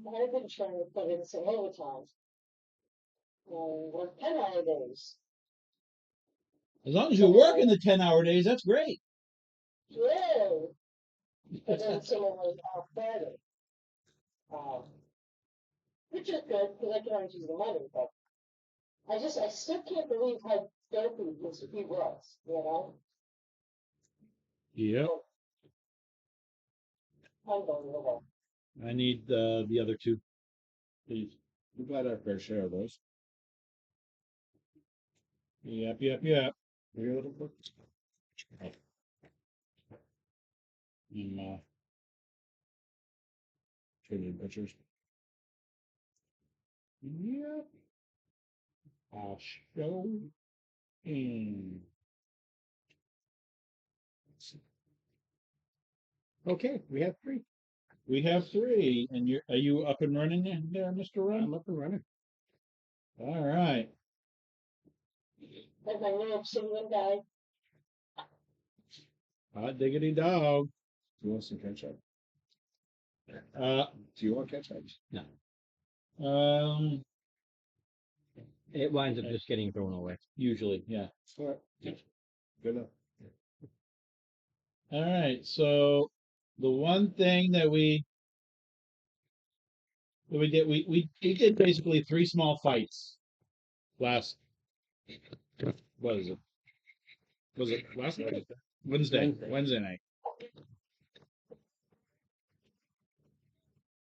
I've been trying to put in some overtime. Work 10-hour days. As long as you're working the 10-hour days, that's great. Yeah. And then some of them off Friday. Um, which is good because I can always use the money, but I still can't believe how dopey he was, you know? Yep. Unbelievable. I need the other two, please. We've had our fair share of those. Yep, yep, yep. What are you looking for? And, Trading pictures. yep. I'll show. And Okay, we have 3. we have 3. And are you up and running there, Mr. Run? I'm up and running. All right. Like my new obsidian guy. Hot diggity dog. You want some ketchup? Uh, Do you want ketchup? No, um, it winds up just getting thrown away. usually, yeah. All right. Good enough. All right. So the one thing that we did, we did basically 3 small fights last. What is it? Was it last night? Wednesday night.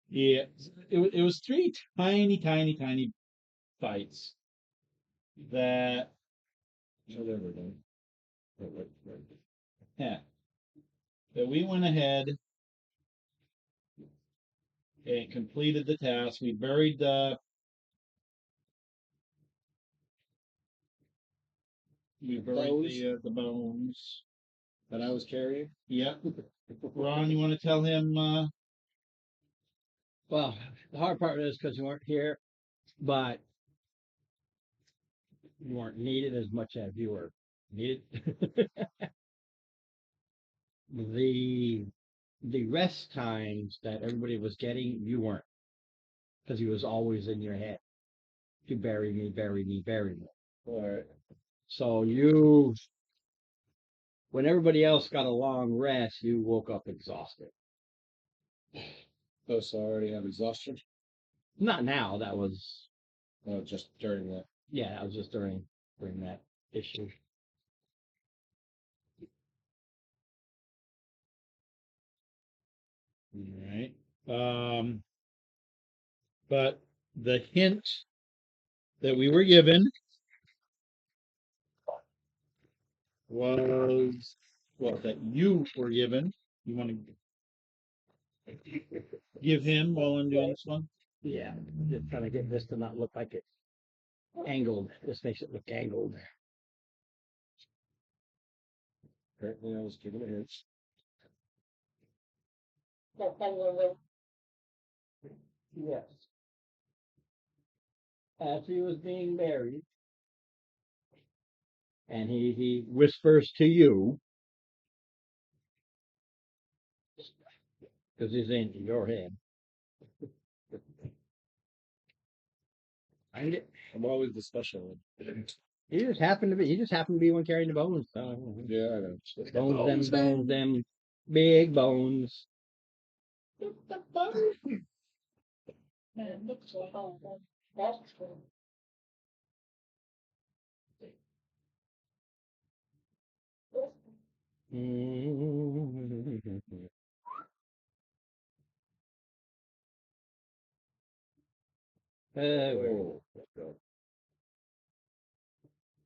Yeah, it was 3 tiny fights that So there we're done. Right. yeah that we went ahead and completed the task. We buried the bones. That I was carrying? Yep. Ron, you want to tell him? Well, the hard part is because you weren't here, but you weren't needed as much as you were needed. the the rest times that everybody was getting, you weren't, because he was always in your head. You bury me, bury me, bury me. All right. So you, when everybody else got a long rest, you woke up exhausted. Oh, so I already have exhaustion? Not now. That was Just during that. yeah. That was just during that issue. All right. But the hint that we were given was that you were given. You want to give him while I'm doing this one? Yeah, just trying to get this to not look like it's angled. This makes it look angled. Apparently I was given a hint. Yes. As he was being buried, and he whispers to you, because he's in your head. Find it. I'm always the special one. He just happened to be one carrying the bones. Yeah, I know. Bones, them big bones. That's true. Oh, okay.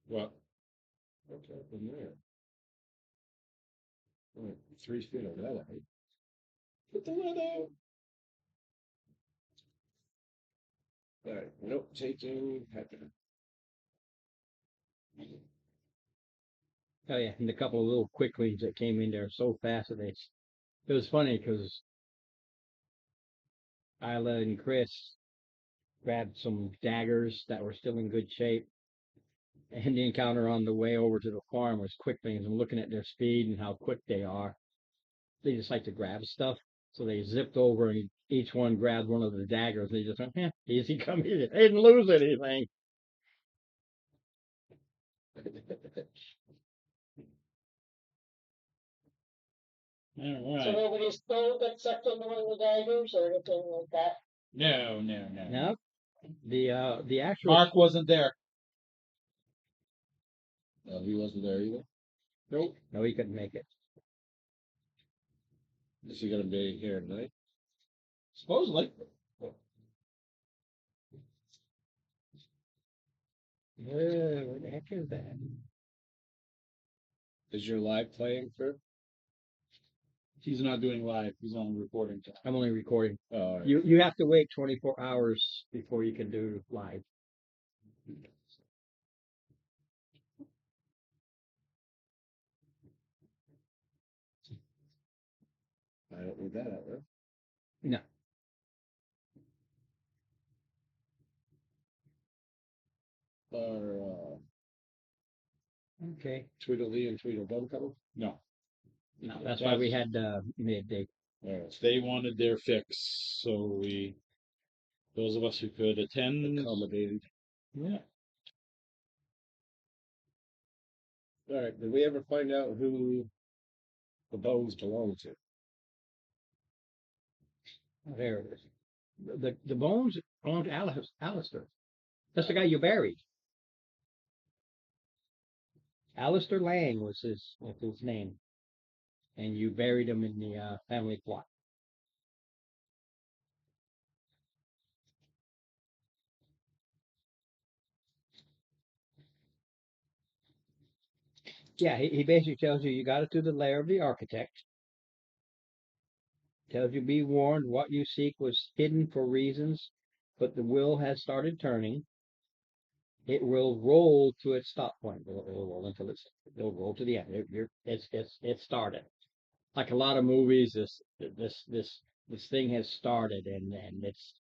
What? Okay, from there. Right, 3 feet of that out. Put the lid out. All right, note taking happening. Oh yeah, and a couple of little quicklings that came in there so fast that it was funny because Isla and Chris grabbed some daggers that were still in good shape. And the encounter on the way over to the farm was quicklings, and looking at their speed and how quick they are, they just like to grab stuff. So they zipped over and each one grabbed one of the daggers. They just went, easy come easy. They didn't lose anything. All So right. nobody's told except on one of the daggers or anything like that. No. Now, the actual Mark wasn't there. He wasn't there either. Nope. no, he couldn't make it. Is he gonna be here tonight? Supposedly. Where the heck is that? Is your live playing through? He's not doing live. He's only recording time. I'm only recording. Oh, all right. You have to wait 24 hours before you can do live. I don't need that out there. No. Or Okay. Tweedledee and Tweedledum coming? No. No, that's why we had midday. All right. They wanted their fix, so those of us who could attend. Accommodated. Yeah. All right. Did we ever find out who the bones belong to? Oh, there it is. The bones belong to Alistair. That's the guy you buried. Alistair Lang was his name, and you buried him in the family plot. Yeah, he basically tells you got it through the lair of the architect. Tells you be warned, what you seek was hidden for reasons, but the wheel has started turning. It will roll to its stop point. It'll roll until it'll roll to the end. It's started. Like a lot of movies, this thing has started and it's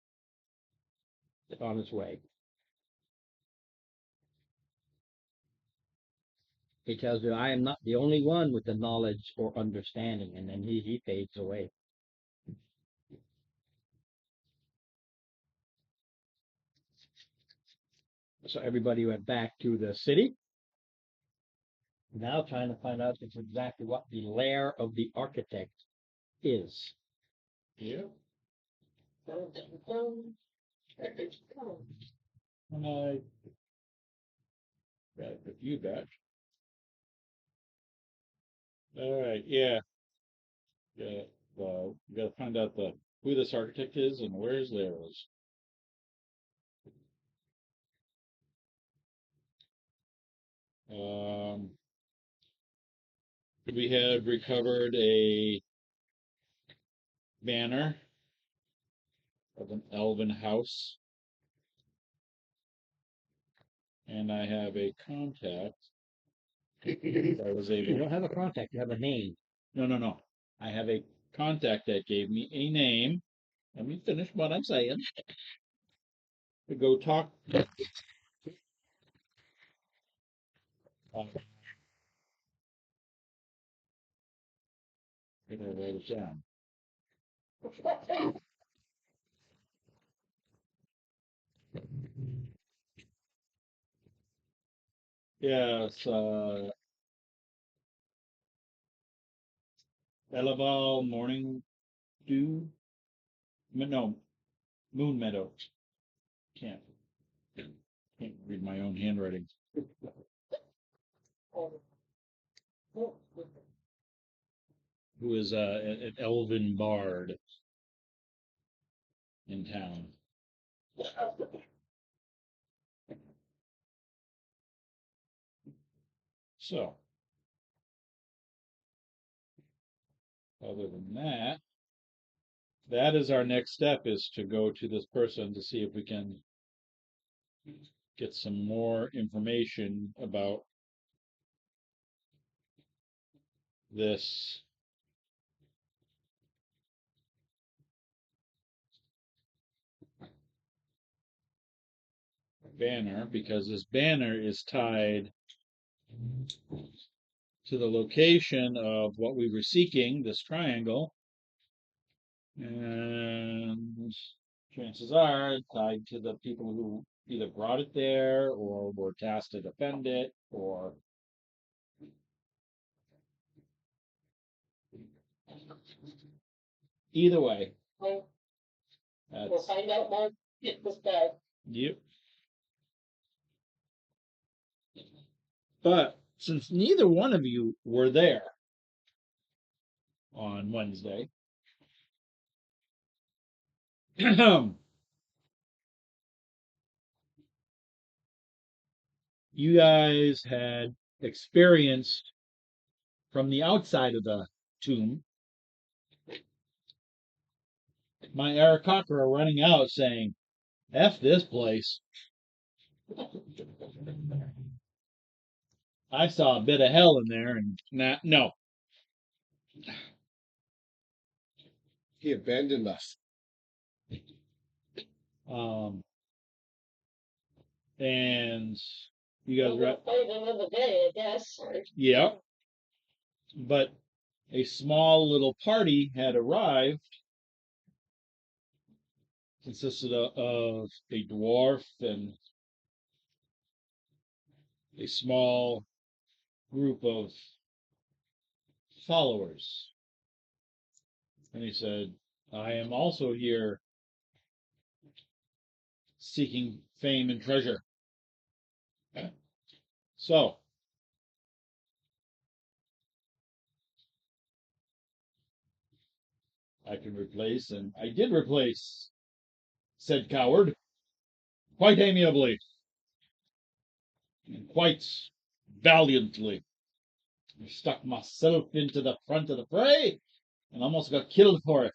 on its way. He tells you, I am not the only one with the knowledge or understanding, and then he fades away. So everybody went back to the city. Now trying to find out exactly what the lair of the architect is. Yeah. Dun, dun, dun. And I got a few back. All right. Yeah. Yeah. We got to find out who this architect is and where his lair is. We had recovered a banner of an elven house, and I have a contact. I was You able. don't have a contact, you have a name. No. I have a contact that gave me a name. Let me finish what I'm saying. To go talk. I'm gonna write it down. Yes, Elaval Morning Dew. No, Moon Meadow. Can't read my own handwriting. Who is an elven bard in town. So, other than that, that is our next step, is to go to this person to see if we can get some more information about this banner, because this banner is tied to the location of what we were seeking, this triangle, And chances are tied to the people who either brought it there or were tasked to defend it or either way. We'll That's find out more. Get this guy. yep. But since neither one of you were there on Wednesday, you guys had experienced from the outside of the tomb my Aarakocra running out saying, F this place. I saw a bit of hell in there and no. He abandoned us. And you guys We'll fight another day, I guess. yeah. But a small little party had arrived, consisted of a dwarf and a small group of followers. And he said, I am also here seeking fame and treasure. So, I can replace, and I did replace said coward quite amiably and quite valiantly. I stuck myself into the front of the fray and almost got killed for it.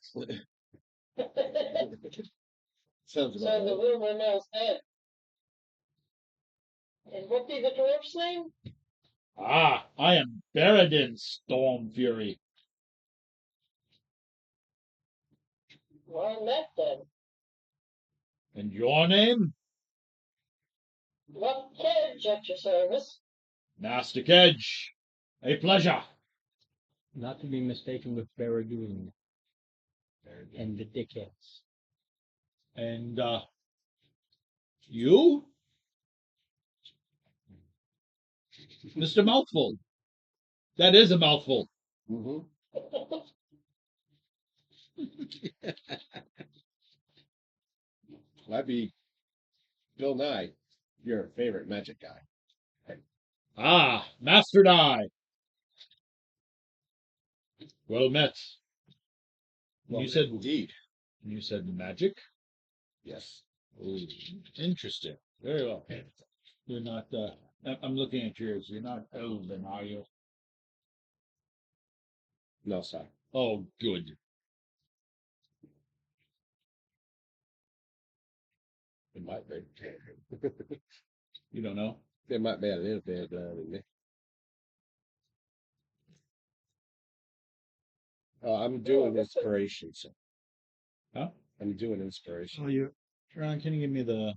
Sounds So about the right. rumor mill's dead. And what be the dwarf's name? Ah, I am Baradin Storm Fury. Well, met then. And your name? What Kedge at your service? Master Kedge. A pleasure. Not to be mistaken with Barragoon and the dickheads. And you? Mr. Mouthful. That is a mouthful. Mm-hmm. I'd be Bill Nye, your favorite magic guy. Ah, Master Nye. Well met. Well, You said indeed. you said magic? Yes. Ooh, interesting. Very well. You're not I'm looking at yours. You're not elven, are you? No, sir. Oh, good. It might be. You don't know? It might be a little bit. I'm doing inspiration, sir. Huh? I'm doing inspiration. Oh, you, Ron, can you give me the?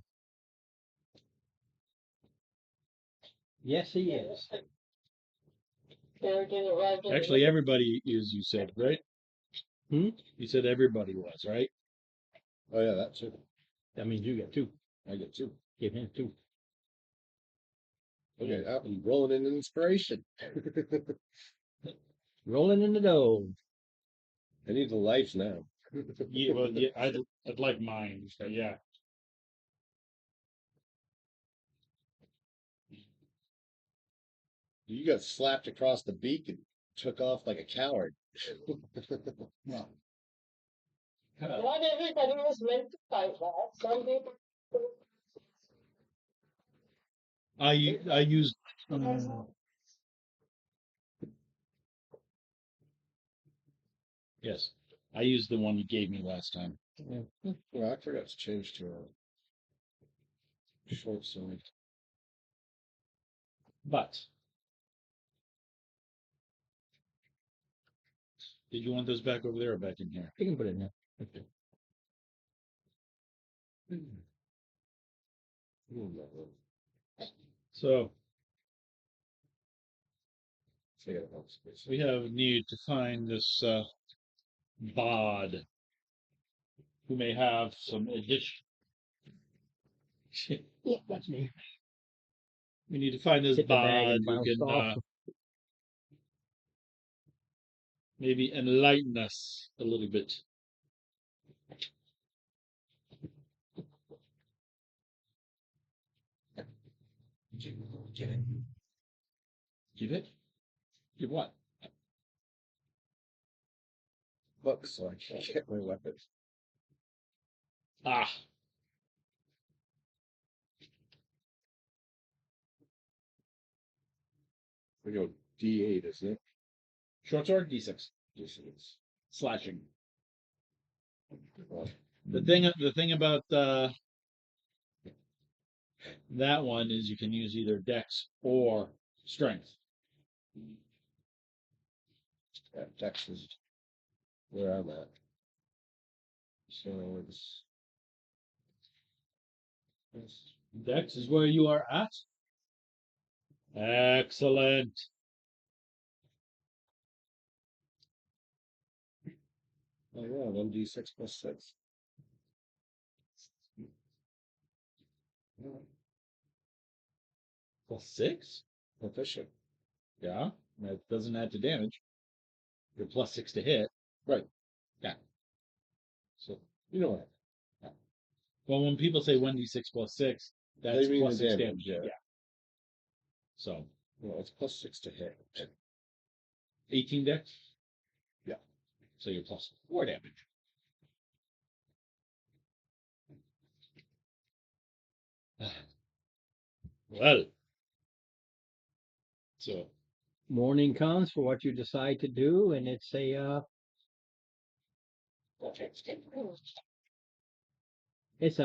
Yes, he is. Barragoon arrived in Actually, everybody is. You said right? Hmm? You said everybody was right. Oh yeah, that too. That means you get 2. I get 2. Give him 2. Okay, I'm rolling in inspiration. Rolling in the dough. I need the life now. Yeah, well, yeah, I'd like mine. So yeah. You got slapped across the beak and took off like a coward. Well, Not everybody was meant to fight that. Some people. I used. Yes, I used the one you gave me last time. Well, I forgot to change to a short sword. But did you want those back over there or back in here? You can put it in there. Okay. So we have need to find this bod. who may have some addition. Yeah, that's me. We need to find this Hit the bag bard and who bounced can off. maybe enlighten us a little bit. Give it. Give it? Give what? Books, so I can't get my weapons. Ah, We go D8, isn't it? short sword, D6. D6. Slashing. Oh, The thing about that one is you can use either dex or strength. yeah, Dex is where I'm at. So it's Dex is where you are at. Excellent. oh yeah, 1d6 plus 6. Plus 6? Efficient. Yeah. That doesn't add to damage. You're plus 6 to hit. Right. Yeah. So you know what? Well, when people say 1d6 plus 6, that's They mean plus the 6 damage, damage. yeah. So, No, it's plus 6 to hit. 18 dex? Yeah. So you're plus 4 damage. Well. So, Morning comes for what you decide to do, and it's a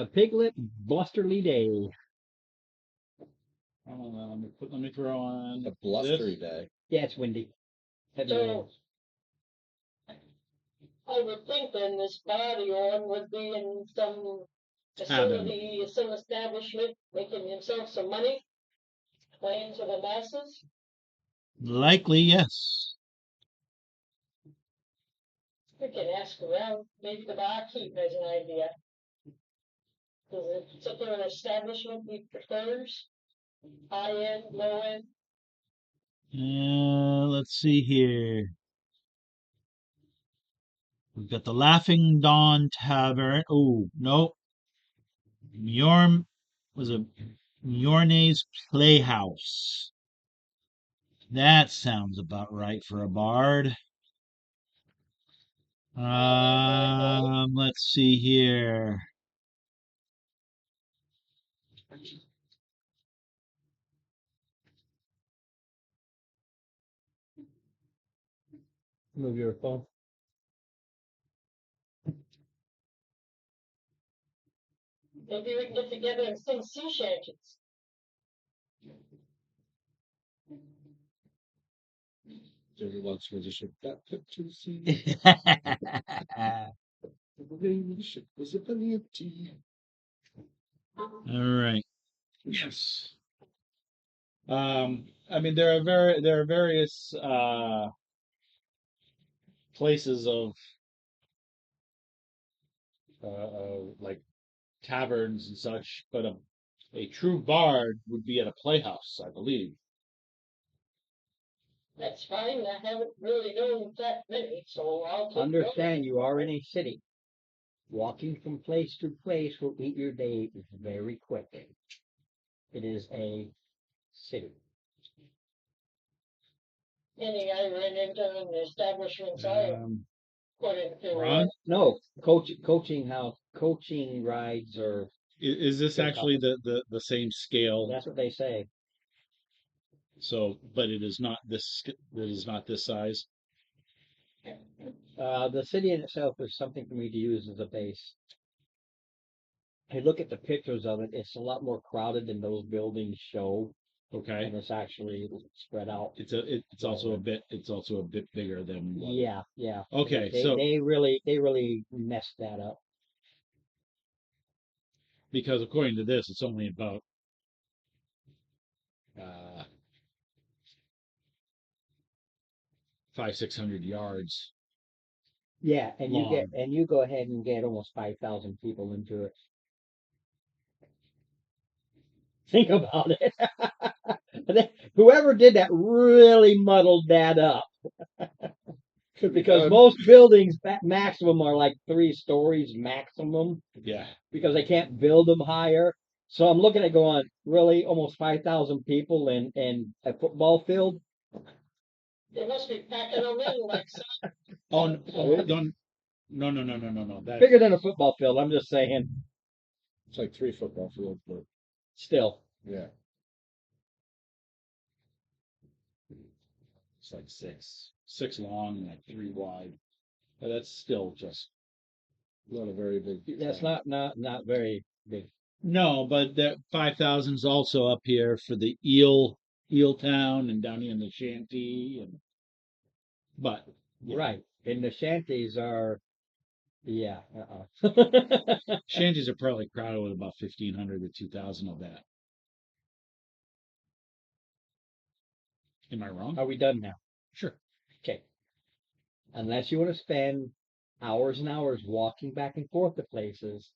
piglet blusterly day. let me throw on A blustery this. day. Yeah, it's windy. Heavy So, winds. I would think then this body on would be in some facility, some establishment, making himself some money, playing to the masses. Likely, yes. We can ask around, maybe the barkeep has an idea. Does a particular establishment he prefers? High end, low end? Let's see here. We've got the Laughing Dawn Tavern. Oh, no. Mjorn was a Mjorne's Playhouse. That sounds about right for a bard. Let's see here. Move your phone. Maybe we can get together and sing sea shanties. Every once in a ship got put to sea. The name of the ship was a belly of tea. All right. Yes. I mean, there are various places of like taverns and such, but a true bard would be at a playhouse, I believe. That's fine. I haven't really known that many, so I'll take Understand you are in a city. Walking from place to place will eat your day very quick. It is a city. any I ran into in the establishments I put into. Ron, No, coaching house, coaching rides are, is this actually the same scale? that's what they say. So, but it is not this. It is not this size. The city in itself is something for me to use as a base. I look at the pictures of it, it's a lot more crowded than those buildings show, Okay. and it's actually spread out. It's also a bit bigger than what. Yeah, yeah. Okay, They, so they really messed that up. because according to this, it's only about uh 500-600 yards Yeah, and long. you go ahead and get almost 5,000 people into it. Think about it. Whoever did that really muddled that up Could be because done. most buildings maximum are like 3 stories maximum Yeah. because they can't build them higher. So I'm looking at going, really, almost 5,000 people in a football field? They must be packing them in like so. Oh, no. That's Bigger than a football field, I'm just saying. It's like 3 football fields, but Still. yeah. it's like six long, and like 3 wide. But that's still just Not a very big. That's town. not very big. no. But that 5,000 is also up here for the eel town and down here in the shanty, and but yeah. Right. And the shanties are, yeah. Uh-uh. Shanties are probably crowded with about 1,500 to 2,000 of that. Am I wrong? Are we done now? Sure. Okay. Unless you want to spend hours and hours walking back and forth to places,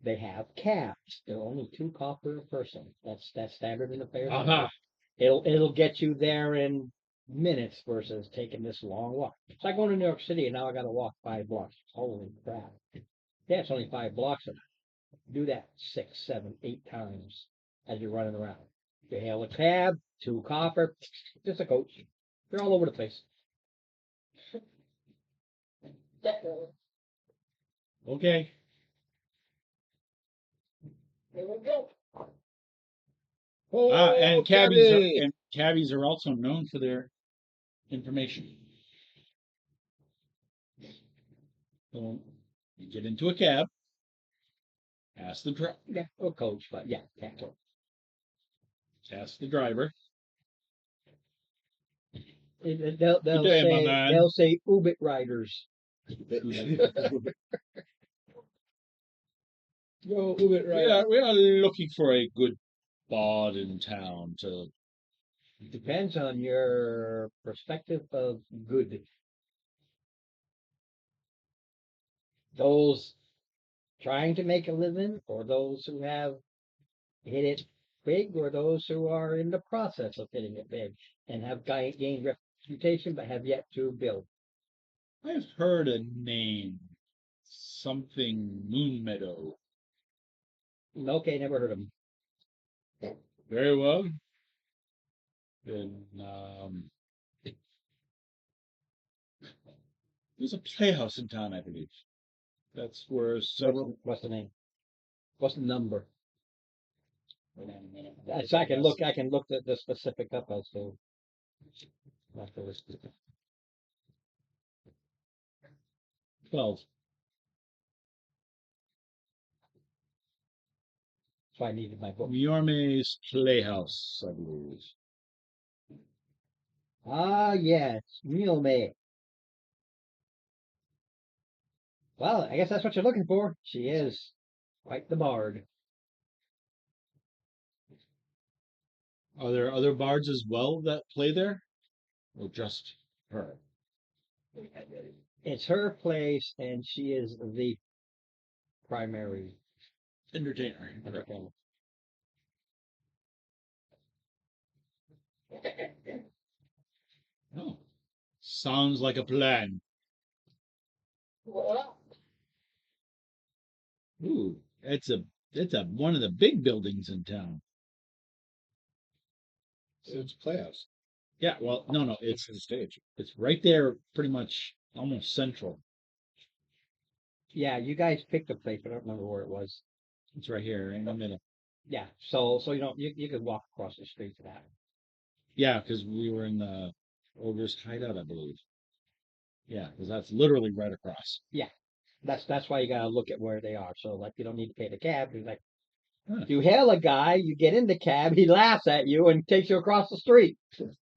they have cabs. They're only 2 copper a person. That's standard in the fair. Aha. It'll get you there in minutes versus taking this long walk. It's like going to New York City and now I got to walk 5 blocks. Holy crap! Yeah, it's only 5 blocks. Do that 6, 7, 8 times as you're running around. You hail a cab, 2 copper, just a coach. They're all over the place. Definitely. Okay. Here we go. Oh, And Cabby! cabbies are also known for their information. So you get into a cab, ask the Yeah, or coach, but yeah, cab. ask the driver. They'll Good day, my man. they'll say Ubit riders. Go Ubit right. We are looking for a good bod in town to. Depends on your perspective of good. Those trying to make a living, or those who have hit it big, or those who are in the process of hitting it big and have gained reputation but have yet to build. I've heard a name, something Moon Meadow. Okay, never heard of them. Very well. Then there's a playhouse in town, I believe. That's where several. What's the name? What's the number? So I can look the specific up as to after this. 12. So I needed my book. Yorme's Playhouse, I believe. Ah, yes, Meal May. Well, I guess that's what you're looking for. She is quite the bard. Are there other bards as well that play there? Or just her? It's her place, and she is the primary Entertainer. entertainer. Oh, sounds like a plan. Well, Ooh, it's a one of the big buildings in town. It's a playhouse. Yeah, well, no, It's the stage. it's right there, pretty much almost central. Yeah, you guys picked a place, but I don't remember where it was. It's right here in the middle. Yeah, so you know you could walk across the street to that. Yeah, because we were in the ogre's hideout, I believe. Yeah, because that's literally right across. Yeah, that's why you gotta look at where they are. So like you don't need to pay the cab. He's like, Huh. you hail a guy, you get in the cab, he laughs at you and takes you across the street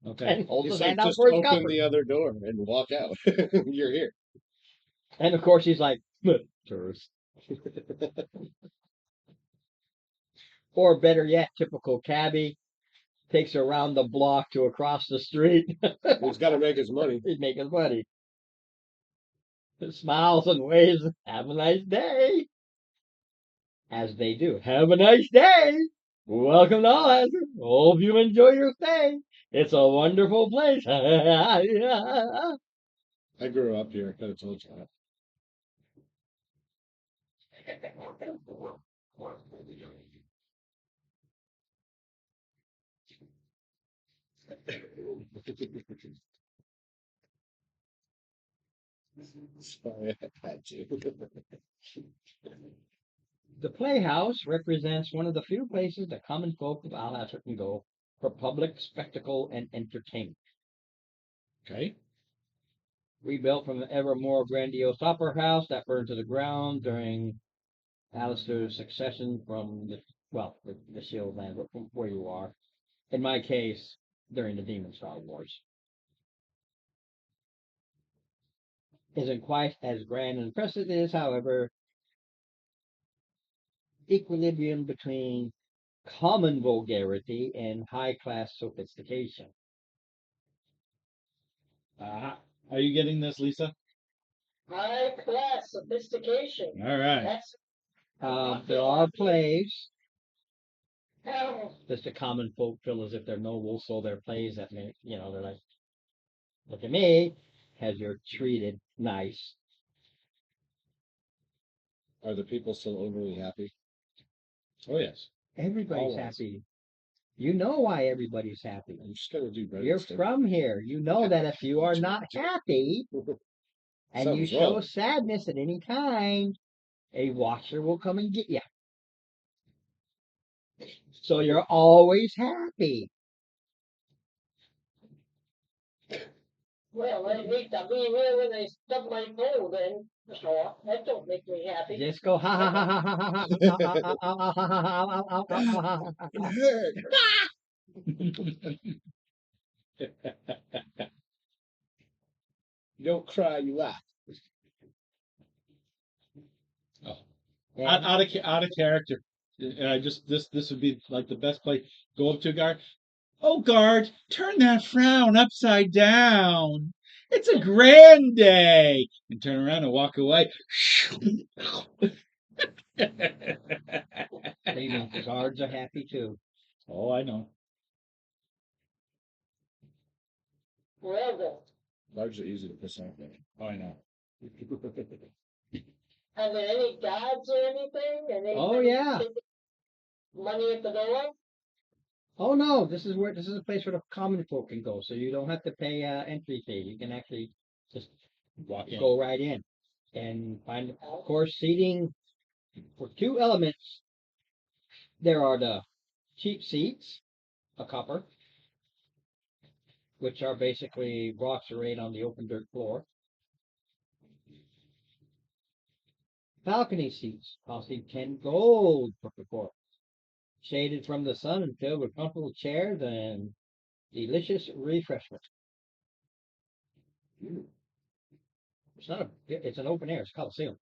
Okay. and holds It's his like hand out just for his open copper. the other door and walk out. You're here. And of course he's like, tourist. Or better yet, typical cabbie takes you around the block to across the street. He's got to make his money. He'd make his money. smiles and waves. Have a nice day. As they do. Have a nice day. Welcome to Alhazard. Hope you enjoy your stay. It's a wonderful place. I grew up here. I could have told you that. Sorry, I had to. The playhouse represents one of the few places the common folk of Alhazard can go for public spectacle and entertainment. Okay. Rebuilt from the ever more grandiose opera house that burned to the ground during Alistair's succession from the Shield Land, but from where you are. In my case, during the Demon Star Wars. Isn't quite as grand and impressive as, however, equilibrium between common vulgarity and high-class sophistication. Are you getting this, Lisa? High class sophistication. All right. That's There are plays how that the common folk feel as if they're noble, so they're plays that make, they're like, look at me, as you're treated nice. Are the people still overly happy? Oh yes. Everybody's Always. happy. You know why everybody's happy. I'm just gonna do better. You're from here. You know that if you are not happy and you Something's show wrong. sadness at any kind, a watcher will come and get you. So you're always happy. well, I hate to be here when they stub my toe then. So that don't make me happy. Just go ha ha ha ha ha ha ha ha ha ha. It hurt. You don't cry, you laugh. Out of character. This would be like the best place. Go up to a guard. Oh, guard, turn that frown upside down. It's a grand day. And turn around and walk away. Even the guards are happy too. Oh, I know. Well then, Largely easy to piss off. Oh, I know. are there any gods or anything? And Oh, yeah. Money at the door? Oh no, this is a place where the common folk can go, so you don't have to pay entry fee. You can actually just Walk in. go right in and find, of course, seating for two elements. There are the cheap seats, a copper, which are basically rocks arrayed on the open dirt floor. Balcony seats, costing 10 gold per performance. Shaded from the sun and filled with comfortable chairs and delicious refreshment. It's an open air, it's Coliseum.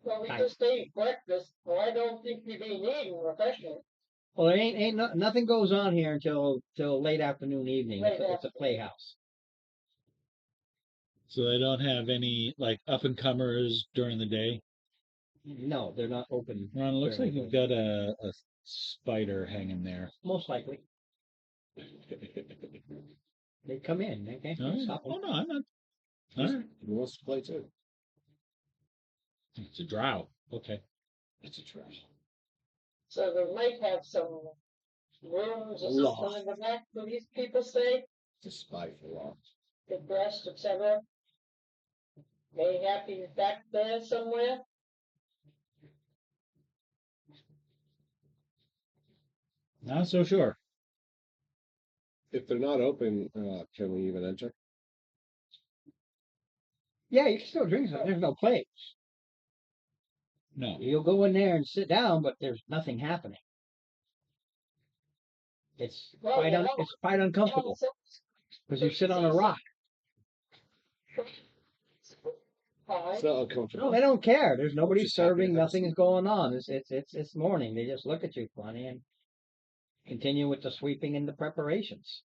Well, we Nice. just ate breakfast, so I don't think we'd be needing refreshment. Well, there nothing goes on here until late afternoon, evening. It's a playhouse. So they don't have any like up and comers during the day. No, they're not open. Ron, it looks like during you've the day. got a spider hanging there. Most likely. They come in. They can't Oh, stop them. oh no, I'm not. All right. Who wants to play too? It's a drow. Okay. It's a trash. So they might have some rooms or Allah. something in the back where these people stay, It's a spy for long. get dressed, etc. They happy back there somewhere? Not so sure. If they're not open, can we even enter? Yeah, you can still drink something. There's no place. No. You'll go in there and sit down, but there's nothing happening. It's quite uncomfortable because you sit on a rock. It's not uncomfortable. No, they don't care. There's nobody Just happy to serving. have Nothing is some- going on. It's morning. They just look at you funny and continue with the sweeping and the preparations.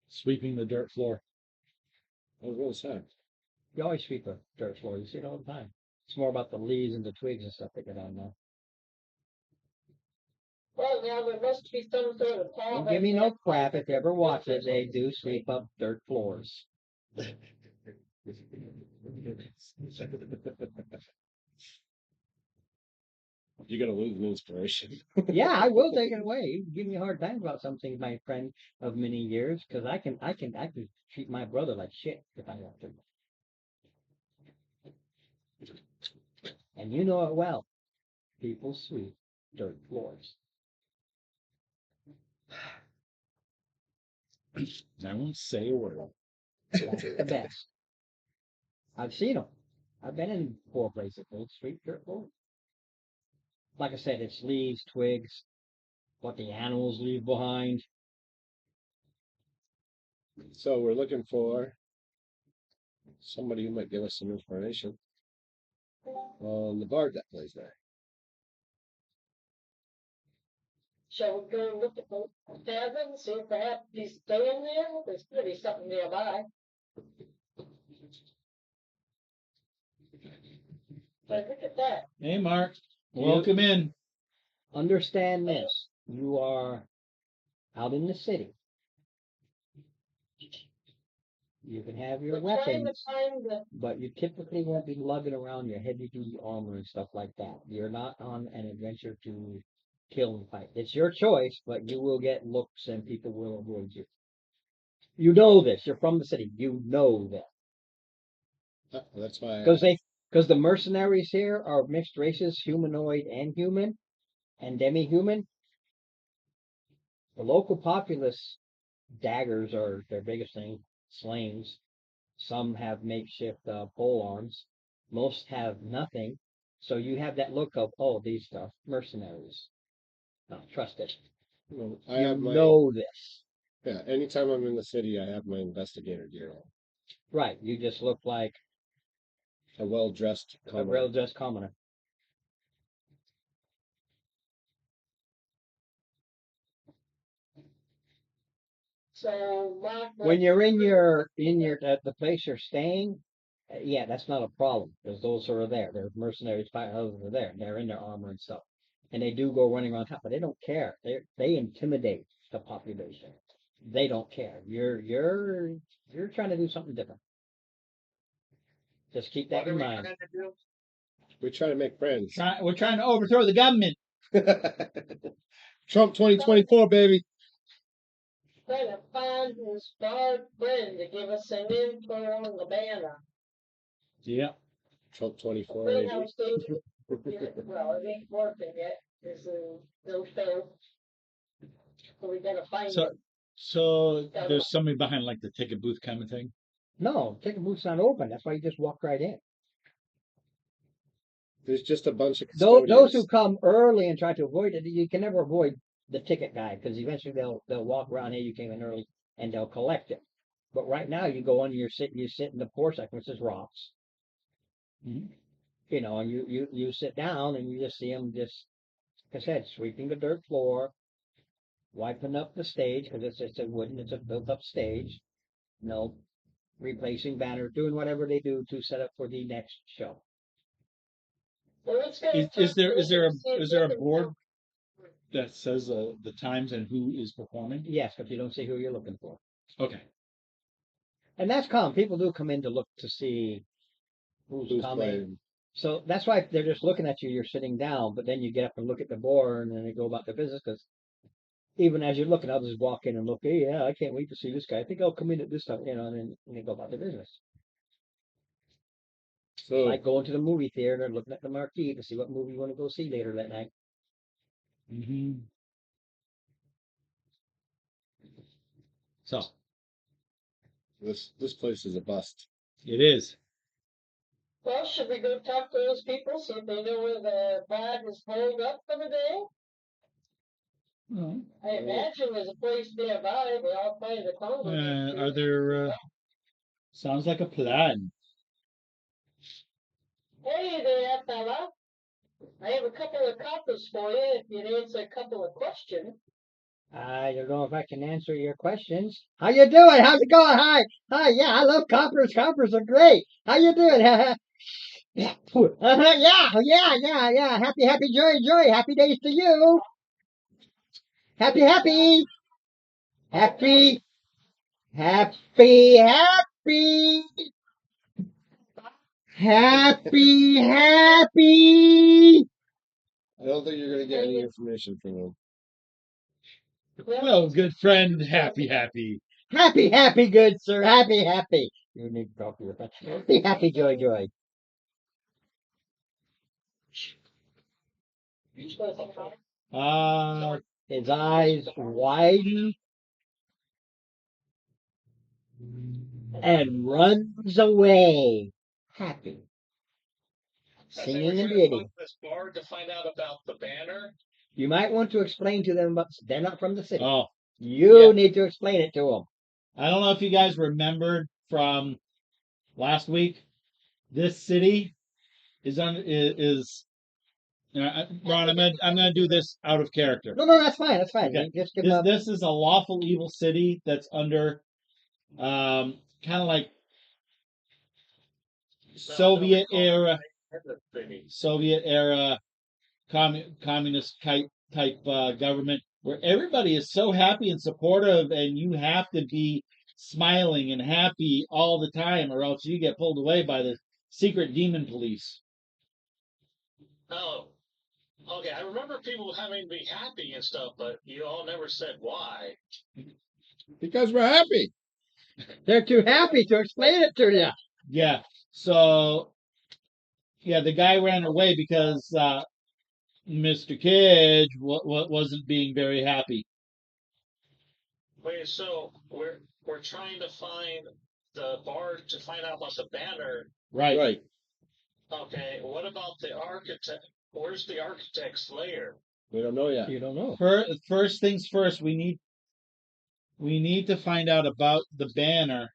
Sweeping the dirt floor. I was gonna say. You always sweep a dirt floor. You see it all the time. It's more about the leaves and the twigs and stuff that get on there. Well, now there must be some sort of Don't give me no crap. If you ever watch it, they do sweep up dirt floors. You're gonna lose an inspiration. Yeah, I will take it away. You can give me a hard time about something, my friend of many years, because I can treat my brother like shit if I want to. And you know it well. People sweep dirt floors. I won't say a word. That's the best. I've seen them. I've been in poor places. They sweep dirt floors. Like I said, it's leaves, twigs, what the animals leave behind. So we're looking for somebody who might give us some information on the bard that plays there. Shall we go and look at the cabin, see if perhaps he's staying there? There's gonna be something nearby. But look at that. Hey, Mark. Welcome in. Understand this. You are out in the city. You can have your We're trying to weapons, find the, but you typically won't be lugging around your heavy duty armor and stuff like that. You're not on an adventure to kill and fight. It's your choice, but you will get looks and people will avoid you. You know this. You're from the city. You know that. That's why Because the mercenaries here are mixed races, humanoid and human, and demi-human. The local populace, daggers are their biggest thing, slings. Some have makeshift pole arms. Most have nothing. So you have that look of, oh, these stuff, mercenaries. No, trust it. I You have my know this. yeah. Anytime I'm in the city, I have my investigator gear on. Right. You just look like A well-dressed a commoner. well-dressed commoner. so Mark. When you're in your the place you're staying, yeah, that's not a problem because those who are there, they're mercenaries, fighting others are there. They're in their armor and stuff, and they do go running around top, but they don't care. They intimidate the population. They don't care. You're trying to do something different. Just keep that in mind. We try to make friends. We're trying to overthrow the government. Trump 2024, baby. Trying to find his bard friend to give us some info on the banner. Yeah. Trump 24, Then baby. I was thinking, well, it ain't working yet. There's no show. So we gotta find So, it. so there's somebody behind like the ticket booth kind of thing. No, ticket booth's not open. That's why you just walk right in. There's just a bunch of Those who custodians. come early and try to avoid it, you can never avoid the ticket guy because eventually they'll walk around. Hey, you came in early, and they'll collect it. But right now, you go on, you sit in the porch section, which is rocks. Mhm. You know, and you sit down and you just see them just, like I said, sweeping the dirt floor, wiping up the stage because it's a built up stage. You know, replacing banners, doing whatever they do to set up for the next show. So let's go Is there see if there a we can board that says the times and who is performing? Yes, but you don't see who you're looking for. Okay. And that's common. People do come in to look to see who's coming. Playing. So that's why they're just looking at you. You're sitting down, but then you get up and look at the board, and then they go about their business. Because even as you're looking, others walk in and look. Hey, yeah, I can't wait to see this guy. I think I'll come in at this time, you know, and then they go about their business. So Like going to the movie theater and looking at the marquee to see what movie you want to go see later that night. Mm-hmm. So this place is a bust. it is. Well, should we go talk to those people, see if they know where the bag is holed up for the day? Well, I imagine there's a place nearby. They all play the Congo. are there? Sounds like a plan. Hey there, fella. I have a couple of coppers for you if you'd answer a couple of questions. I don't know if I can answer your questions. How you doing? How's it going? Hi. Hi. Yeah, I love coppers. Coppers are great. How you doing? Yeah. Yeah. Happy, happy, joy, joy. Happy days to you. Happy, happy. Happy, happy, happy. Happy, happy. I don't think you're gonna get any information from him. Well, good friend, happy. Happy, happy, good sir. Happy, happy. You need to talk to your friend. Happy, happy, joy, joy. Uh, His eyes widen and runs away. Happy. Singing and bidding. This bar to find out about the banner. You might want to explain to them, but they're not from the city. oh, You yeah. need to explain it to them. I don't know if you guys remembered from last week. This city is Ron. I'm gonna do this out of character. No, that's fine. That's fine. Okay. Just give them This is a lawful evil city that's under kind of like Soviet era communist type government where everybody is so happy and supportive, and you have to be smiling and happy all the time, or else you get pulled away by the secret demon police. Oh, okay. I remember people having to be happy and stuff, but you all never said why. Because we're happy. They're too happy to explain it to you. Yeah. So, yeah, the guy ran away because Mr. Cage wasn't being very happy. Wait, so we're trying to find the bar to find out about the banner. Right. Right. Okay, what about the architect? Where's the architect's lair? We don't know yet. You don't know. First things first, we need to find out about the banner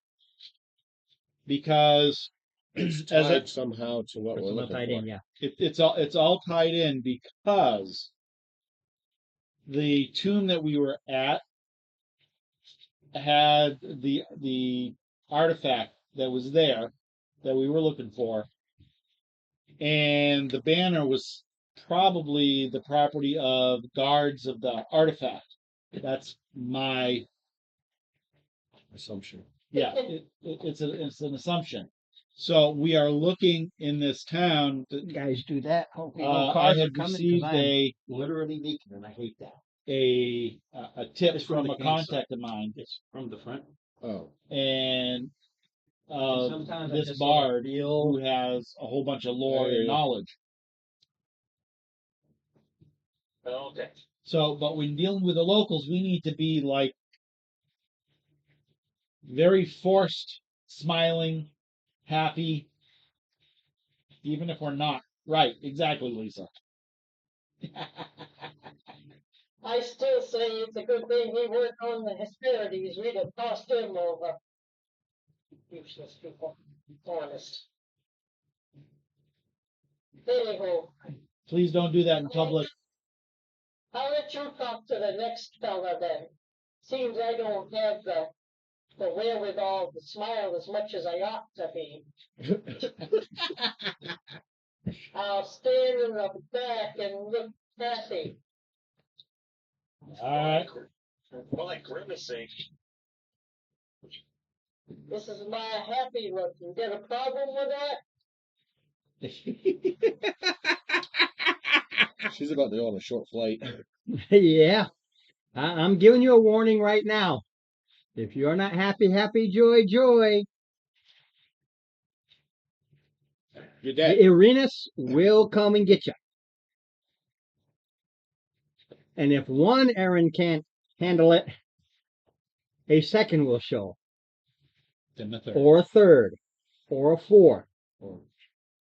because It's as tied somehow to what It's we're not looking tied for. in, yeah. it's all tied in because the tomb that we were at had the artifact that was there that we were looking for, and the banner was probably the property of guards of the artifact. That's my Assumption. it's an assumption. So we are looking in this town. Guys do that. Hopefully no I cars are had coming, 'cause received I'm literally leaking and I hate that. a tip It's from from the a campsite. contact of mine, It's from the front. Oh. and Sometimes I this just sort of bard feel- who has a whole bunch of lore Yeah. and knowledge. Okay. So, but when dealing with the locals, we need to be like very forced, smiling, happy, even if we're not. Right, exactly, Lisa. I still say it's a good thing we weren't on the Hesperides. We'd have tossed him over. Useless people. Honest. Anywho, Please don't do that in public. I'll let you talk to the next fella then. Seems I don't have the wherewithal to smile as much as I ought to be. I'll stand in the back and look happy. All right. More like grimacing. This is my happy look. You got a problem with that? She's about to go on a short flight. Yeah. I'm giving you a warning right now. If you're not happy, happy, joy, joy, You're dead. the Irenas will come and get you. And if one Aaron can't handle it, a second will show, Then the third. or a third, or a fourth,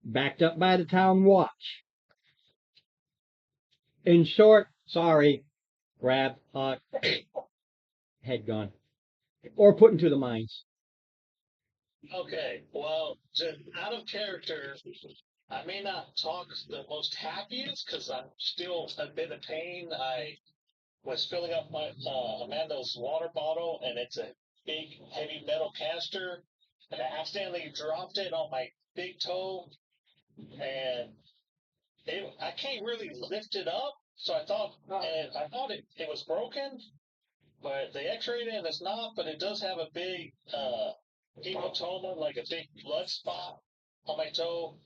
backed up by the town watch. In short, sorry, grab, hot, head gone, or put into the mines. Okay, well, just out of character, I may not talk the most happiest because I'm still a bit of pain. was filling up my Amanda's water bottle, and it's a big, heavy metal canister, and I accidentally dropped it on my big toe, and I can't really lift it up. So I thought it was broken, but they X-rayed it and it's not. But it does have a big hematoma, like a big blood spot on my toe,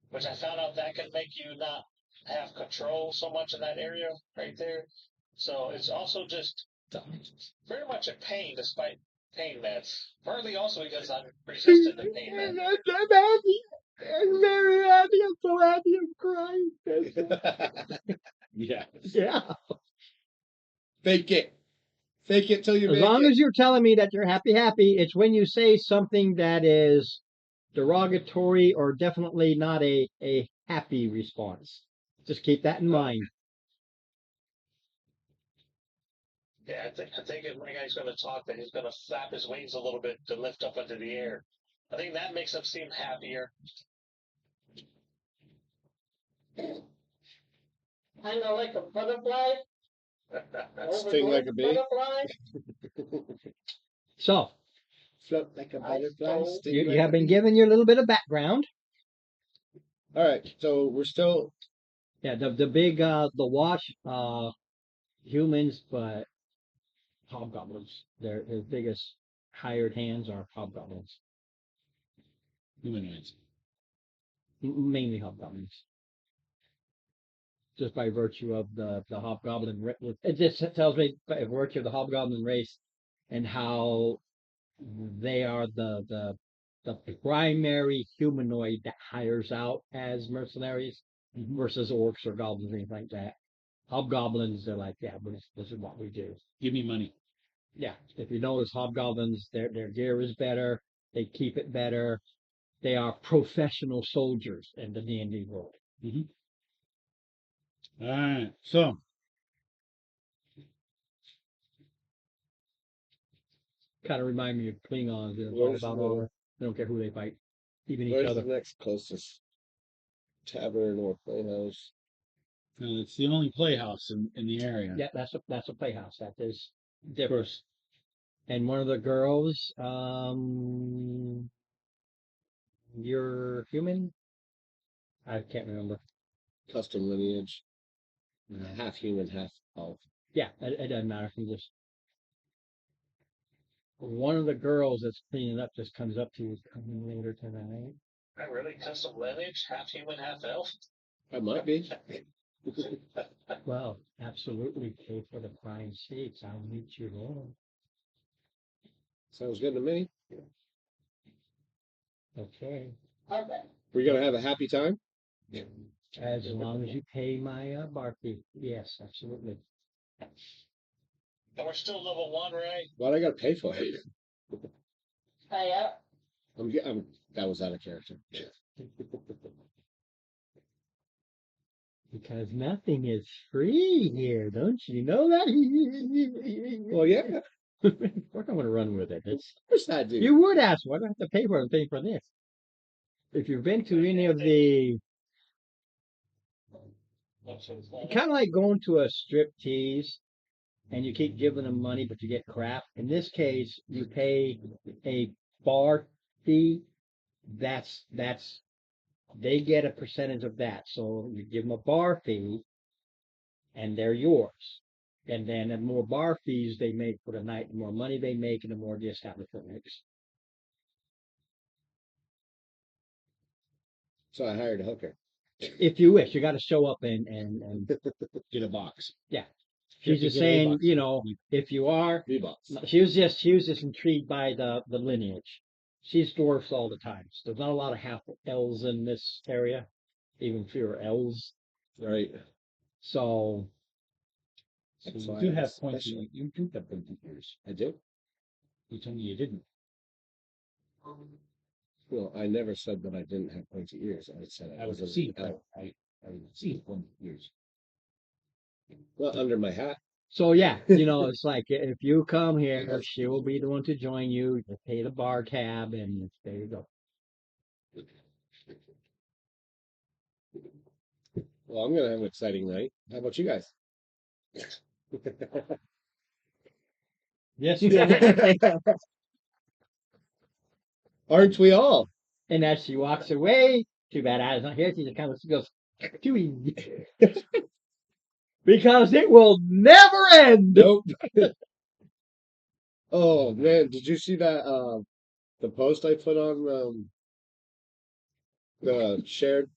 which I found out that can make you not have control so much in that area right there. So it's also just very much a pain despite pain meds. Partly also because I'm resistant to pain meds. I'm happy. I'm very happy. I'm so happy. I'm crying. Yeah. Yeah. Fake it. Fake it till you As make long it. as you're telling me that you're happy, it's when you say something that is derogatory or definitely not a happy response. Just keep that in mind. Yeah, I think when the guy's going to talk, that he's going to flap his wings a little bit to lift up into the air. I think that makes him seem happier. Kind of like a butterfly. Sting like a bee. Butterfly. So, Float like a butterfly. suppose. Sting you like have a been bee. given your little bit of background. All right. So we're still. Yeah, the big the wash humans, but hobgoblins. Their biggest hired hands are hobgoblins, Humanoids. mainly hobgoblins. Just by virtue of the hobgoblin, it just tells me by virtue of the hobgoblin race and how they are the primary humanoid that hires out as mercenaries versus orcs or goblins or anything like that. Hobgoblins, they're like, yeah, but this is what we do. Give me money. Yeah, if you notice, hobgoblins, their gear is better. They keep it better. They are professional soldiers in the D&D world. All right. So Kind of remind me of Klingons. It's all Where's about the- honor. They don't care who they fight, even each Where's other. the next closest tavern or playhouse? it's the only playhouse in the area. Yeah, that's a playhouse. That is different. And one of the girls, you're human? I can't remember. Custom lineage. Half human, half elf. Yeah, it doesn't matter. You just one of the girls that's cleaning up just comes up to you, coming later tonight. I really custom lineage, half human, half elf. I might be. Well, absolutely pay for the prime seats. I'll meet you there. Sounds good to me. Okay. Okay. We're gonna have a happy time. As long as you pay my bar fee. Yes, absolutely. And we're still level 1, right? Why do I gotta pay for it? Yeah. That was out of character. Because nothing is free here, don't you know that? Well, yeah. Of course I'm going to run with it. Of course I do. You would ask, why do I have to pay for it? I'm paying for this. If you've been to any of the, kind of like going to a strip tease and you keep giving them money, but you get crap. In this case, you pay a bar fee. They get a percentage of that. So you give them a bar fee and they're yours. And then the more bar fees they make for the night, the more money they make and the more the establishment makes. So I hired a hooker. If you wish, you got to show up and Get a box. yeah. She's just Get a saying, box. if you are, V-Box. she was just intrigued by the lineage. She's dwarfs all the time. So there's not a lot of half elves in this area, even fewer elves. Right. So So That's you why do I'm have special. pointy. You do have pointy ears. I do. You told me you didn't. Well, I never said that I didn't have pointy ears. I said I I would wasn't see. an elf. I see pointy ears. Well, under my hat. So yeah, it's like if you come here, she will be the one to join you. You pay the bar tab, and there you go. Well, I'm gonna have an exciting night. How about you guys? Yes, you are. Aren't we all? And as she walks away, too bad Adam's not here. She just kind of goes, "Chewy," because it will never end. Nope. Oh man, did you see that the post I put on the shared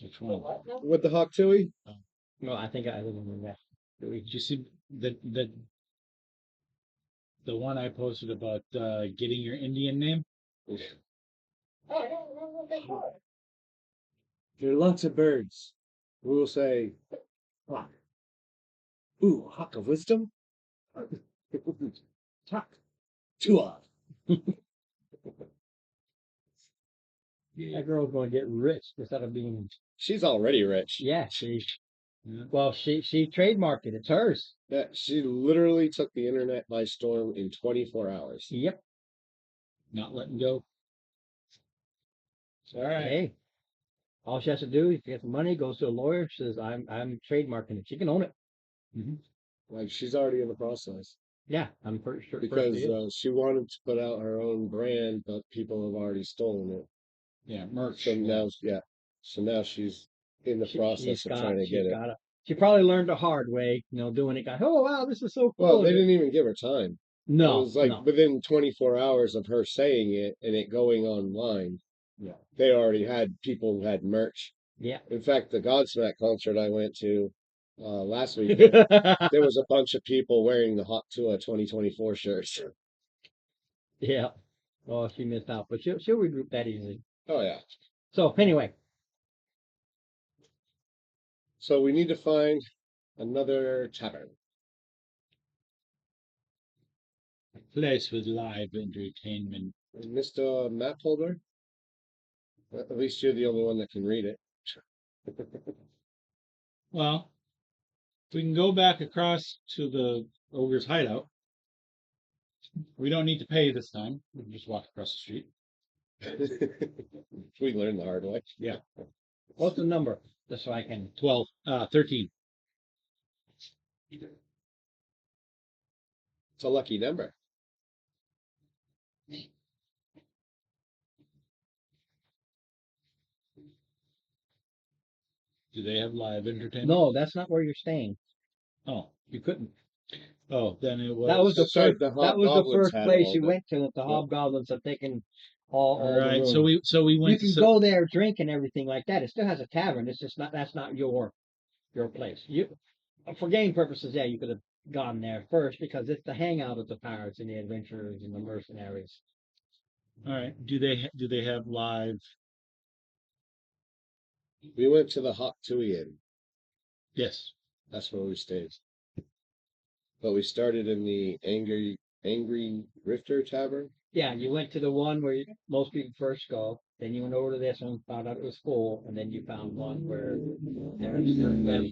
Which one? What now? with the Hawk Tui? No, I think I remember that. Did you see the one I posted about getting your Indian name? Oh, I don't remember what they call it. There are lots of birds who will say, Hawk. Ooh, Hawk of Wisdom? Hawk. Tua. That girl's going to get rich instead of being. She's already rich. Yeah, she. Yeah. Well, she trademarked it. It's hers. Yeah, she literally took the internet by storm in 24 hours. Yep. Not letting go. All right. Hey, all she has to do is get the money, goes to a lawyer, says I'm trademarking it. She can own it. Like she's already in the process Yeah, I'm pretty sure. because she is. she wanted to put out her own brand, but people have already stolen it. Yeah, merch. So now, yeah. So now she's in the process of trying to get it. She probably learned the hard way, doing it. Oh wow, this is so cool. Well, they didn't even give her time. No, It was like no. within 24 hours of her saying it and it going online. Yeah. They already had people who had merch. Yeah. In fact, the Godsmack concert I went to last weekend, there was a bunch of people wearing the Hot Tua 2024 shirts. Yeah. Oh, she missed out, but she'll regroup that easily. Oh yeah. So anyway, So we need to find another tavern. Place with live entertainment. Mr. Map Holder? At least you're the only one that can read it. Well, we can go back across to the ogre's hideout. We don't need to pay this time. We can just walk across the street. We learned the hard way. Yeah. what's the number? Just so I can. 13. It's a lucky number. Do they have live entertainment? No, that's not where you're staying. Oh, You couldn't. oh, then it was. That was the Sorry, first. the That was the Hobgoblins first had place all you the- went to. That the hobgoblins have taken all All the right. rooms. So we You went. can go there, drink and everything like that. It still has a tavern. It's just not. That's not your place. For game purposes, yeah, you could have gone there first because it's the hangout of the pirates and the adventurers and the mercenaries. All right. Do they have live? We went to the Hot Tui Inn. Yes. That's where we stayed. But we started in the Angry Rifter Tavern. Yeah, you went to the one where most people first go. Then you went over to this one, found out it was full, and then you found one where there's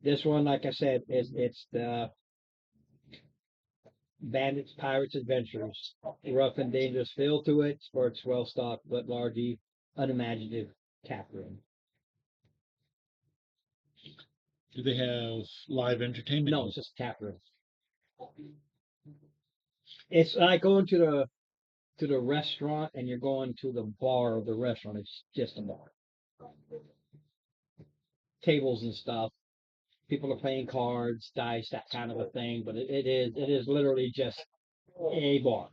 this one, like I said, it's the Bandits, Pirates, Adventurers. Rough and Dangerous feel to it, for its well stocked but largely unimaginative tap room. Do they have live entertainment? No, it's just a tap room. It's like going to the restaurant and you're going to the bar of the restaurant. It's just a bar. Tables and stuff. People are playing cards, dice, that kind of a thing, but it is literally just a bar.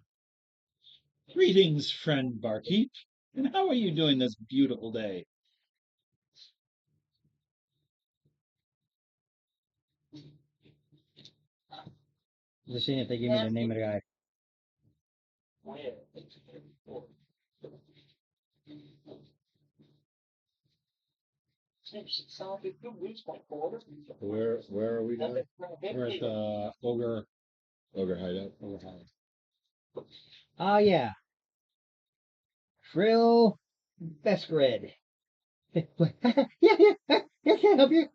Greetings, friend barkeep. And how are you doing this beautiful day? Just seeing if they give me the name of the guy. Where are we now? We're at the ogre. Ogre Hideout. Ah, yeah. Frill Beskred. Yeah, yeah, can I help you?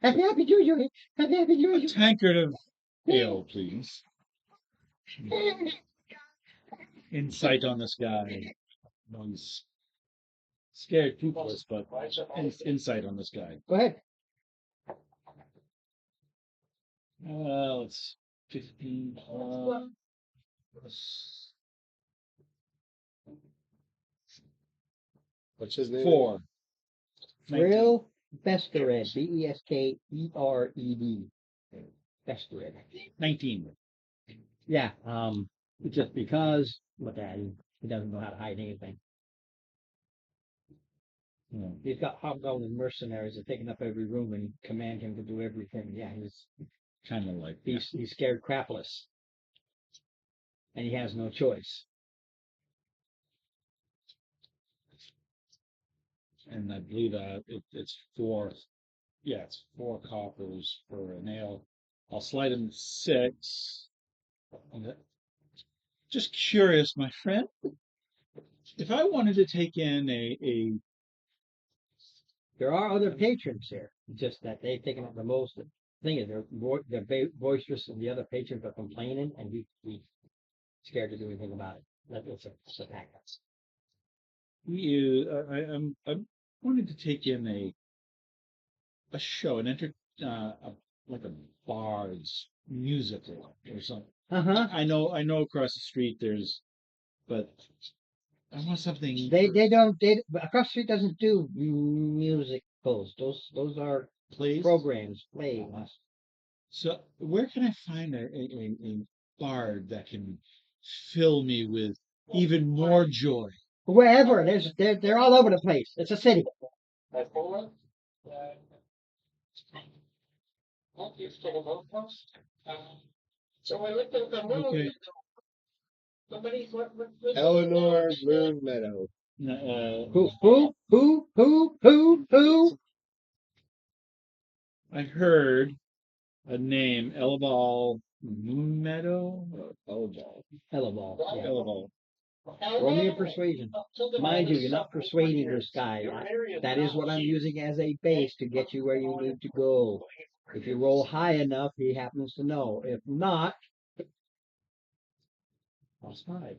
Happy Juju. Happy A Juju. tankard of ale, please. Insight on this guy. Nice. Scared toothless, but insight on this guy. Go ahead. Let's 15 plus What's his name? 4. 19. Real Bestered. Beskered. Bestered. 19. Yeah. Just because look at him, he doesn't know how to hide anything. Hmm. He's got hobgoblin mercenaries that taking up every room and command him to do everything. Yeah, Kind of like he's scared crapless, and he has no choice. and I believe it's 4. Yeah, it's 4 coppers for a nail. I'll slide him 6. Just curious, my friend. If I wanted to take in a There are other patrons here, just that they've taken up the most. The thing is, they're boisterous, and the other patrons are complaining, and we scared to do anything about it. It's a pack. I'm wanting to take in a show, like a bard's musical or something. I know across the street but I want something. They don't. Across the street doesn't do musicals. Those are plays. programs, plays. So where can I find a bard that can fill me with even more joy? Wherever they're all over the place. It's a city. So we're looking for moon. Okay. Somebody's what? Eleanor Moon Meadow. Who? I heard a name, Elabal Moonmeadow? Elabal. Elabal. Yeah. Elabal. Roll me a persuasion. Mind you, you're not persuading this guy. That is what I'm using as a base to get you where you need to go. If you roll high enough, he happens to know. If not, Plus 5.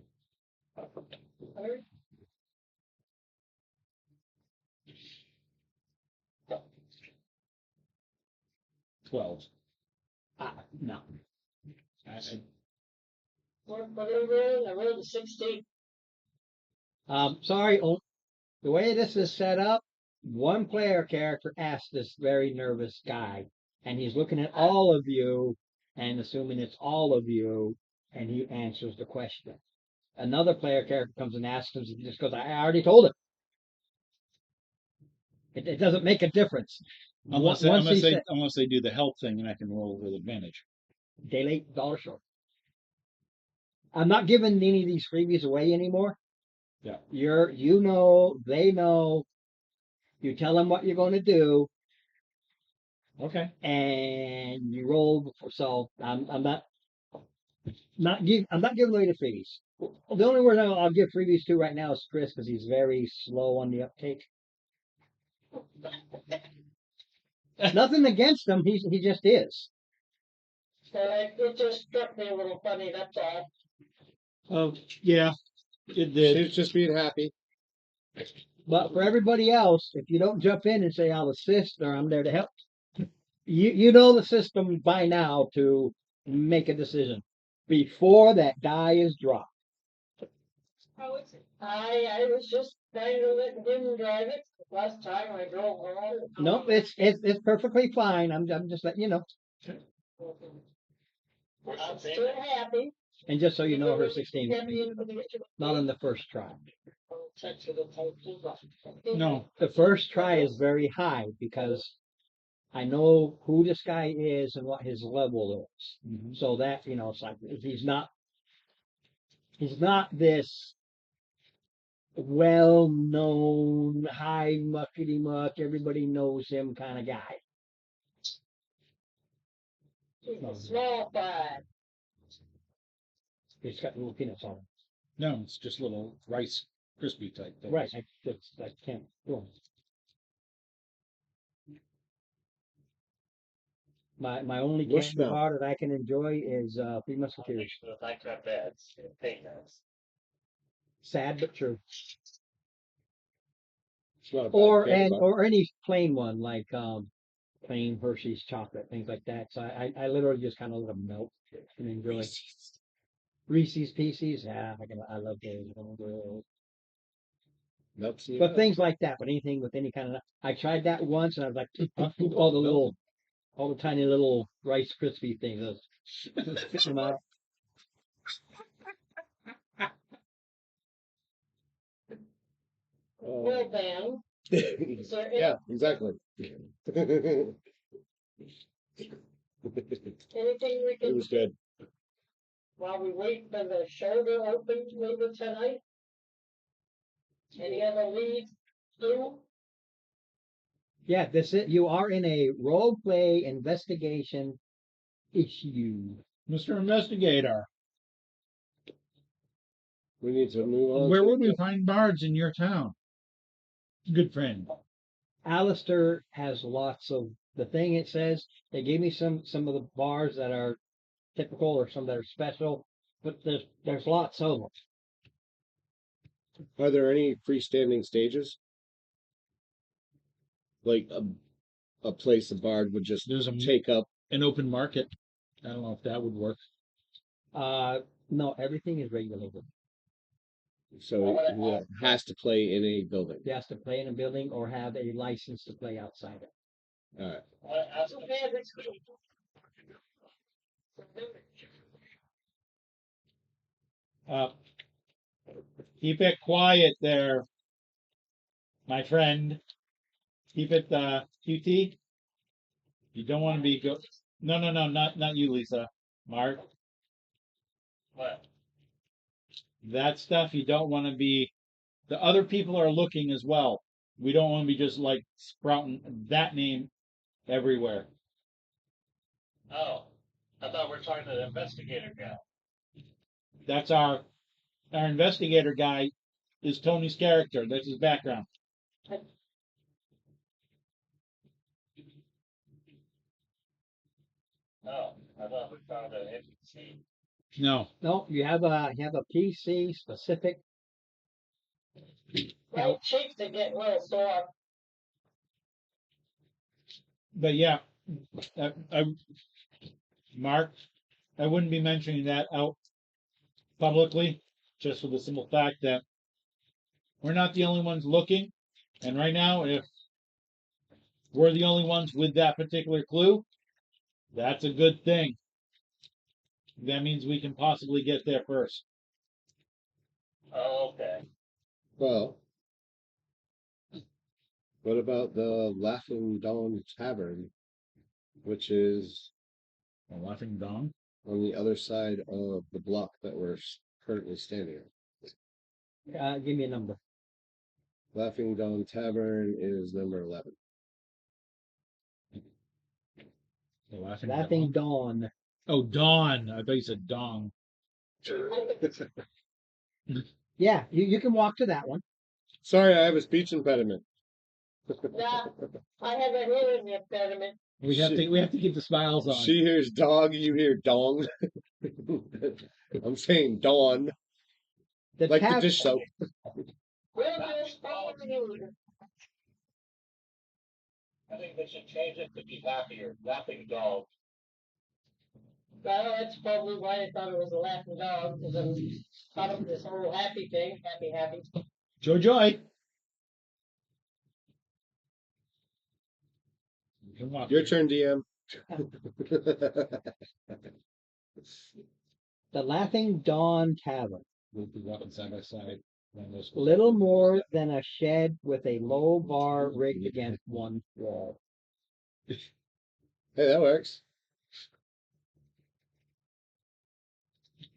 12. no. What are we rolling? I rolled a 16. Sorry. The way this is set up, one player character asks this very nervous guy, and he's looking at all of you and assuming it's all of you, and he answers the question. Another player character comes and asks him, he just goes, I already told him. It doesn't make a difference. Unless they do the help thing and I can roll with advantage. Day late, dollar short. I'm not giving any of these freebies away anymore. Yeah. They know. You tell them what you're going to do. Okay. And you roll. So I'm not giving away the freebies. The only one I'll give freebies to right now is Chris because he's very slow on the uptake. Nothing against him. He just is. It just struck me a little funny. That's all. Oh yeah, it did. She's just being happy. But for everybody else, if you don't jump in and say I'll assist or I'm there to help, you know the system by now to make a decision before that die is dropped. How is it? I was just trying to let him drive it. Last time I drove home. No, it's perfectly fine. I'm just letting you know. I'm still happy. And just so you know, her 16 not on the first try. No. The first try is very high because I know who this guy is and what his level is. Mm-hmm. So that, it's like he's not this well-known, high muckety muck, everybody knows him kind of guy. He's a small fry. He's got little peanuts on him. No, it's just little Rice crispy type things. Right, I can't do them. My only candy bar that I can enjoy is Three Musketeers. Like that beds. Hey, guys. Sad but true. It's not a bad or candy and bar. or any plain one like plain Hershey's chocolate, things like that. So I literally just kind of let them melt and enjoy. Reese's Pieces, yeah, I love those. Melts in your But mouth. things like that, but anything with any kind of, I tried that once and I was like, all the tiny little Rice Krispie things, I was spitting them out. Well, Oh. then, is there Yeah, exactly. anything we It can was good. while we wait for the show to open later tonight? Any other leads? Lou? Yeah, you are in a role play investigation issue. Mr. Investigator, We need to move on. where to would we find bards in your town? Good friend. Alistair has lots of the thing it says. They gave me some of the bars that are typical or some that are special, but there's lots of them. Are there any freestanding stages? Like a place a bard would just There's take up. an open market. I don't know if that would work. No, everything is regulated. So he has to play in a building. He has to play in a building or have a license to play outside it. All right. Too bad it's Uh, keep it quiet there, my friend. Keep it QT. You don't want to be go. No, not you, Lisa. Mark. What? That stuff you don't want to be. The other people are looking as well. We don't want to be just like sprouting that name everywhere. Oh, I thought we were talking to the investigator guy. That's our investigator guy is Tony's character. That's his background. Oh, I thought we found an NPC. No, No, you have a PC specific. my cheeks are getting a little sore. but yeah, Mark, I wouldn't be mentioning that out publicly, just for the simple fact that we're not the only ones looking. And right now, if we're the only ones with that particular clue, that's a good thing. That means we can possibly get there first. Oh, okay. Well, what about the Laughing Dawn Tavern, which is A laughing dong. on the other side of the block that we're currently standing at? Give me a number. Laughing Dawn Tavern is number 11. A laughing Laughing dong. Dawn. Oh, dawn. I thought you said dong. Yeah, you can walk to that one. Sorry, I have a speech impediment. Nah, I have a hearing impediment. We have to keep the smiles on. She hears dog, you hear dong. I'm saying dawn, The like the tavern. dish soap. We're just following you. I think they should change it to be happier. Laughing dog. Well, that's probably why I thought it was a laughing dog, because I was caught up with this whole happy thing. Happy. Joy. You can walk Your here. turn, DM. The Laughing Dawn Tavern. We'll be walking side by side. Little more than a shed with a low bar rigged against one wall. Hey, that works.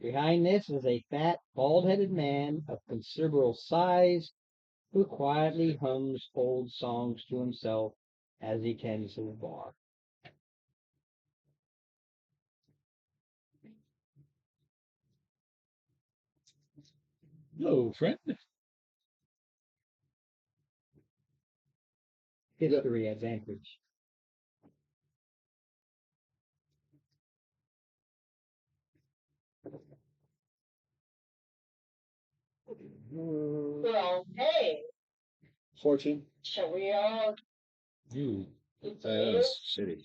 Behind this is a fat, bald-headed man of considerable size who quietly hums old songs to himself as he tends his bar. Hello, friend. History advantage. Well, hey, 14. Shall we all You. eat I know, tomatoes? it's shitty.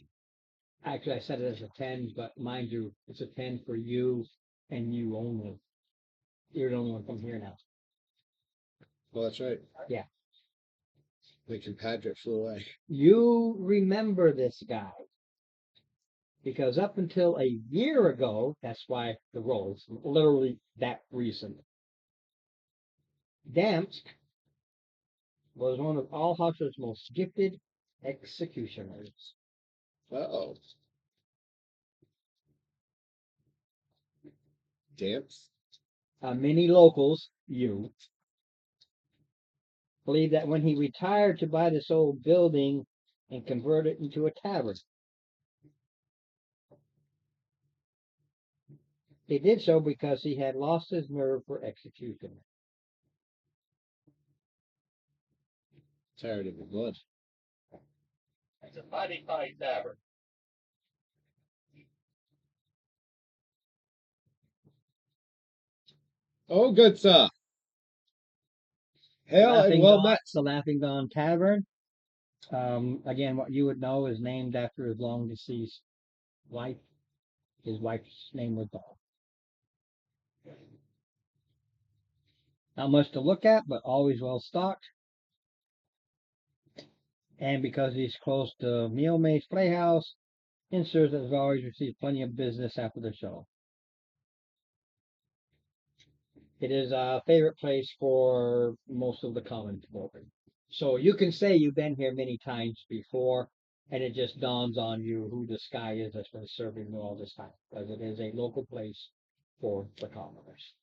Actually, I set it as a 10, but mind you, it's a 10 for you and you only. You're the only one from here now. Well, that's right. Yeah. The compadre flew away. You remember this guy. Because up until a year ago, that's why the role is literally that recent. Damsk was one of Allhauser's most gifted executioners. Uh-oh. Dance? Many locals, you, believe that when he retired to buy this old building and convert it into a tavern, he did so because he had lost his nerve for execution. Tired of the blood. It's a mighty fine tavern. Oh, good sir. Hail and Laughing well Dawn, met. the Laughing Dawn Tavern. Again, what you would know is named after his long deceased wife. His wife's name was Dawn. Not much to look at, but always well stocked. And because he's close to Neil May's Playhouse, inserts has always received plenty of business after the show. It is a favorite place for most of the common folk. So you can say you've been here many times before, and it just dawns on you who this guy is that's been serving you all this time, because it is a local place for the commoners.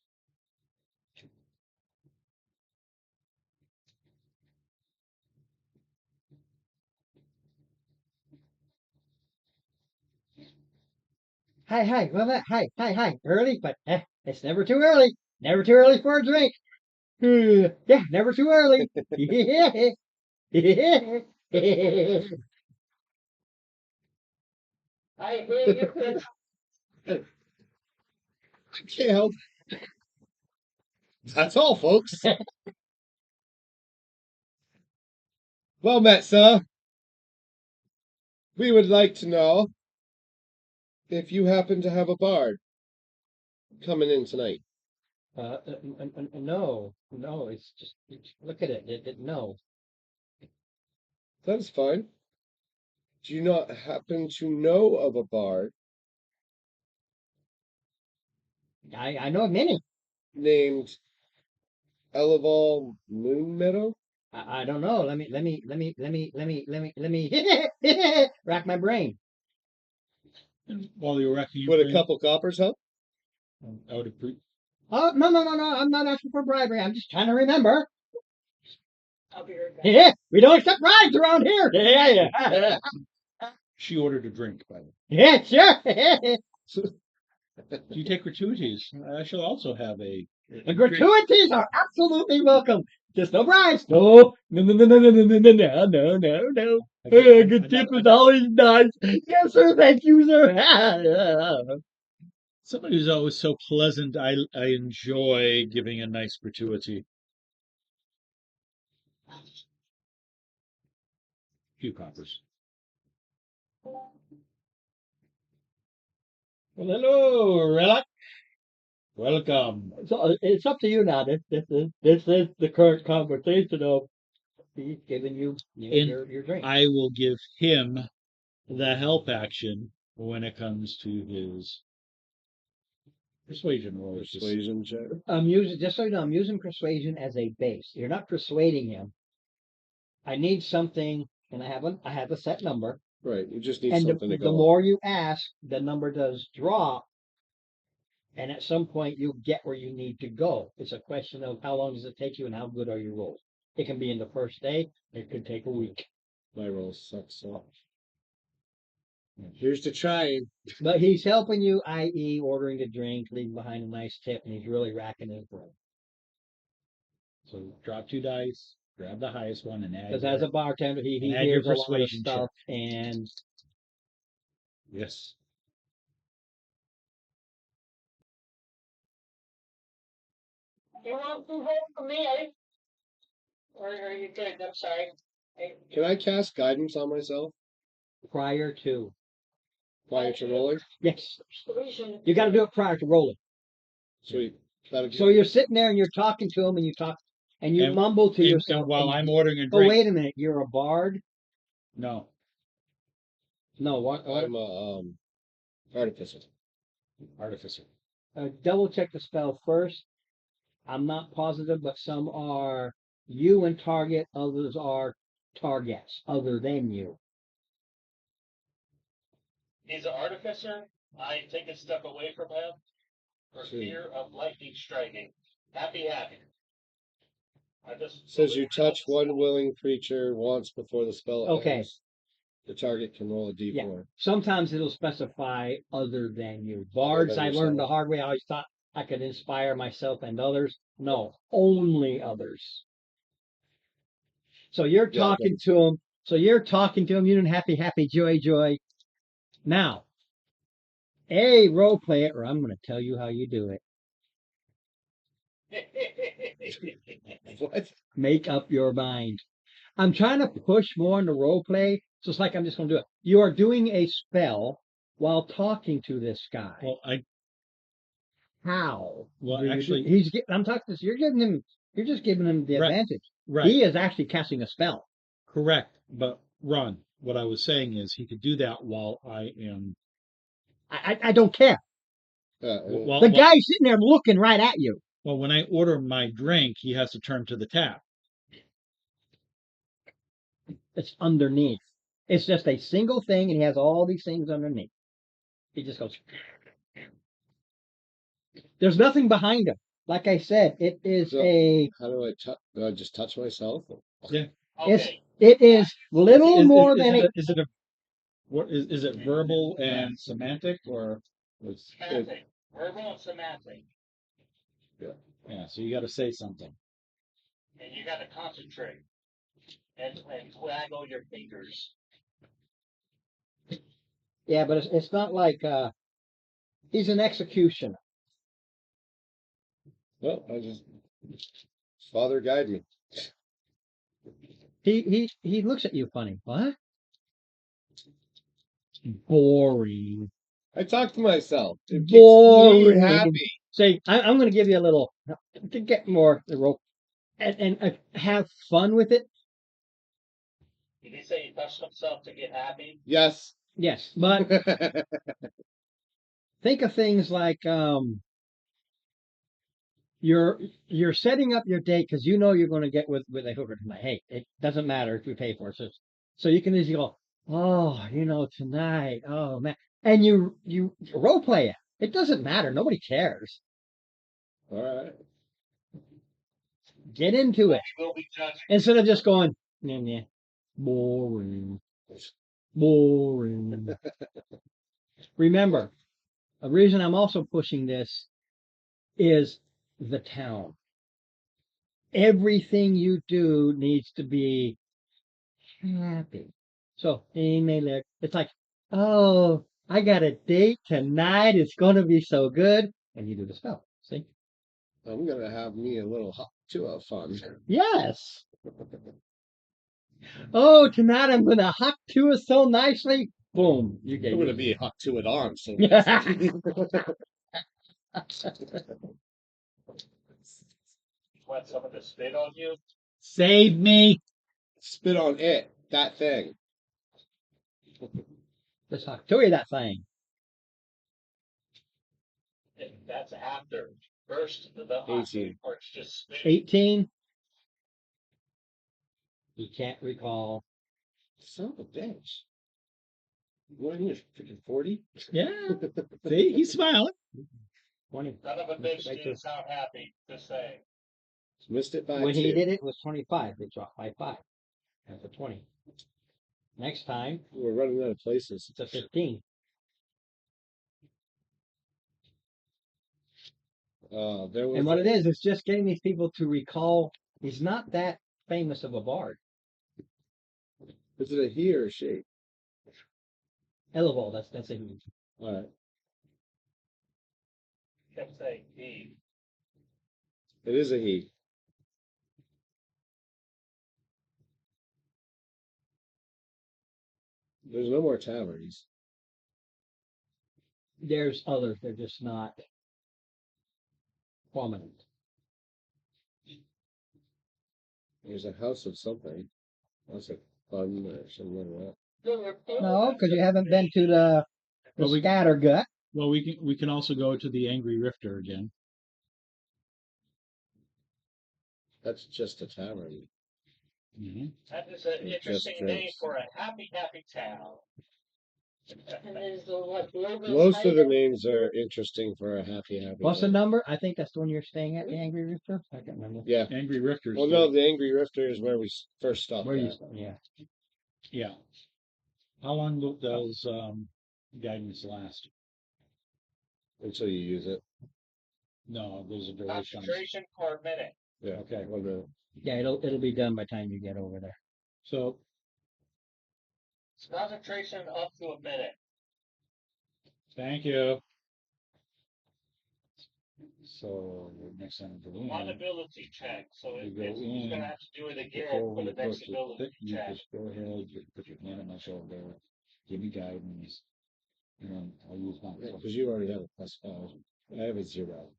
Hi, well, hi. Early, but it's never too early. Never too early for a drink. Yeah, never too early. I hear you could. I can't help. That's all, folks. Well met, sir. We would like to know if you happen to have a bard coming in tonight. No, it's just look at it. No, That's fine. Do you not happen to know of a bard I know of many. named Eleval Moonmeadow? I don't know. Let me rack my brain. And while you're racking your Would a brain, couple coppers help? I would appreciate. Oh no! I'm not asking for bribery. I'm just trying to remember. I'll be right back. Yeah, we don't accept bribes around here. Yeah. She ordered a drink, by the way. Yeah, sure. Do you take gratuities? I shall also have a The gratuities are absolutely welcome. Just no bribes. No. A good tip is always nice. Yes, sir. Thank you, sir. Somebody who's always so pleasant. I enjoy giving a nice gratuity. Few coppers. Well, hello, Relic. Welcome. So it's up to you now. This is the current conversation of he's giving you And your drink. I will give him the help action when it comes to his persuasion rolls. Persuasion check. Just so you know, I'm using persuasion as a base. You're not persuading him. I need something, and I have a set number. Right, you just need And something to the go on. more you ask, the number does drop. And at some point, you get where you need to go. It's a question of how long does it take you and how good are your rolls. It can be in the first day. It could take a week. My rolls suck so. Here's to trying. But he's helping you, i.e., ordering a drink, leaving behind a nice tip, and he's really racking his brain. So drop 2 dice, grab the highest one, and add. Because as a bartender, he and add your hears a lot of persuasion stuff, and Yes. You want some help from me? Or are you good? I'm sorry. Can I cast guidance on myself Prior to. prior to rolling? Yes. You got to do it prior to rolling. Sweet. That'll So you're sitting there and you're talking to him and you talk and you And- mumble to yourself. And while and I'm you- ordering a Oh, drink, wait a minute. You're a bard? no, No, what? I'm a artificer. artificer. Double check the spell first. I'm not positive, but some are you and target, others are targets other than you. He's an artificer. I take a step away from him for fear of lightning striking. Happy. I just Says you touch one willing creature once before the spell Okay. ends. The target can roll a d4. Yeah. Sometimes it'll specify other than you. Bards, than I learned the yourself. hard way. I always thought I could inspire myself and others. No, only others. So you're Yeah, talking to him. So you're talking to him. You didn't happy, joy. Now, role play it, or I'm going to tell you how you do it. What? Make up your mind. I'm trying to push more into role play, so it's like I'm just going to do it. You are doing a spell while talking to this guy. Well, How? Well, do you do- actually- I'm talking to this. You're just giving him the Right. advantage. right, He is actually casting a spell. correct. But Ron, what I was saying is he could do that while I am. I don't care. Well, The guy's sitting there looking right at you. well, when I order my drink, he has to turn to the tap. It's underneath. It's just a single thing, and he has all these things underneath. He just goes. There's nothing behind him. Like I said, it is So- a. How do I touch? Do I just touch myself? Okay. It is little more is than it a. Is it a? What is it? Verbal and semantic, or? Semantic. Verbal and semantic. Yeah. So you got to say something. And you got to concentrate and waggle your fingers. Yeah, but it's not like he's an executioner. Well, Father, guide me. He looks at you funny. What? Boring. I talk to myself. It makes Boring. me happy. Say, I'm going to give you a little to get more the rope and have fun with it. Did he say he touched himself to get happy? Yes. Yes, but think of things like you're setting up your date because you know you're going to get with a hooker tonight. Hey, it doesn't matter if we pay for it. So you can easily go, oh, tonight, oh man, and you role play it. It doesn't matter. Nobody cares. All right. Get into it He will be judging. instead of just going, nah, boring. Remember, the reason I'm also pushing this is the town. Everything you do needs to be happy. So it's like, oh, I got a date tonight. It's gonna be so good. And you do the spell. See? I'm gonna have me a little hot too fun. Yes. Oh, tonight I'm gonna hot to it so nicely. Boom. You get I'm gonna be hot to it on. So Want someone to spit on you? Save me. spit on it. That thing. Let's hot to you that thing. That's after. First, the hot 18. part's just spitting. 18. You can't recall. Son of a bitch. What are you, freaking 40? Yeah. See, he's smiling. 20. Son of a bitch didn't sound happy. Just saying. Missed it by When 2. he did it was 25. They dropped by 5. That's a 20. Next time, We're running out of places. it's a 15. There was And what it is, it's just getting these people to recall he's not that famous of a bard. Is it a he or a she? Elevol, that's a he. All right. Kept saying he. It is a he. There's no more taverns. There's others, they're just not prominent. There's a house of something. House of fun or something like No, because you haven't been to the Well, we- scattergut. Well, we can also go to the Angry Rifter again. that. That's just a tavern. Mm-hmm. That is an It just interesting name drinks. for a happy, happy town. And there's the what? Logo's Most of the Hideout. names are interesting for a happy. What's the town. number? I think that's the one you're staying at, the Angry Rooster. I can't remember. Yeah. Angry Rifters. Well, no, the Angry Rifter is where we first stopped. Where you? at. Yeah. Yeah. How long does guidance last? Until you use it. No, there's a duration. Concentration for a minute. Yeah. Okay. Well, the, Yeah, it'll be done by the time you get over there. So Concentration up to a minute. thank you. So next time we go One in, ability check. So You it's go he's in gonna have to do it again before for we the next approach the ability thick, you check. just go ahead, you put your hand on my shoulder, give me guidance, and then I'll use my. because you already have a +5. I have a 0.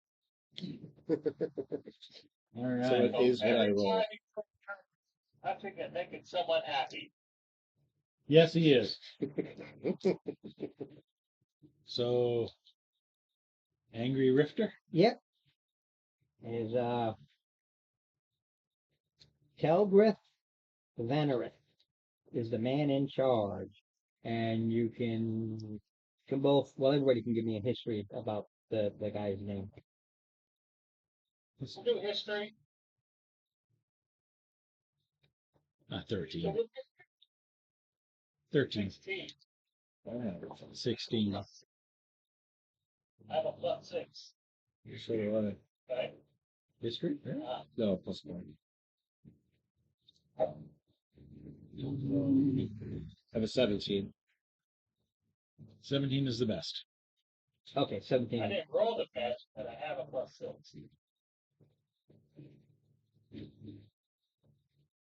All right. So it is what I Every roll. time you I think I'm making someone happy. Yes, he is. So, Angry Rifter? Yep. Is Telgrith Vanarith is the man in charge, and you can both. Well, everybody can give me a history about the guy's name. Let's do history. 13. 13. 16. 16. I have a +6. So do I. Okay. History? No, +1. I have a 17. 17 is the best. Okay, I 17. didn't roll the best, but I have a +6.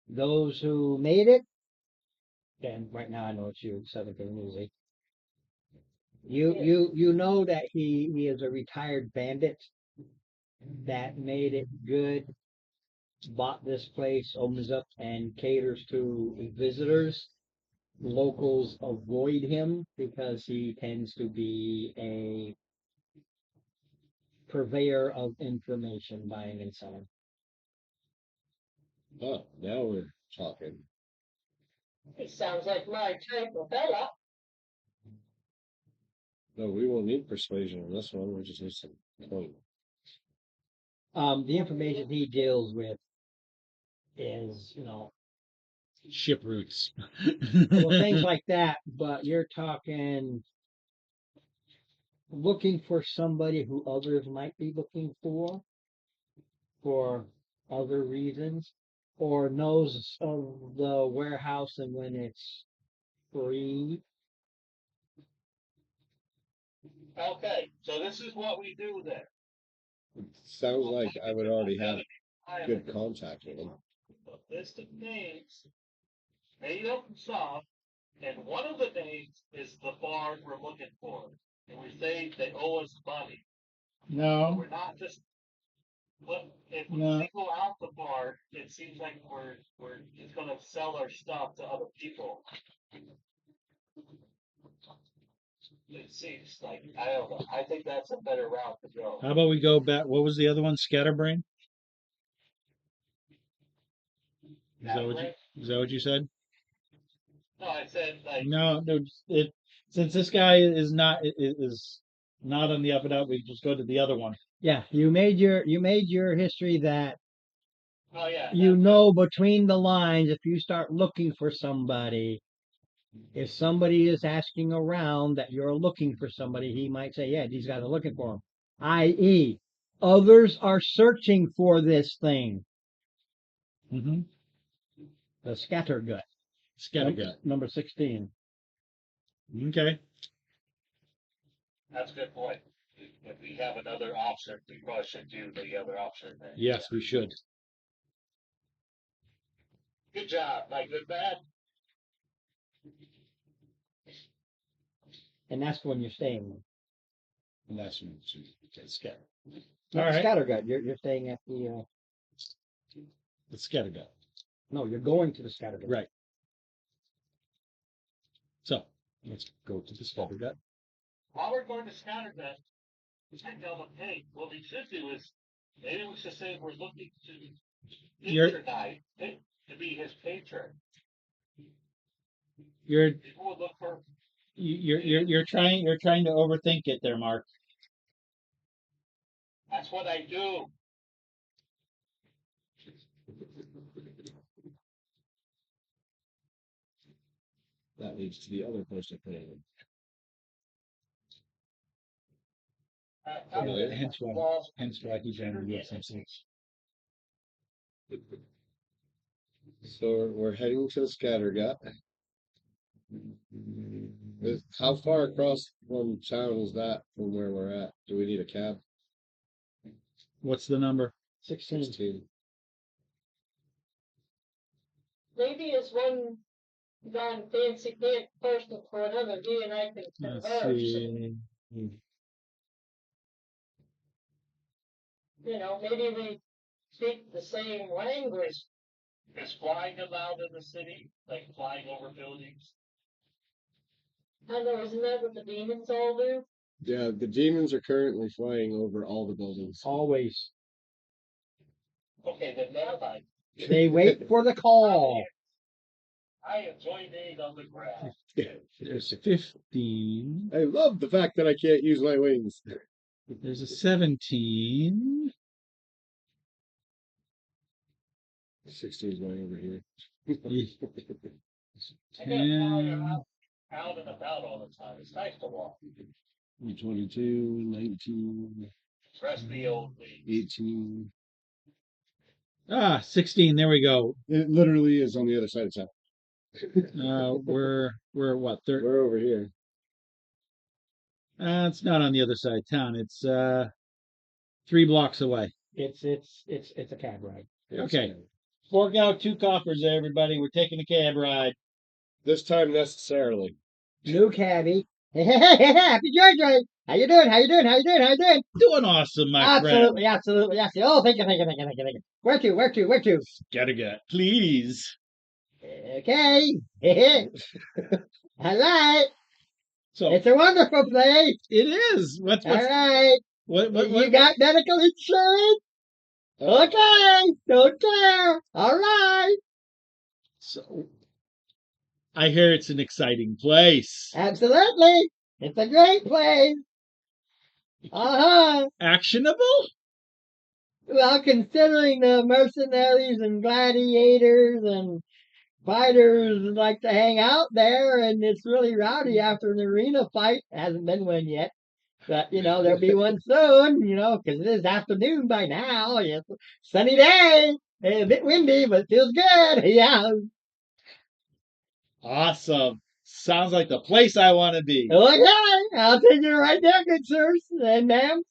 Those who made it, and right now I know it's you, 17 easy. You know that he is a retired bandit that made it good, bought this place, opens up and caters to visitors. Locals avoid him because he tends to be a purveyor of information, buying and selling. Oh, now we're talking. He sounds like my type of fella. No, we won't need persuasion on this one. We just need some point. The information he deals with is, Ship routes. well, things like that, but you're talking looking for somebody who others might be looking for other reasons, or knows of the warehouse and when it's free. Okay, so this is what we do then. Sounds like I would already have I good contact with him. a list of names made up and soft, and one of the names is the bard we're looking for. And we say they owe us money. No. We're not just. But if we No. single out the bard, it seems like we're just gonna sell our stuff to other people. It seems like I don't know. I think that's a better route to go. How about we go back? What was the other one? Scatterbrain? Is that what you said? No, I said like No, since this guy is not on the up and up, we just go to the other one. Yeah, you made your history that oh yeah. you know between the lines. If you start looking for somebody, if somebody is asking around that you're looking for somebody, he might say, yeah, these guys are looking for him. I.e., others are searching for this thing. Mm-hmm. The scattergut. Scattergut. Number 16. Okay. That's a good point. If we have another option, we probably should do the other option then. Yes, we should. Good job. My good bad. And that's when you're staying. And that's when it's scatter. Not All the right. Scattergut. You're staying at the. The scattergut. No, you're going to the Scattergut. Right. So let's go to the scattergut. While we're going to Scattergut, I tell them, hey, what we should do is maybe we should say we're looking to You're- patronize to be his patron. You're People would look for you're trying to overthink it there, Mark. that's what I do. That leads to the other person playing. Hence why he's trying to do something. So we're heading to the scattergut. How far across from town is that from where we're at? Do we need a cab? What's the number? 16. 16. Maybe it's one gone fancy pant person for another. He and I can Let's converse. see. You know, maybe we speak the same language. Is flying allowed in the city? Like flying over buildings? I know, isn't that what the demons all do? Yeah, the demons are currently flying over all the buildings. Always. Okay, then never mind. They wait for the call. I enjoy being on the ground. There's a 15. I love the fact that I can't use my wings. There's a 17. 16 is going over here. I can't fly 10. out and about all the time. It's nice to walk. 22, 19, Trust the old me. 18. 16. There we go. It literally is on the other side of town. We're what? We're over here. It's not on the other side of town. It's 3 blocks away. It's a cab ride. Okay. Fork out 2 coppers, there, everybody. We're taking a cab ride. This time necessarily. New cabbie. Happy George. How you doing? How you doing? How you doing? How you doing? Doing awesome, my friend. Absolutely. Oh, thank you. Where to? Scattergut, please. Okay. All right. So It's a wonderful place. it is. What's All right. what You got medical insurance? Okay. All right. So I hear it's an exciting place. Absolutely. It's a great place. Uh-huh. Actionable? Well, considering the mercenaries and gladiators and fighters like to hang out there, and it's really rowdy after an arena fight. Hasn't been one yet. But, there'll be one soon, because it is afternoon by now. It's a sunny day. A bit windy, but it feels good. Yeah. Awesome. Sounds like the place I want to be. Okay. I'll take you right there, good sirs and ma'ams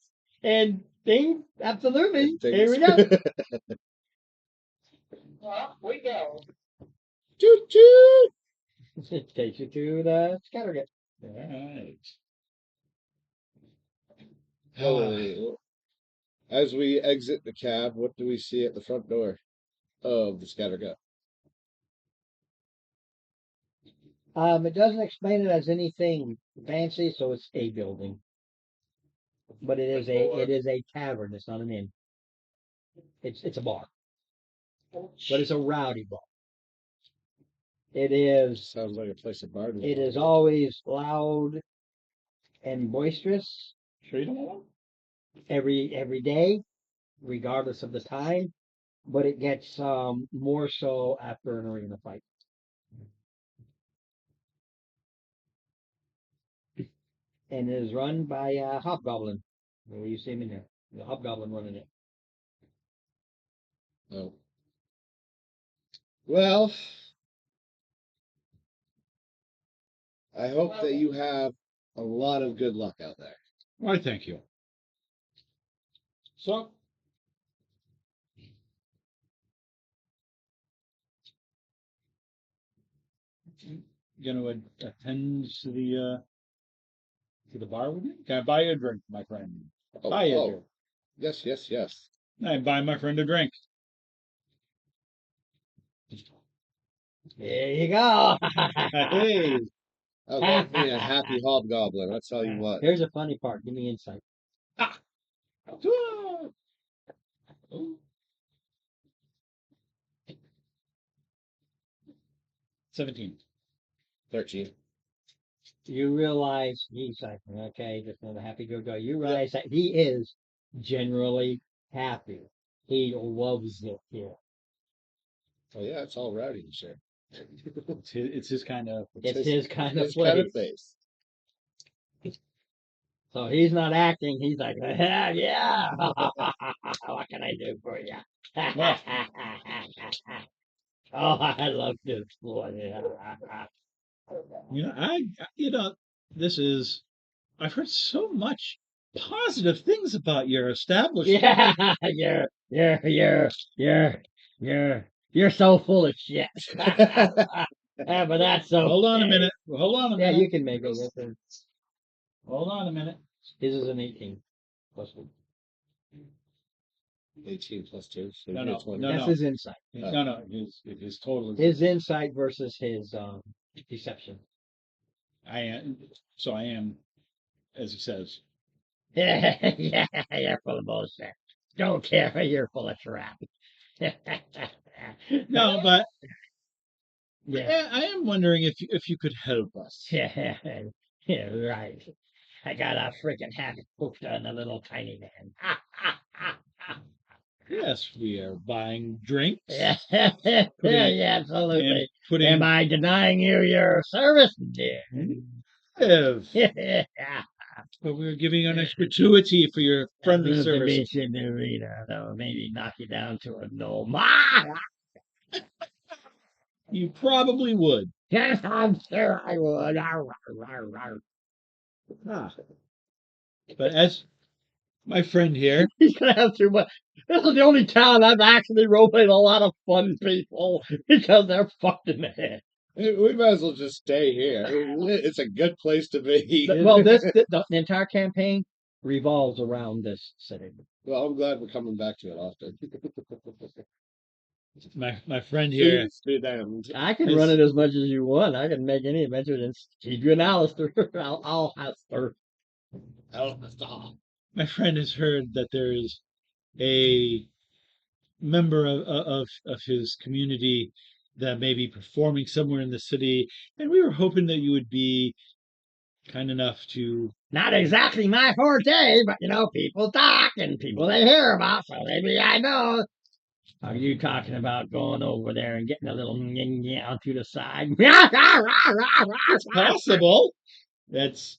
and things. Absolutely. Here we go. Off we go. Toot toot. It takes you to the scattergut. All right. Oh, as we exit the cab, what do we see at the front door of the scattergut? It doesn't explain it as anything fancy, so it's a building. But it is a tavern. It's not an inn. It's a bar, but it's a rowdy bar. It is. Sounds like a place of barbecue. It is always loud and boisterous every day, regardless of the time. But it gets more so after an arena fight. And it is run by Hobgoblin. Where you see him in there, the Hobgoblin running it. Oh. Well, I hope that you have a lot of good luck out there. Why, thank you. So, gonna attend to the bar with me? Can I buy you a drink, my friend? Oh, Buy you a oh. drink. Yes, yes, yes. I buy my friend a drink. There you go. Hey, I love me a happy hobgoblin. I'll tell you what. Here's a funny part. Give me insight. ah, 17. 13. You realize he's like, okay, just another happy go. You realize that he is generally happy. He loves it here. Oh yeah, it's all rowdy and shit. It's his kind of. It's his kind of his kind of place. face. So he's not acting. He's like, yeah. What can I do for you? Well. Oh, I love this boy. This is. I've heard so much positive things about your establishment. Yeah, you're so full of shit. Yeah, but that's so. Hold on a minute. Hold on a Yeah, minute. you can make it. Listen. Hold on a minute. His is an 18 plus 1. 18 plus 2. So No, you're no, 20. no, That's no. his insight. No. His total is. His insight versus his deception. I am. So I am, as he says. Yeah, you're full of bullshit. Don't care. You're full of crap. No, but Yeah. I am wondering if you could help us. Yeah, right. I got a freaking hat hooked on a little tiny man. Yes, we are buying drinks. Yeah, Putting- absolutely. And putting. Am I denying you your service, dear? Yes, Yeah. but we're giving an extra gratuity for your friendly Nice to service. meet you, Narita. Though maybe knock you down to a gnome. You probably would. Yes, I'm sure I would. Ah. But as my friend here, He's gonna have too much. This is the only town I've actually roleplayed a lot of fun people because they're fucked in the head. We might as well just stay here. It's a good place to be. Well, the entire campaign revolves around this city. Well, I'm glad we're coming back to it often. my friend here, Please be damned. I can run it as much as you want. I can make any adventure and keep you an Alistair. I'll Alistair. my friend has heard that there is a member of his community that may be performing somewhere in the city, and we were hoping that you would be kind enough to. Not exactly my forte, but people talk and people they hear about, so maybe I know. Are you talking about going over there and getting a little out to the side? It's possible. That's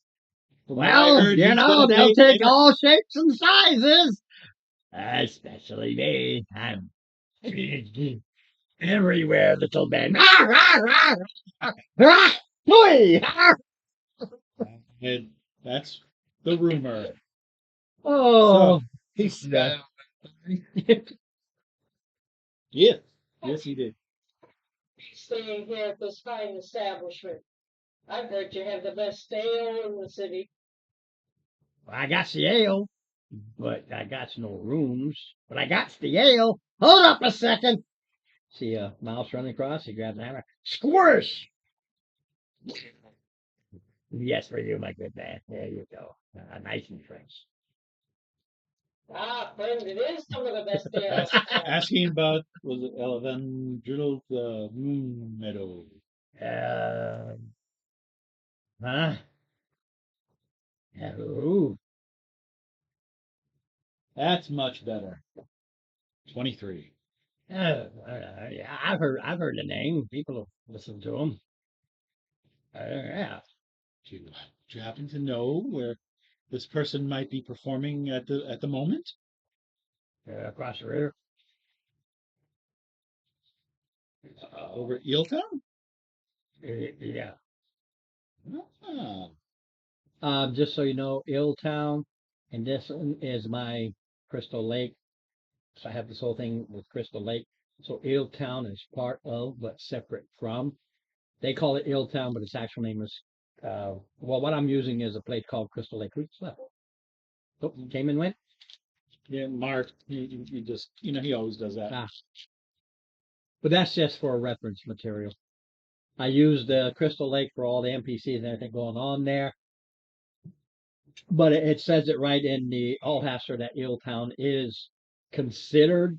Well, they'll take all shapes and sizes. Especially me. I'm everywhere, little man. And that's the rumor. Oh, He's that- Yes, he did. Staying here at this fine establishment. I've heard you have the best ale in the city. I got the ale, but I got no rooms. But I got the ale. Hold up a second. See a mouse running across. He grabs the hammer. Squish! Yes, for you, my good man. There you go. Nice and fresh. Ah, friend, it is some of the best ales. Asking about was it Elevendrill Moon Meadow? Huh? Ooh. That's much better. 23. Yeah, I've heard the name. People have listened to him. Yeah. Do you happen to know where this person might be performing at the moment? Across the river. Over at Eeltown? Yeah. Ah, Just so you know, Illtown, and this one is my Crystal Lake. So I have this whole thing with Crystal Lake. So Illtown is part of, but separate from They call it Illtown, but its actual name is, well, what I'm using is a place called Crystal Lake. Who's left? Oh, came and went? Yeah, Mark, he just, he always does that. Ah. But that's just for a reference material. I use the Crystal Lake for all the NPCs and everything going on there. But it says it right in the Alhaster that Illtown is considered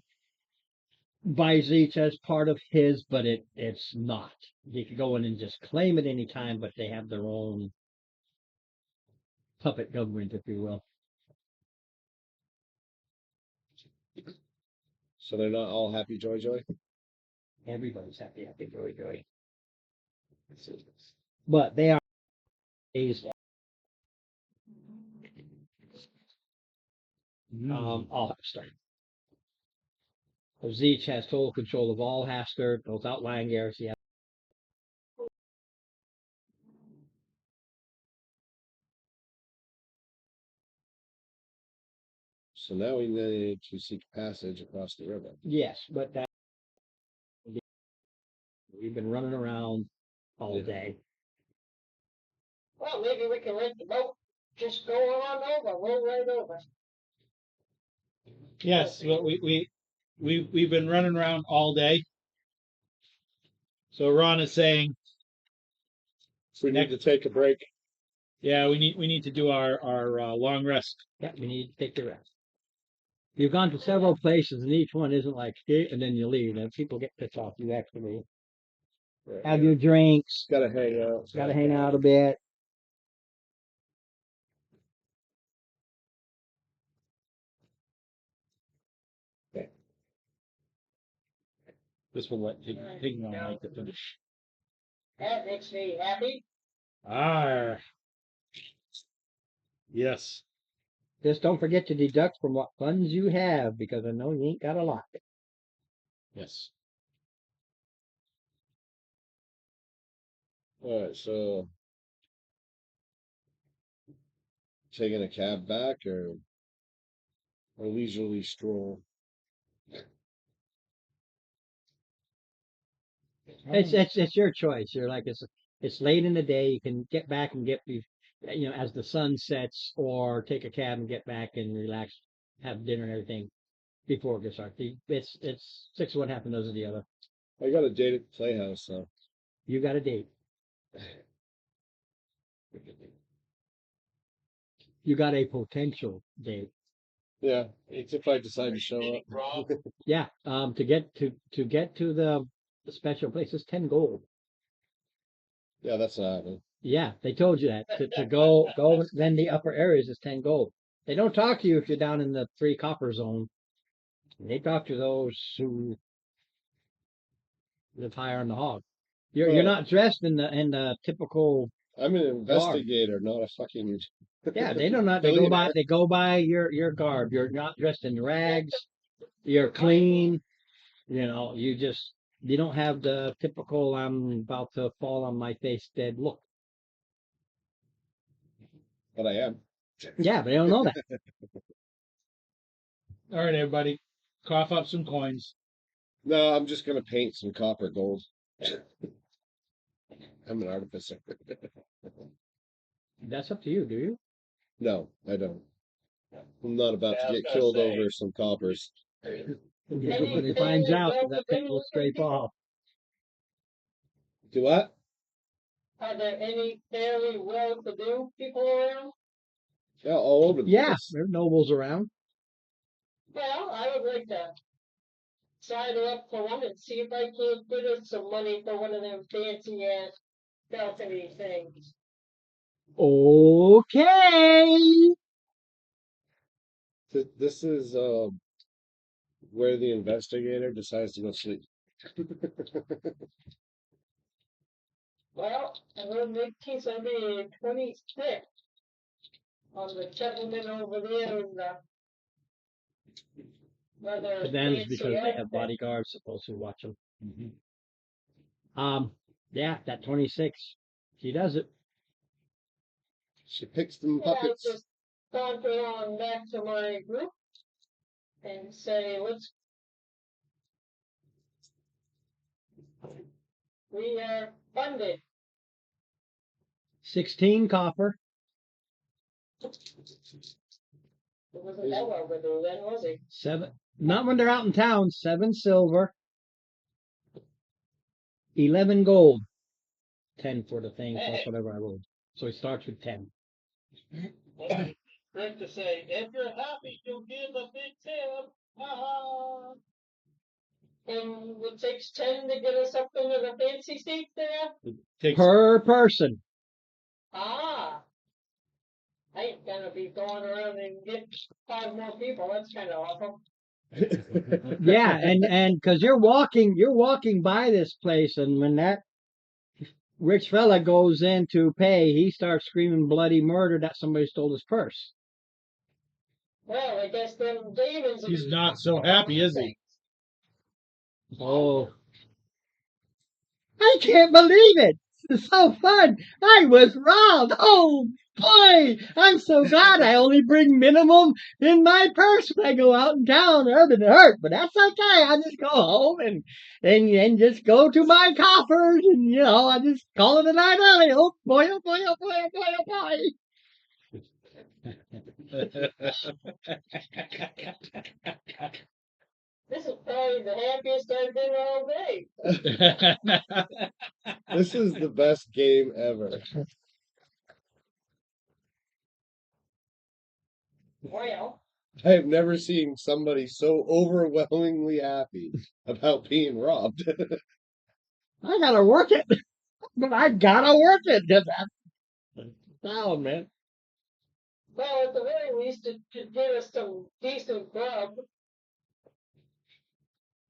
by Zeech as part of his, but it's not. You can go in and just claim it anytime, but they have their own puppet government, if you will. So they're not all happy, joy, joy. Everybody's happy, joy, joy. But they are raised Alhaster. Zeech has total control of Alhaster, those outlying areas. He has. So now we need to seek passage across the river. Yes, but that we've been running around all day. Well, maybe we can rent the boat. Just go on over. Roll right over. Yes, but we've been running around all day. So Ron is saying, We need to take a break. yeah, we need to do our long rest. Yeah, we need to take the rest. You've gone to several places, and each one isn't like, and then you leave, and people get pissed off. You actually have your drinks, Gotta hang out. got to hang out a bit. This will let Pignon like to finish. That makes me happy. Ah, yes. Just don't forget to deduct from what funds you have, because I know you ain't got a lot. Yes. All right, so taking a cab back or a leisurely stroll. It's your choice. You're like it's late in the day. You can get back and get as the sun sets, or take a cab and get back and relax, have dinner and everything before it gets dark. It's 6 of one, half a dozen of the other. I got a date at the playhouse, so You got a date. You got a potential date. yeah, it's if I decide to show up. Rob, Yeah. To get to the special place is 10 gold. Yeah, that's not happening. Yeah, they told you that to go then the upper areas is 10 gold. They don't talk to you if you're down in the 3 copper zone. They talk to those who live higher on the hog. You're Well- not dressed in the typical. I'm an investigator, not a fucking. Yeah, they don't know. They go by your garb. You're not dressed in rags. You're clean. You don't have the typical I'm about to fall on my face dead look. But I am. Yeah, but they don't know that. All right, everybody, cough up some coins. No, I'm just gonna paint some copper gold. I'm an artificer. That's up to you. Do you? No, I don't. I'm not about Yeah, I to was get gonna killed say. over some coppers. When he finds out, that paint will scrape off. Do what? Are there any fairly well-to-do people around? Yeah, all over the Yeah, place. there's nobles around. Well, I would like to sign her up for one and see if I can get her some money for one of them fancy ass balcony things. Okay. This is where the investigator decides to go sleep. Well, I'm gonna make case I'll be 26 on the settlement over there in the rather But then it's fancy because they have outfit. bodyguards supposed to watch them. Mm-hmm. Yeah, that 26. She does it. She picks them Yeah, I puppets. just saunter on back to my group and say, we are Funded. 16 copper, It wasn't that well to do then, was it? 7. Not when they're out in town. 7 silver, 11 gold, 10 for the thing plus whatever I rolled. So he starts with 10. Rick to say, if you're happy, you'll give a big tip. And it takes 10 to get us up into the fancy seats there? Takes Per person. Ah. I ain't gonna be going around and get 5 more people. That's kind of awful. Yeah, and because you're walking by this place, and when that rich fella goes in to pay, he starts screaming bloody murder that somebody stole his purse. Well, I guess them demons. He's not so happy, is he? Oh, I can't believe it! It's so fun. I was robbed. Oh boy, I'm so glad I only bring minimum in my purse when I go out in town. Other than hurt, but that's okay. I just go home and just go to my coffers, and I just call it a night early. Oh boy, oh boy, oh boy, oh boy, oh boy. This is probably the happiest I've been all day. This is the best game ever. Well, I have never seen somebody so overwhelmingly happy about being robbed. I gotta work it, but I gotta work it. That's down, man. well, at the very least, it should give us some decent grub.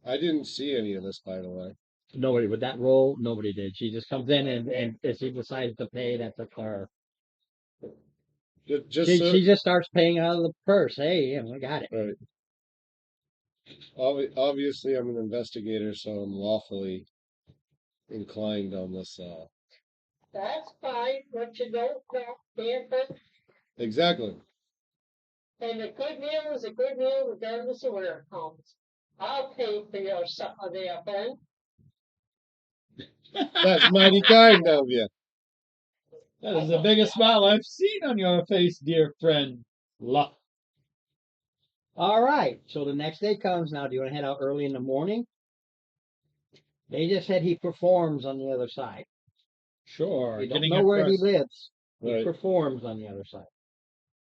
I didn't see any of this, by the way. Nobody with that roll, nobody did. She just comes in and if she decides to pay, that's a car. Just She, so, she just starts paying out of the purse. Hey, I got it. right. Obviously, I'm an investigator, so I'm lawfully inclined on this. That's fine, but you don't know, can't hurt. Exactly. And a good meal is a good meal regardless of where it comes. I'll pay for your supper there, Ben. That's mighty kind of you. That is the biggest smile I've seen on your face, dear friend. Luck. All right. So the next day comes. Now, do you want to head out early in the morning? They just said he performs on the other side. Sure. You don't Getting know where he across. lives. He Right. performs on the other side.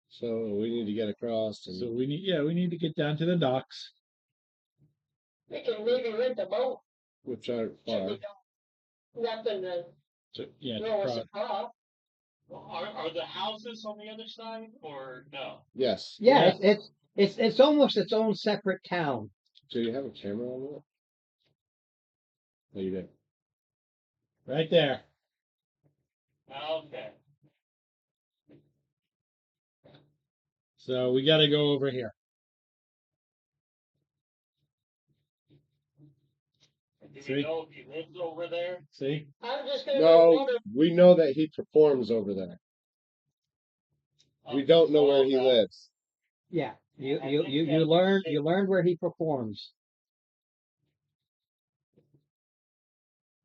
So we need to get across. And So we need to get down to the docks. We can maybe rent a boat. which aren't Should far. be nothing to So yeah, to throw us cross. off. Are the houses on the other side or no? Yes. Yeah, it's almost its own separate town. Do you have a camera on that? Oh, you did. Right there. Okay. So we got to go over here. Do See? we know if he lives over there? See? I'm just gonna No, we know that he performs over there. We don't know where he Okay. lives. Yeah, you learned where he performs.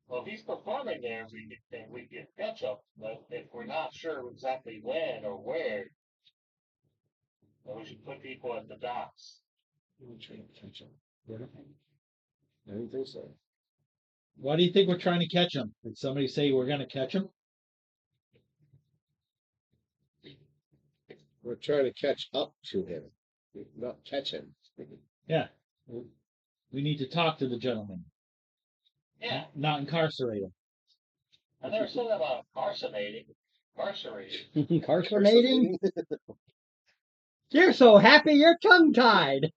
Well, if he's performing there, we get catch up. But if we're not sure exactly when or where, then we should put people at the docks. I'm trying to catch him. I don't think so. Why do you think we're trying to catch him? Did somebody say we're going to catch him? We're trying to catch up to him, not catch him. Yeah. We need to talk to the gentleman, Yeah, not incarcerate him. I never said about incarcerating. Incarcerated. Incarcerating? You're so happy you're tongue tied.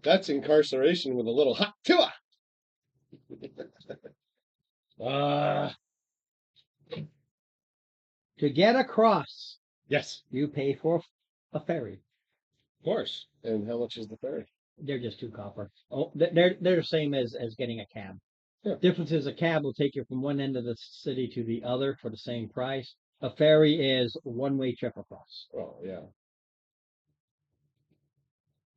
That's incarceration with a little hot tua. To get across, Yes, you pay for a ferry. of course. And how much is the ferry? They're just 2 copper. Oh, they're the same as getting a cab. Yeah. Difference is a cab will take you from one end of the city to the other for the same price. A ferry is one-way trip across. Oh, yeah.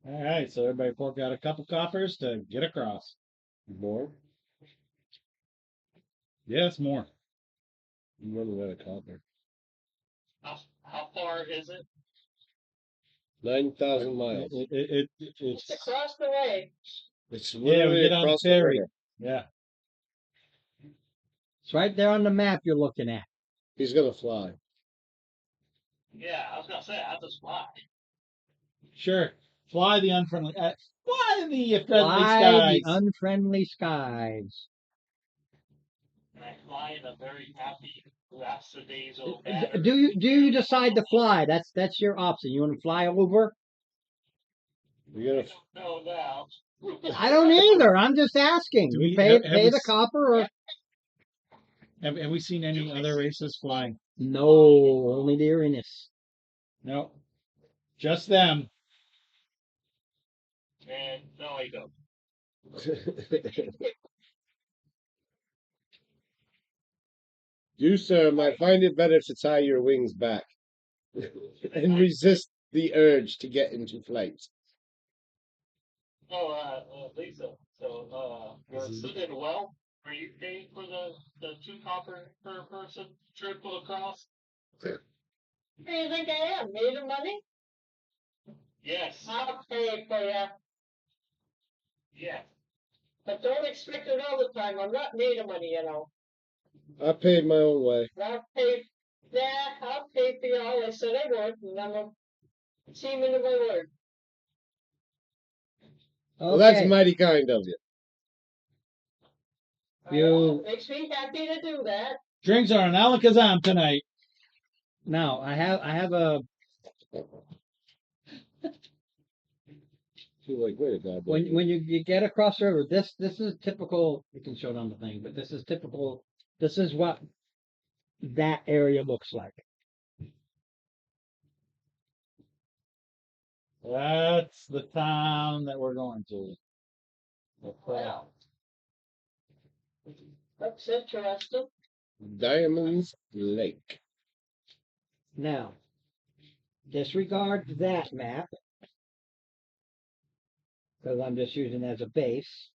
All right, so everybody fork out a couple coppers to get across. More? Yes, more. I'm running out of copper. How far is it? 9,000 miles. It's It's across the way. It's we literally get on the across the ferry. river. Yeah. It's right there on the map you're looking at. He's gonna fly. Yeah, I was gonna say I just fly. Sure. Fly the unfriendly. Fly the friendly Fly skies. the unfriendly skies. And I fly in a very happy, lackadaisical D- manner. Do you decide to fly? That's your option. You want to fly over? You're I gonna. don't know now. I don't either. I'm just asking. Do You we pay have we the copper or have we seen any other races flying? no? Only the Uranus. No. Just them. And no, I don't. You, sir, might find it better to tie your wings back and resist the urge to get into flight. Oh, Lisa. So, you're sitting well. Are you paying for the 2 copper per person trip across? Do you think I am? Made of money? Yes. I'll pay for you. Yes. But don't expect it all the time. I'm not made of money, you know. I paid my own way. I'll pay. Yeah, I'll pay for you all I said I would, and I'm a seaman of my word. Well, that's Okay. mighty kind of you. You- Makes me happy to do that. Drinks are an Alakazam tonight. Now I have a Feel like, wait a god. when you get across the river. This is typical. You can show it on the thing, but this is typical. This is what that area looks like. That's the town that we're going to. Wow. That's interesting. Diamonds Lake. Now, disregard that map because I'm just using it as a base.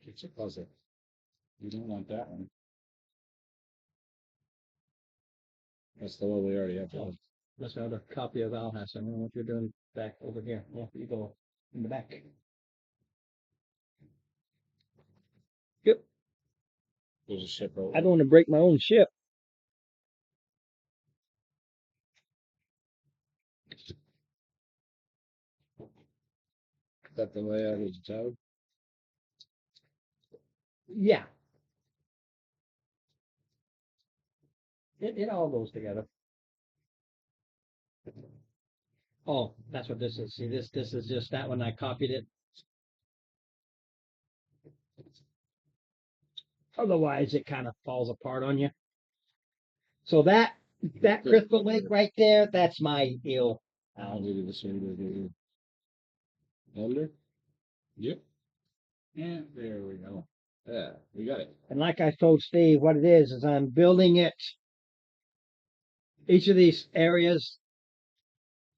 It's a puzzle. You don't want that one. That's the one we already have. Oh. That's another copy of Alhas. I don't know what you're doing back over here. Yeah, you go in the back. Yep. There's a ship over. I don't want to break my own ship. Is that the layout of the town? Yeah. It all goes together. Oh, that's what this is. See, this is just that one. I copied it. Otherwise, it kind of falls apart on you. So that crystal lake right there, that's my ill. I'll do this one. Under? Yep. Yeah, there we go. Yeah, we got it. And like I told Steve, what it is I'm building it. Each of these areas,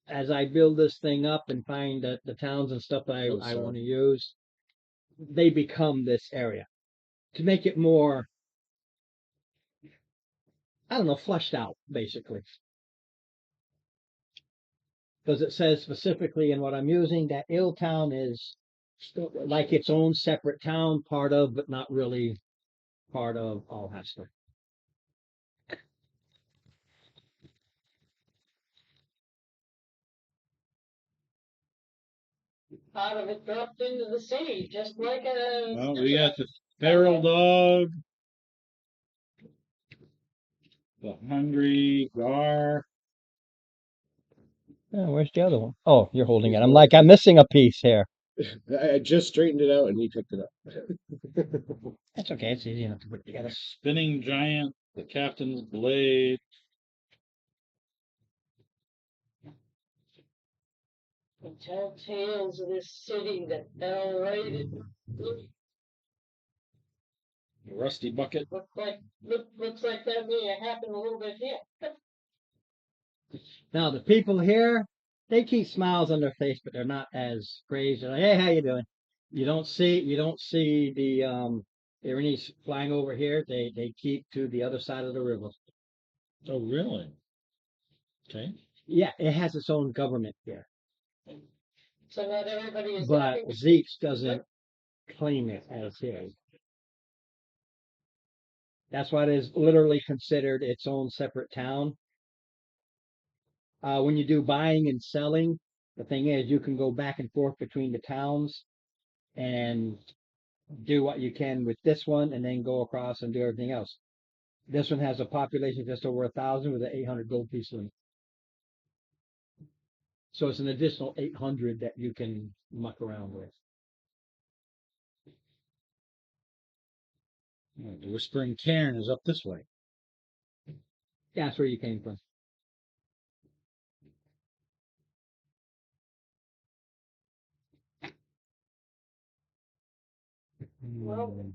as I build this thing up and find the towns and stuff I want to use, they become this area to make it more, I don't know, flushed out, basically. Because it says specifically in what I'm using that Ill Town is like its own separate town, part of, but not really part of Alhasta. Part of it dropped into the sea, just like a. Well, we got the feral dog, the hungry gar. Oh, where's the other one? Oh, you're holding it. I'm like, I'm missing a piece here. I just straightened it out and he picked it up. That's okay. It's easy enough to put together. Spinning giant, the captain's blade. The tell tales of this city that fell right in. The rusty bucket. Looks like that may have happened a little bit here. Now, the people here, They keep smiles on their face, but they're not as crazy. Like, hey, how you doing? You don't see the Iranians flying over here. They keep to the other side of the river. Oh, really? Okay. Yeah, it has its own government here, So not everybody is but happy. Zeke's doesn't claim it as his. That's why it is literally considered its own separate town. When you do buying and selling, the thing is you can go back and forth between the towns and do what you can with this one, and then go across and do everything else. This one has a population just over 1,000 with an 800 gold piece limit. So it's an additional 800 that you can muck around with. Oh, the Whispering Cairn is up this way. Yeah, that's where you came from. Well,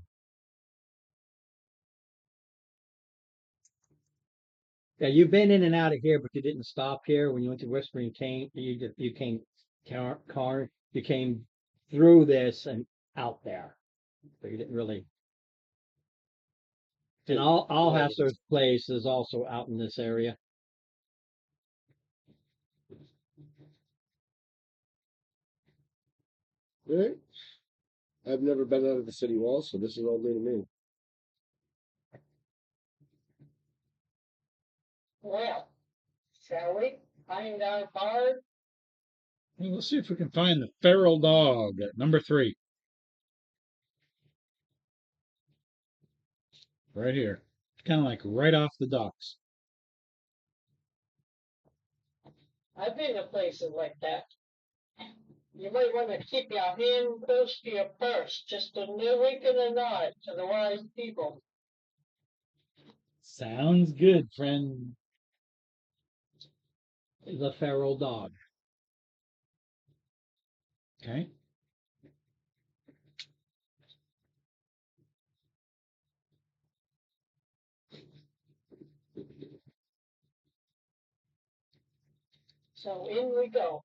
Yeah, you've been in and out of here, but you didn't stop here when you went to Whispering Cane. You came car you came through this and out there. So you didn't really. And Alhasser's place is also out in this area. Right? I've never been out of the city walls, so this is all new to me. well, shall we find our bard? Well, let's see if we can find the feral dog at number 3. Right here. Kind of like right off the docks. I've been to places like that. You might want to keep your hand close to your purse, just a wink and a nod to the wise people. Sounds good, friend. The feral dog. Okay. So in we go.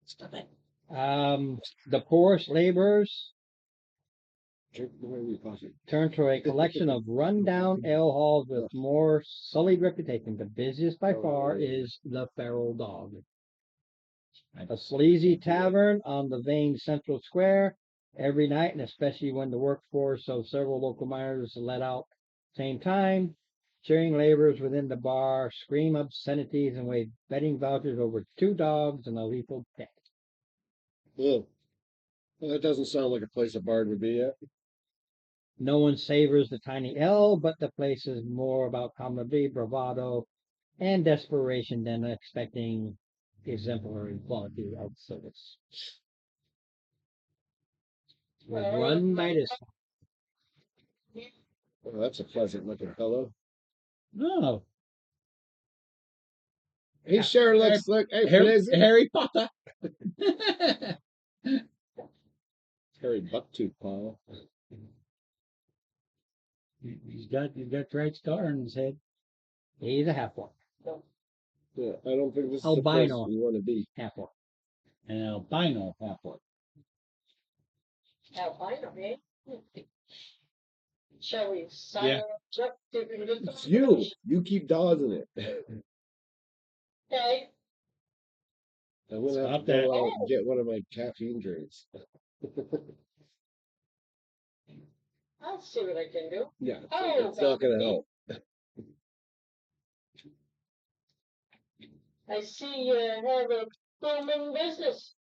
Stop it. The poorest laborers Drink more of your coffee. turn to a collection of run-down ale halls with more sullied reputation. The busiest by far is the feral dog. A sleazy tavern on the Vane Central Square every night, and especially when the workforce of several local miners is let out same time. Cheering laborers within the bar scream obscenities and wave betting vouchers over 2 dogs and a lethal pet. Oh, well, that doesn't sound like a place a bard would be at. No one savors the tiny L, but the place is more about comedy, bravado, and desperation than expecting exemplary quality of service. Was run by this. Well, that's a pleasant looking fellow. No. He sure looks like a pleasant. Harry Potter. Harry Bucktooth, Paul. He's got the right scar on his head. He's a half orc. Yeah, I don't think this is the place Albino. we want to be. Half orc. An albino half-orc. Albino, eh? Shall we sign up? It's you. You keep dodging it. Okay. I'm gonna have Stop to that. go out and get one of my caffeine drinks. I'll see what I can do. Yeah, Oh, it's not gonna help. I see you have a booming business.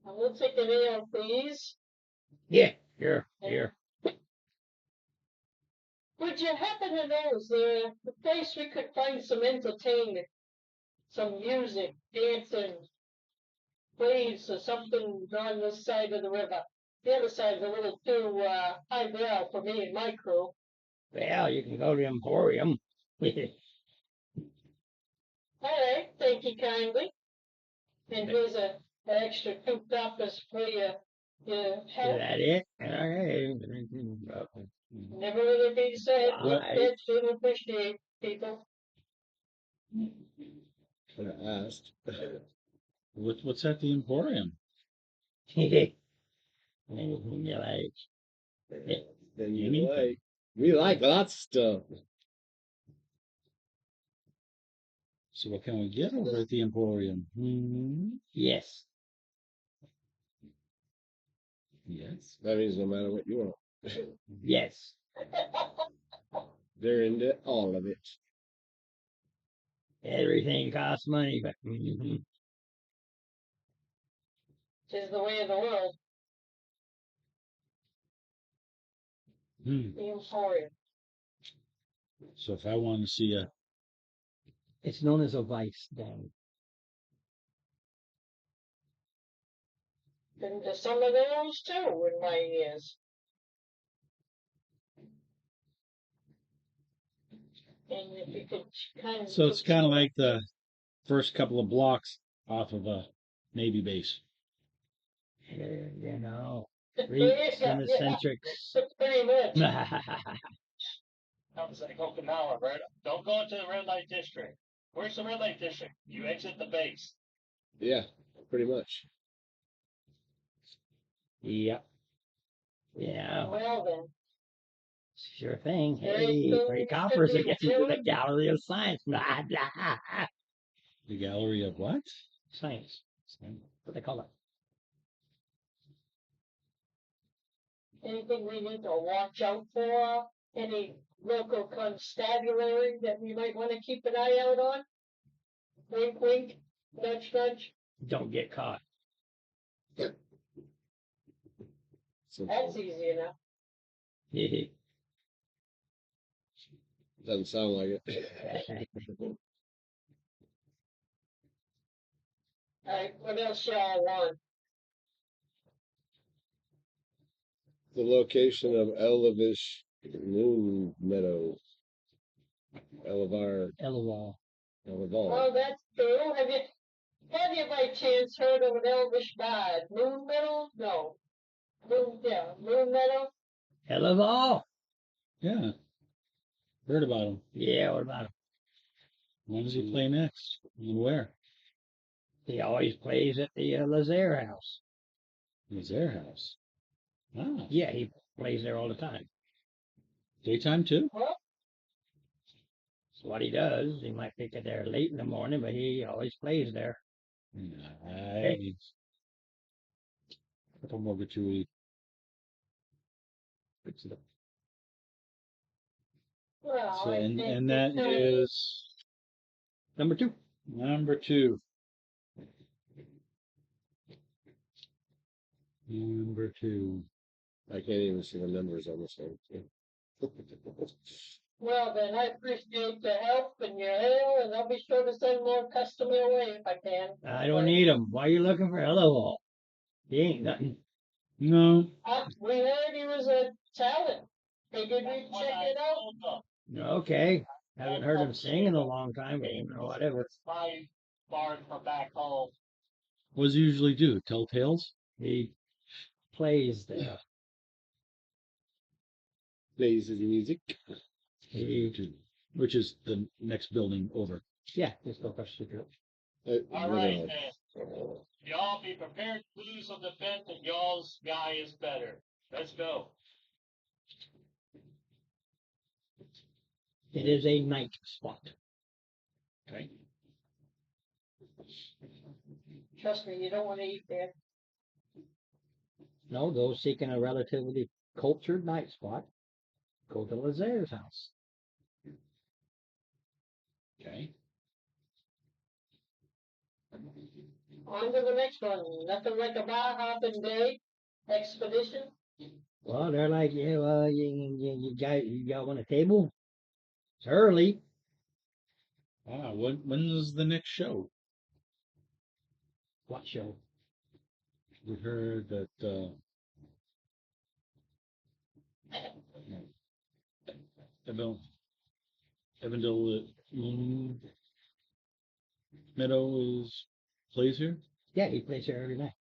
We'll take an ale, please. Yeah, here. Would you happen to know, is there a place we could find some entertainment? Some music, dancing, plays, or something on this side of the river? The other side's a little too highbrow for me and my crew. Well, you can go to the Emporium. All right, thank you kindly. And here's an extra 2 coppers for your Is help. that it? Okay. Never really be said. Well, Kids do appreciate people. I asked. What's at the Emporium? Anything you like. Then you Anything. like. We like lots of stuff. So what can we get over at the Emporium? Yes. Yes. That means no matter what you want. Yes. They're into all of it. Everything costs money, but Tis the way of the world. Hmm. The Emporium. So if I want to see a it's known as a vice den. Been to some of those too in my years. And if you could kind of. so it's kind of like the first couple of blocks off of a Navy base. You know, Yeah, and eccentrics. pretty much. I was like Okinawa, right? Don't go into the red light district. Where's the red light district? You exit the base. Yeah, pretty much. Yep. Yeah. Well then. Sure thing. Very Hey, soon Ray you Coppers should are be getting to the doing- Gallery of Science. Blah, blah. The Gallery of what? Science. What they call it. Anything we need to watch out for? Any local constabulary that we might want to keep an eye out on? Wink, wink, nudge, nudge. Don't get caught. So That's easy enough. doesn't sound like it. All right, what else y'all want? The location of Elvish Moon Meadow. Elevar. LOL. Elevar. Oh, that's true. Have you by chance heard of an Elvish bard? Moon Meadow? No. Moon Meadow. LOL. Yeah. Heard about him. Yeah, what about him? When does he play next? And where? He always plays at the Lazaire house. It's their house. Ah. Yeah, he plays there all the time. Daytime too? Well, That's what he does. He might pick it there late in the morning, but he always plays there. Nice. Couple more gratuity. Fix it up. well, So, I and think that is Number 2. number 2. Number 2. I can't even see the numbers on this thing. Well, then I appreciate the help and your help, and I'll be sure to send more customer away if I can. I don't need him. Why are you looking for LOL? He ain't nothing. No. We heard he was a talent. Figured we'd check it out. Okay. Haven't heard him sing in a long time, but whatever. It's 5 bars from back home. What does he usually do? Tell tales? He plays there. Plays his music. Which is the next building over. Yeah, just go across the street. All right, man. Y'all be prepared to lose on the bet that y'all's guy is better. Let's go. It is a night spot. Okay. Trust me, you don't want to eat there. No, those seeking a relatively cultured night spot go to Lazaire's house. Okay. On to the next one. Nothing like a bar hopping day expedition. Well, they're like, yeah, well, you got one a table? It's early. Ah, when is the next show? What show? We heard that Evandale Meadow plays here Yeah, he plays here every night.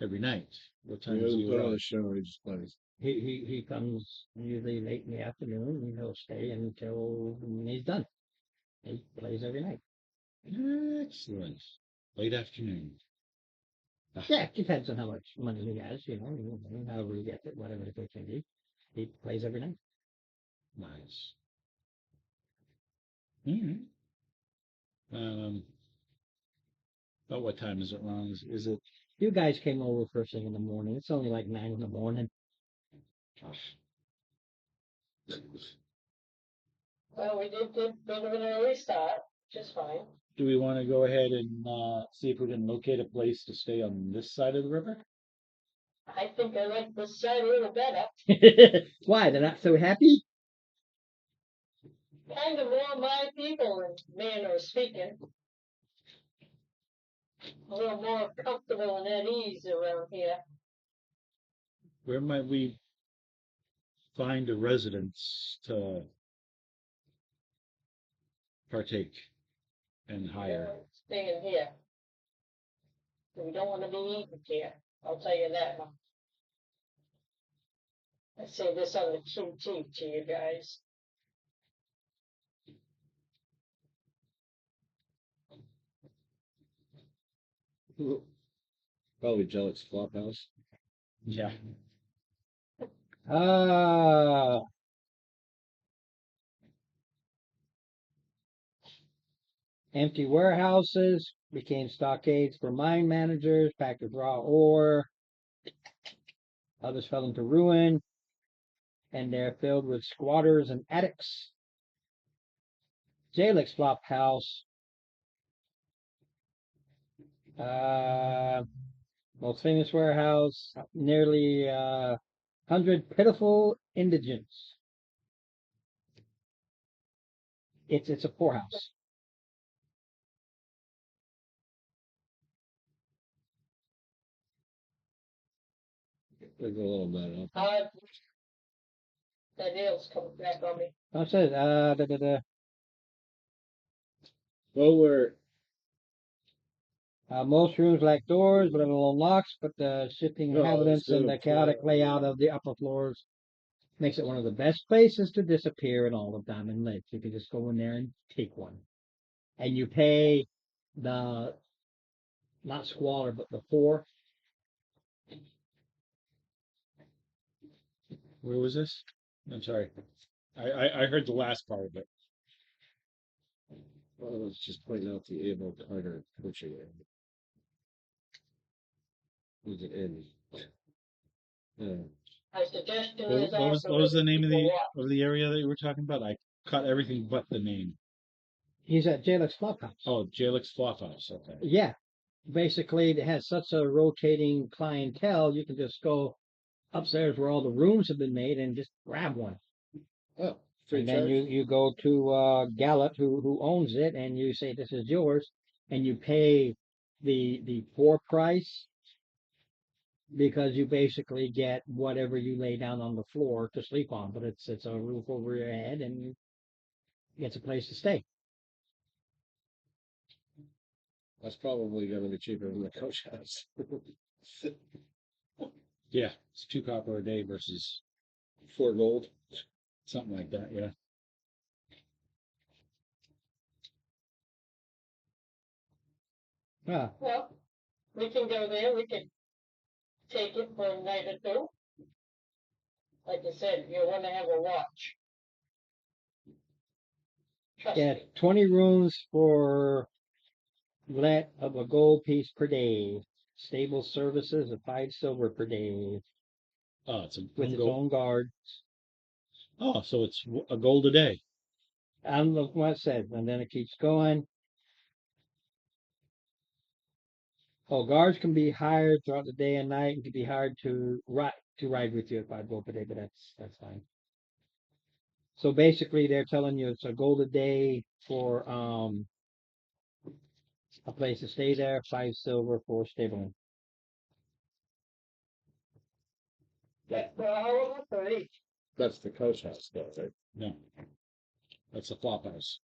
every night. What He time does doesn't he put on a arrive? show, he just plays. He comes usually late in the afternoon and he'll stay until he's done. He plays every night. Excellent. Late afternoon. Yeah, it depends on how much money he has, however he gets it, whatever the case may be. He plays every night. Nice. All right. About what time is it, Ron? Is it? You guys came over first thing in the morning. It's only like 9 in the morning. Well, we did bit of an early start, which is fine. Do we want to go ahead and see if we can locate a place to stay on this side of the river? I think I like this side a little better. Why? They're not so happy? Kind of more my people in manner of speaking. A little more comfortable and at ease around here. Where might we find a residence to partake and hire? Staying here. We don't want to be eaten here. I'll tell you that much. I say this on the QT to you guys. Probably Jellic's Flophouse. Yeah. Empty warehouses became stockades for mine managers, packed with raw ore. Others fell into ruin, and they're filled with squatters and addicts. Jalek's flop house. Most famous warehouse, nearly 100 pitiful indigents. It's a poorhouse. There's a little bit up. That nail's coming back on me. I said, Well, we're most rooms lack doors, but alone locks, but the shifting No, inhabitants it's and the chaotic layout of the upper floors makes it one of the best places to disappear in all of Diamond Lakes. You can just go in there and take one. And you pay the, not squalor, but the poor. Where was this? I'm sorry. I heard the last part of it. well, I was just pointing out the Abel Carter coaching area. Who's it in? My suggestion What, is what was also what was the name people of the area that you were talking about? I caught everything but the name. He's at Jalek's Flophouse. Oh, Jalek's Flophouse. Okay. Yeah. Basically, it has such a rotating clientele, you can just go upstairs where all the rooms have been made and just grab one. Oh, free And then charge. you go to Gallup, who owns it, and you say this is yours, and you pay the poor price because you basically get whatever you lay down on the floor to sleep on, but it's a roof over your head and it's a place to stay. That's probably going to be cheaper than the coach house. Yeah, it's $2 a day versus 4 gold. something like that. Yeah. Ah, Well, we can go there. We can take it for a night or two. Like I said, you want to have a watch. Trust yeah, me. 20 rooms for let of a gold piece per day. Stable services of 5 silver per day Oh, it's a with its gold. own guard. Oh, so it's a gold a day. And look what it says, and then it keeps going. Oh, guards can be hired throughout the day and night, and can be hired to ride with you at 5 gold per day, but that's fine. So basically, they're telling you it's a gold a day for a place to stay there, 5 silver for stabling. Well, how much for each? That's the coach house, though, right? No, that's the Flophouse.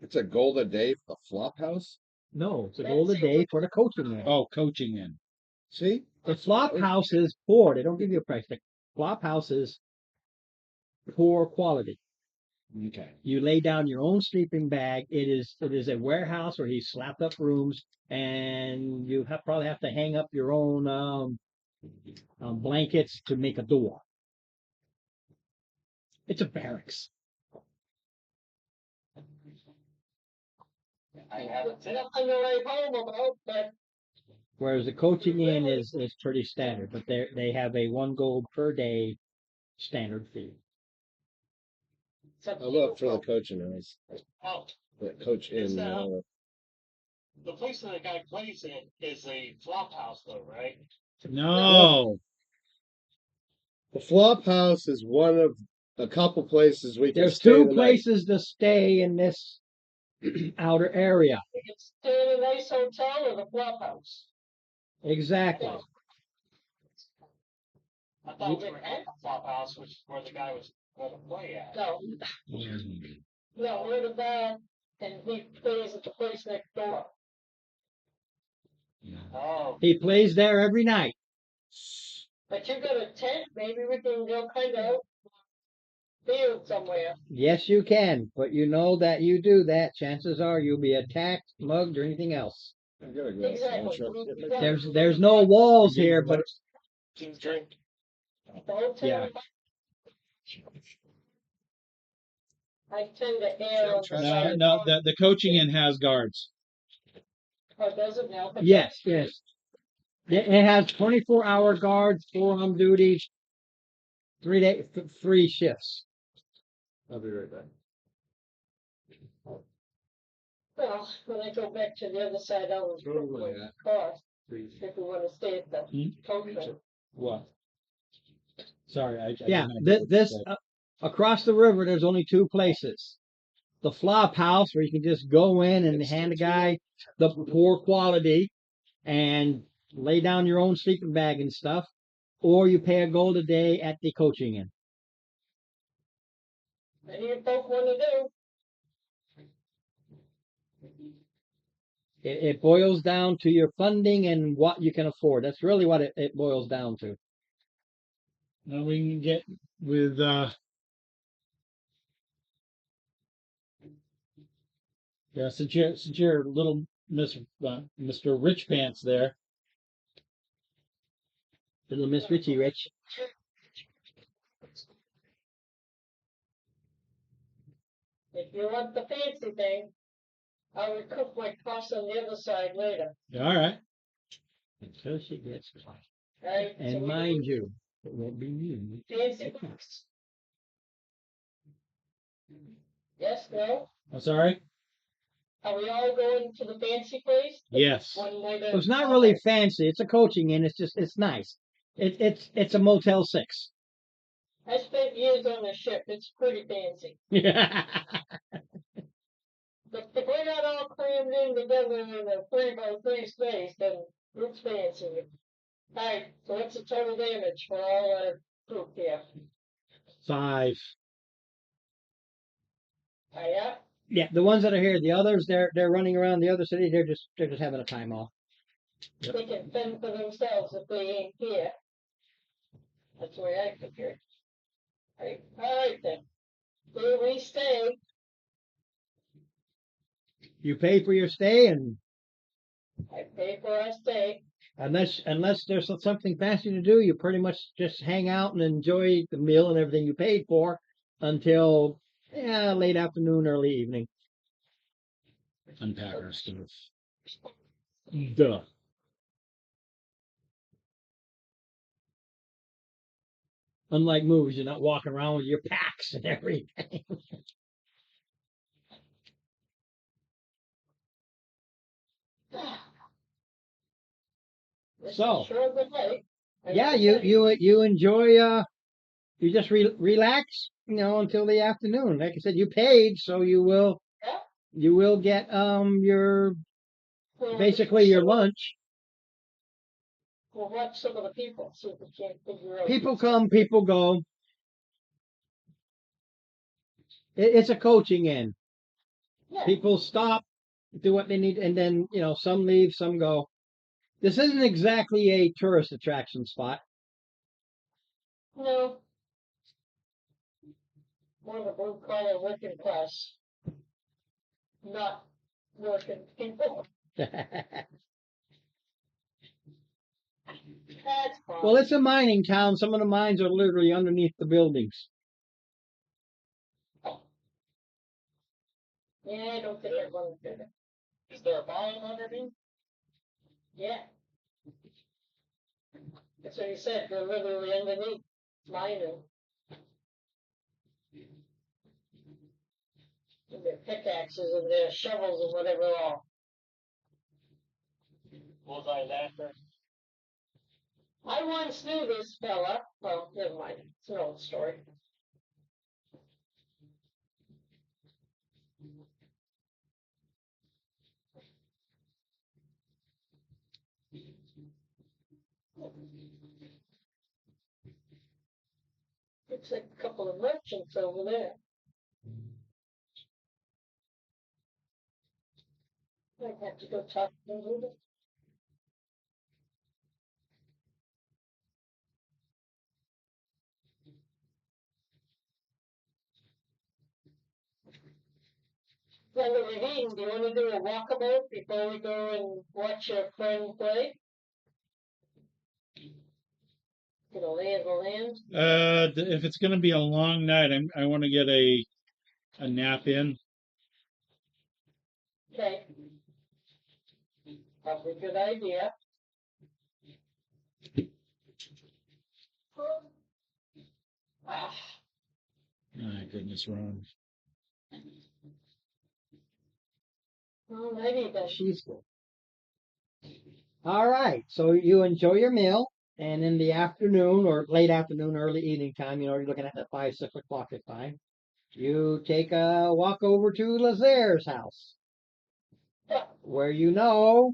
It's a gold a day for the flop house? No, it's a gold a day for the coaching room. Oh, coaching in. See? The flop house is poor. They don't give you a price. The flop house is poor quality. Okay. You lay down your own sleeping bag. It is a warehouse where he slapped up rooms, and you probably have to hang up your own blankets to make a door. It's a barracks. I haven't I don't know what I'm home about, but Whereas the coaching in is pretty standard, but they have a 1 gold per day standard fee. except How about for the coaching house? Oh, The coach Is in. that- the place that the guy plays in is a flop house, though, right? No. The flop house is one of a couple places we can There's stay two the night. places to stay in this outer area. you can stay in a nice hotel or the flop house. Exactly. I thought we were at the flop house, which is where the guy was going to play at. No, no, we're the band, and he plays at the place next door. Oh, He plays there every night. But you got a tent, maybe we can go kind of field somewhere. Yes, you can, but you know that you do that, chances are you'll be attacked, mugged, or anything else. I gotta go. Exactly. There's no walls here, but Drink. The hotel. Yeah. I tend to err on the No, side. no. The coaching in has guards. Oh, does it now? yes. It has 24-hour guards, 4 on duty, 3 shifts. I'll be right back. Well, when I go back to the other side, I will Throw it book away, my yeah. car if we want to stay at the Hmm? coaching. What? Sorry, I Yeah, didn't hear what you this said. across the river, there's only 2 places. The flop house, where you can just go in and hand a guy the poor quality and lay down your own sleeping bag and stuff, or you pay a gold a day at the coaching inn. And you both want to do. It boils down to your funding and what you can afford. That's really what it boils down to. Now we can get with yeah, since you're little Mr. Rich Pants there. Little Miss Richie Rich. If you want the fancy thing, I'll recoup my costs on the other side later. All right. Until she gets caught. Right? And mind you, it won't be you. Fancy books. Yes, no? I'm sorry. Are we all going to the fancy place? Yes. One night at So it's a not time? really fancy. It's a coaching inn. It's nice. It's a Motel 6. I spent years on a ship. It's pretty fancy. But if we're not all crammed in together in a 3x3 space, then it's fancy. Alright, so what's the total damage for all our group here? 5. Yeah? Yeah, the ones that are here, the others they're running around the other city. They're just having a time off. They can fend for themselves if they ain't here. That's the way I figure it. Alright then. Where we stay, You pay for your stay, and I pay for our stay. unless there's something fancy to do, you pretty much just hang out and enjoy the meal and everything you paid for until late afternoon, early evening. Unpack our stuff. Duh. Unlike movies, you're not walking around with your packs and everything. This So, is sure a good night. yeah, you enjoy. You just relax, until the afternoon. Like I said, you paid, so you will. Yeah. You will get your Well, basically your lunch. We'll watch some of the people, see if we can't figure out. People come, people go. It's a coaching inn. Yeah. People stop, do what they need, and then some leave, some go. This isn't exactly a tourist attraction spot. No. More the blue collar working class, not working people. That's fine. Well, it's a mining town. Some of the mines are literally underneath the buildings. Yeah, I don't think they're going to do that. Is there a mine underneath? Yeah. That's what he said. They're literally underneath mining. With their pickaxes and their shovels and whatever all. Was I laughing? I once knew this fella. Well, never mind. It's an old story. Looks like a couple of merchants over there. I'd have to go talk to them a little bit. When we're eating, do you want to do a walkabout before we go and watch your friend play? Get a lay of the land? If it's going to be a long night, I want to get a nap in. Okay. Probably a good idea. Ah, My goodness, Ron. alrighty then. She's good. All right. So you enjoy your meal, and in the afternoon or late afternoon, early evening time, you're looking at that 5, 6 o'clock time. You take a walk over to Lazaire's house, where Elaval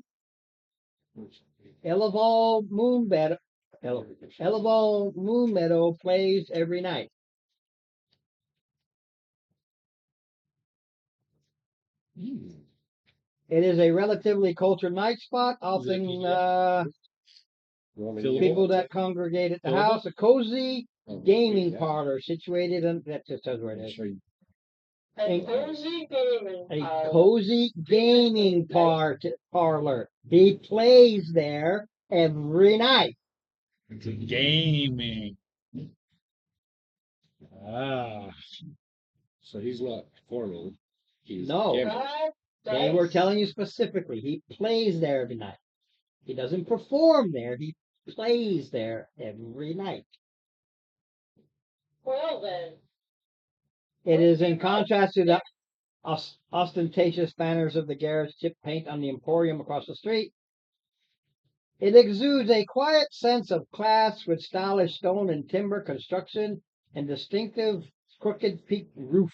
Moon Meadow plays every night. It is a relatively cultured night spot. Often people that congregate at the house, a cozy gaming parlor situated in that just says where it is. A cozy gaming A parlor. cozy gaming parlor. He plays there every night. It's gaming. Ah. So he's not performing. He's No. gambling. They were telling you specifically, he plays there every night. He doesn't perform there, he plays there every night. Well then. It is in contrast to the ostentatious banners of the garage chip paint on the Emporium across the street. It exudes a quiet sense of class with stylish stone and timber construction and distinctive crooked peaked roof.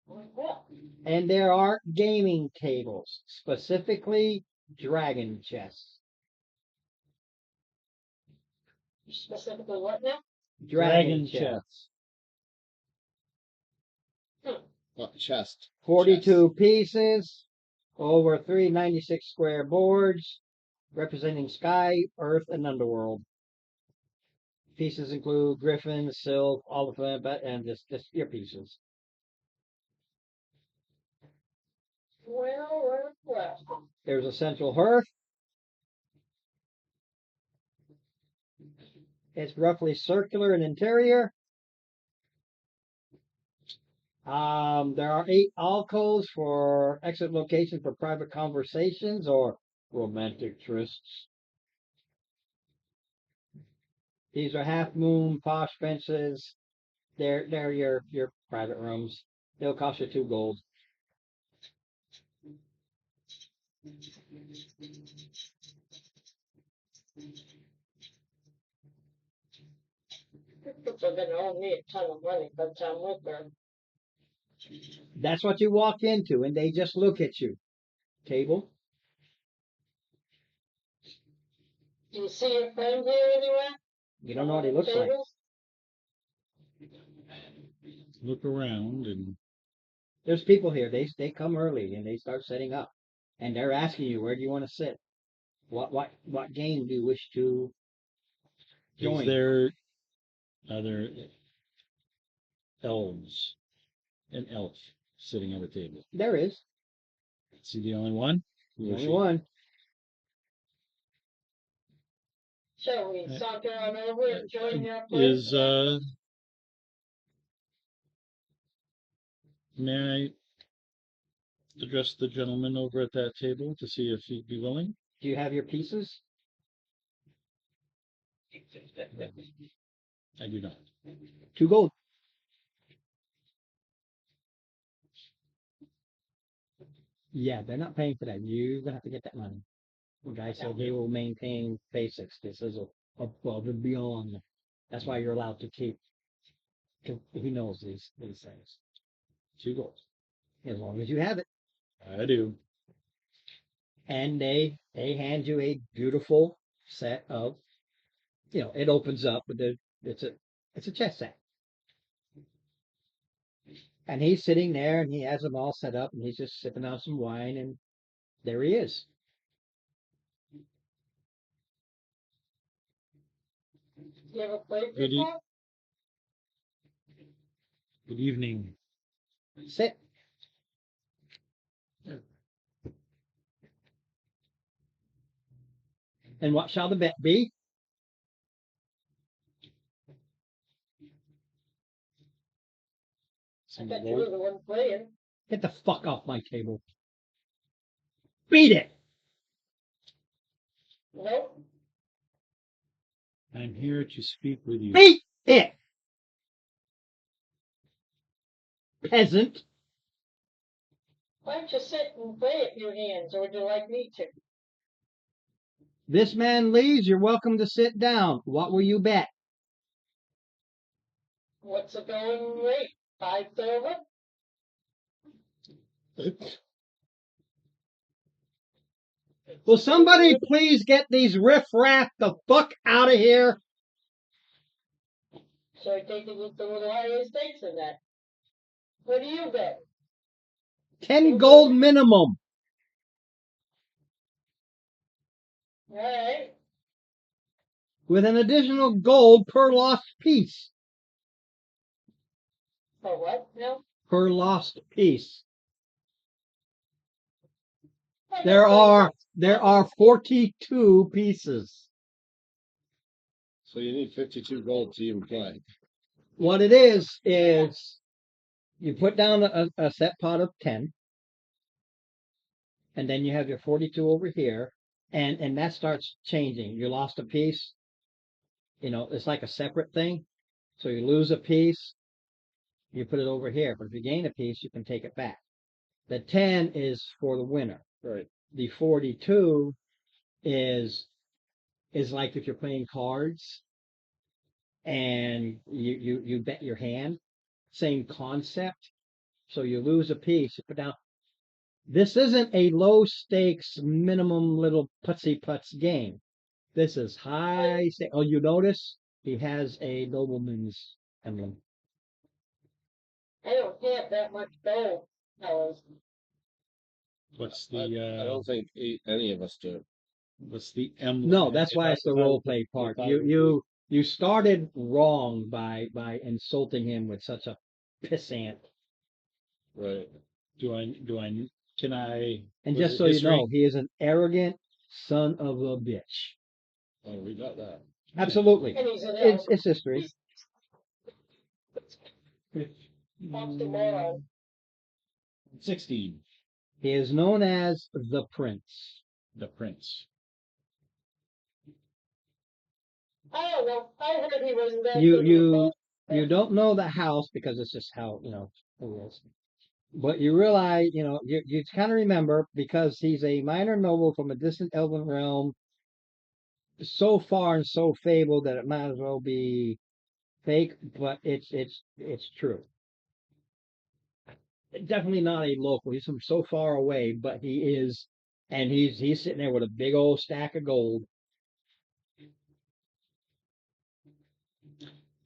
Well, And there are gaming tables, specifically dragon chess. specifically what now? Dragon chess. Chest. 42 pieces over 396 square boards representing sky, earth, and underworld. Pieces include griffins, sylph, elephant, and just your pieces. Well. There's a central hearth. It's roughly circular in interior. There are 8 alcoves for exit location for private conversations or romantic trysts. These are half moon posh benches. They're your private rooms. They'll cost you 2 gold. People are going to owe me a ton of money by the time we're done. That's what you walk into, and they just look at you. Table. Do you see your friend here anywhere? You don't know what he looks like. Look around and There's people here. They come early and they start setting up, and they're asking you where do you want to sit. What game do you wish to join? other elves, an elf sitting at a table. There is. Is he the only one? Who is Only she? one. Shall we saunter on over and join your place? Is may I address the gentleman over at that table to see if he'd be willing? Do you have your pieces? I do not. 2 gold. Yeah, they're not paying for that. You're gonna have to get that money. The guy said he will maintain basics. This is above and beyond. That's why you're allowed to keep. 'Cause he knows these things. 2 gold. As long as you have it. I do. And they hand you a beautiful set of, it opens up with it's a chess set. And he's sitting there and he has them all set up and he's just sipping on some wine and there he is. You ever played Good, before? good evening. Sit. And what shall the bet be? I Single bet you were gold. the one playing. Get the fuck off my table. Beat it. Nope. I'm here to speak with you. Beat it. Peasant. Why don't you sit and play it in your hands, or would you like me to? This man leaves. You're welcome to sit down. What will you bet? What's the going rate? 5 silver? Will somebody please get these riffraff the fuck out of here? So I take it with a little higher stakes than that. What do you bet? 10 gold minimum. All right. With an additional gold per lost piece. For what now? Per lost piece. There are 42 pieces. So you need 52 gold to even play. What it is you put down a set pot of 10, and then you have your 42 over here, and that starts changing. You lost a piece, it's like a separate thing. So you lose a piece, you put it over here. But if you gain a piece, you can take it back. The 10 is for the winner. Right. The 42 is like if you're playing cards and you bet your hand, same concept. So you lose a piece, you put down. This isn't a low stakes minimum little putsy putz game. This is high stakes. Oh, you notice he has a nobleman's emblem. I don't have that much gold, fellas. What's I the don't think any of us do. what's the emblem? No, that's why I- it's the if I- role play part. if I You started wrong by insulting him with such a pissant. Right. Can I? And was just it so you history? know, he is an arrogant son of a bitch. Oh, we got that. Absolutely. And he's an elf. It's history. Off tomorrow. 16. He is known as the Prince. The Prince. I don't know. I heard he wasn't that You good of a you player. you don't know the house because it's just how who it is. But you realize, you kind of remember because he's a minor noble from a distant elven realm, so far and so fabled that it might as well be fake, but it's true. Definitely not a local. He's from so far away, but he is, and he's sitting there with a big old stack of gold.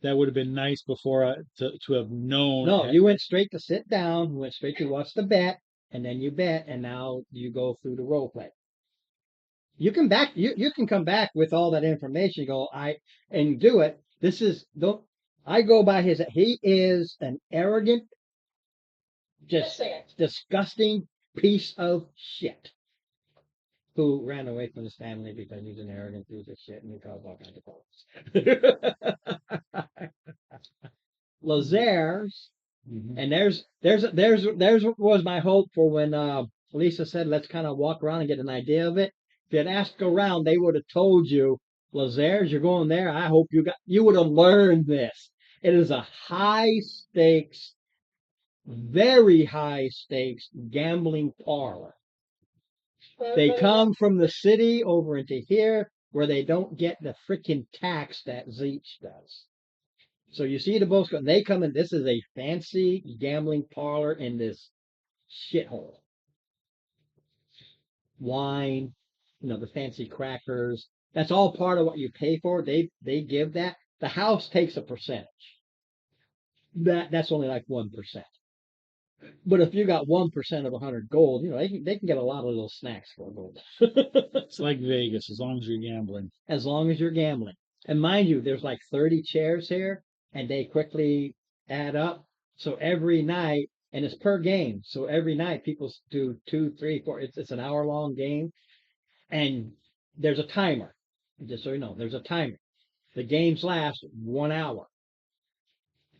That would have been nice before to have known. No, you went straight to sit down, went straight to what's the bet, and then you bet, and now you go through the role play. You can you can come back with all that information. You go, and do it. This is don't I go by his. He is an arrogant, just Listen, disgusting piece of shit who ran away from his family because he's an arrogant piece of shit and he caused all kinds of problems. Lazar's, Mhm. and there's was my hope for when Lisa said let's kind of walk around and get an idea of it. If you had asked around, they would have told you, Lazar's, you're going there. I hope you would have learned this. It is a high stakes, very high stakes gambling parlor. They come from the city over into here where they don't get the freaking tax that Zeech does. So you see the boats go, they come in. This is a fancy gambling parlor in this shithole. Wine, the fancy crackers. That's all part of what you pay for. They give that. The house takes a percentage. That's only like 1%. But if you got 1% of 100 gold, they can get a lot of little snacks for gold. It's like Vegas, as long as you're gambling. As long as you're gambling. And mind you, there's like 30 chairs here, and they quickly add up. So every night, and it's per game. So every night people do 2, 3, 4. It's an hour-long game, and there's a timer. Just so you know, there's a timer. The games last 1 hour.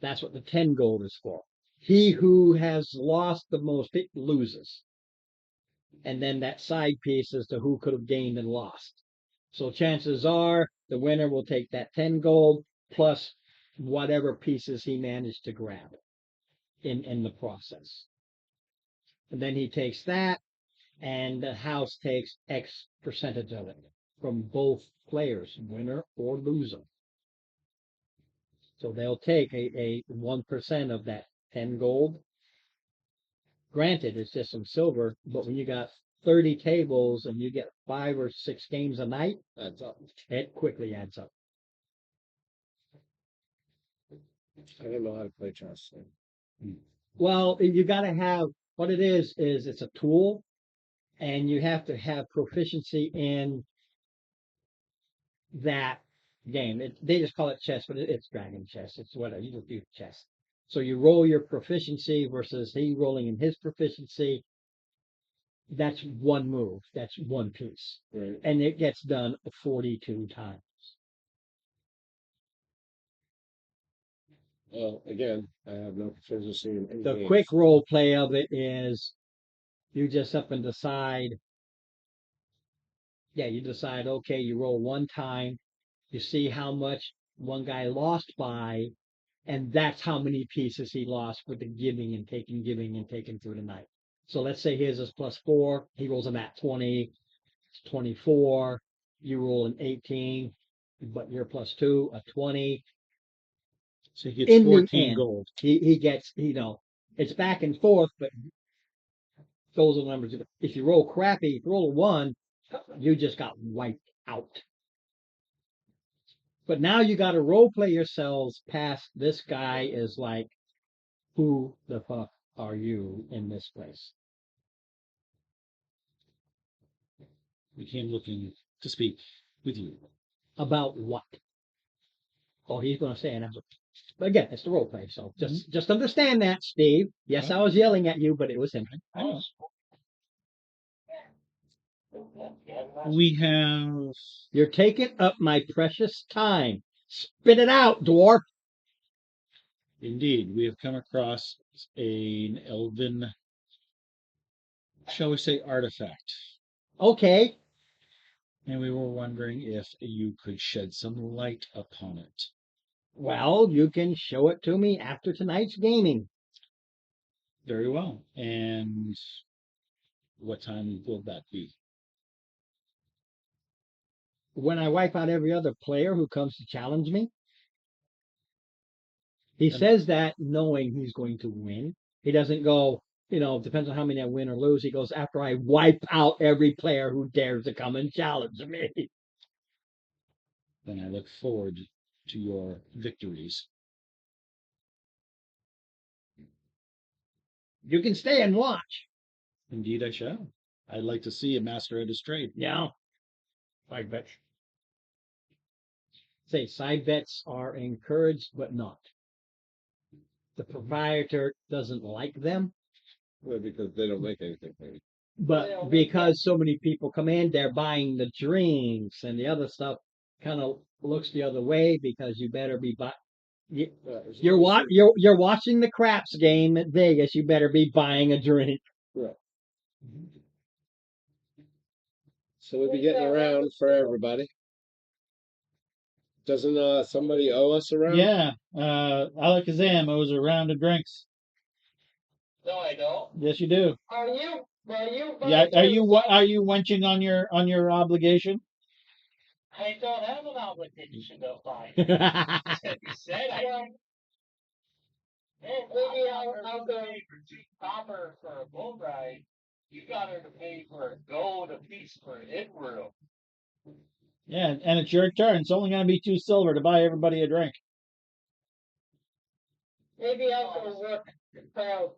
That's what the 10 gold is for. He who has lost the most loses. And then that side piece as to who could have gained and lost. So chances are the winner will take that 10 gold plus whatever pieces he managed to grab in the process. And then he takes that, and the house takes X percentage of it from both players, winner or loser. So they'll take a 1% of that 10 gold. Granted, it's just some silver, but when you got 30 tables and you get 5 or 6 games a night, That's up. it quickly adds up. I don't know how to play chess. So. Well, you got to have what it is it's a tool, and you have to have proficiency in that game. They just call it chess, but it's dragon chess. It's whatever. You just do chess. So you roll your proficiency versus he rolling in his proficiency. That's one move. That's one piece. Right. And it gets done 42 times. Well, again, I have no proficiency in any The games. quick role play of it is you just up and decide. Yeah, you decide, okay, you roll one time, you see how much one guy lost by, and that's how many pieces he lost with the giving and taking through the night. So let's say his is +4, he rolls a nat 20, it's 24, you roll an 18, but you're +2, a 20. So he gets In the 14 end, gold. he gets, it's back and forth, but those are the numbers. If you roll crappy, if you roll a 1, you just got wiped out. But now you got to role play yourselves past this guy is like, who the fuck are you in this place? We came looking to speak with you. About what? Oh, he's going to say an answer. But again, it's the role play, so just understand that, Steve. Yes, I was yelling at you, but it was him. Oh. We have You're taking up my precious time. Spit it out, dwarf. indeed we have come across an elven, shall we say, artifact, Okay. and we were wondering if you could shed some light upon it. Well, you can show it to me after tonight's gaming. Very well. And what time will that be? When I wipe out every other player who comes to challenge me. He says that knowing he's going to win. He doesn't go, depends on how many I win or lose. He goes, after I wipe out every player who dares to come and challenge me. Then I look forward to your victories. You can stay and watch. Indeed, I shall. I'd like to see a master at his trade. Yeah. Side bets. Say side bets are encouraged, but not. the proprietor doesn't like them, Well, because they don't make anything. Maybe. but because so many people come in, they're buying the drinks and the other stuff. Kind of looks the other way because you better be you're watching the craps game at Vegas. You better be buying a drink. Right. So we'll be getting around for everybody. Doesn't somebody owe us a round? Yeah, Alakazam owes a round of drinks. No, I don't. Yes, you do. Are you? Yeah, are you wenching on your obligation? I don't have an obligation to buy. All You said I don't. Maybe I'll go. Pay for 2 copper for a boat ride. You got her to pay for a gold apiece for an in room. Yeah, and it's your turn. It's only going to be 2 silver to buy everybody a drink. Maybe I'll go work the crowd.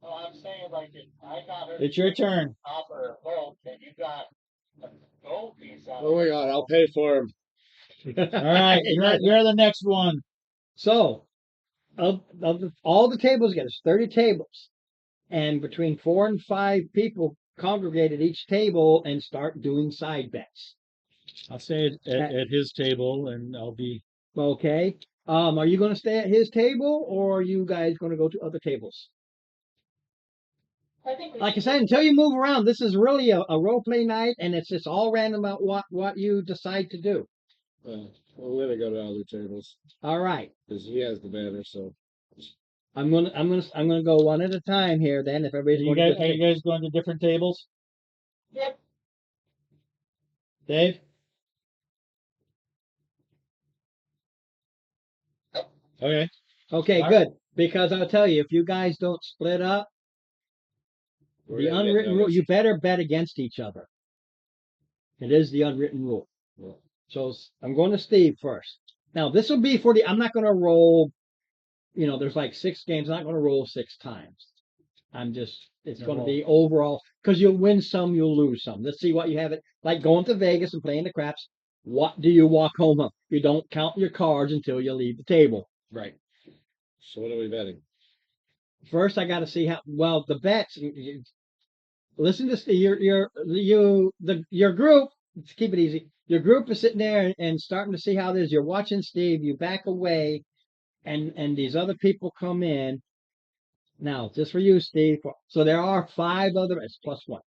Oh, I'm saying like if I got her. It's your turn. Copper a boat, and you got a gold piece out Oh of my it. God, I'll pay for him. All right, you're the next one. So, all the tables get us 30 tables, and between 4 and 5 people congregate at each table and start doing side bets. I'll stay at his table, and I'll be. Okay. Are you going to stay at his table, or are you guys going to go to other tables? I think we Like I should- said, until you move around, this is really a role play night, and it's just all random about what you decide to do. We're gonna go to other tables All right. because he has the banner. So I'm gonna go one at a time here. Then, if everybody's going to Are different you guys going to different tables? Yep. Dave? Okay. Okay, All good. Because I'll tell you, if you guys don't split up, we're the gonna get unwritten rule, noticed. you better bet against each other. It is the unwritten rule. Yeah. So I'm going to Steve first. Now, this will be I'm not going to roll, there's like 6 games. I'm not going to roll 6 times. It's going to be overall, because you'll win some, you'll lose some. Let's see what you have it, like going to Vegas and playing the craps. What do you walk home of? You don't count your cards until you leave the table. Right. So what are we betting? First, I got to see how well the bets. Listen to your group. Let's keep it easy. Your group is sitting there and starting to see how it is. You're watching Steve. You back away, and these other people come in. Now, just for you, Steve. So there are 5 other. It's plus 1.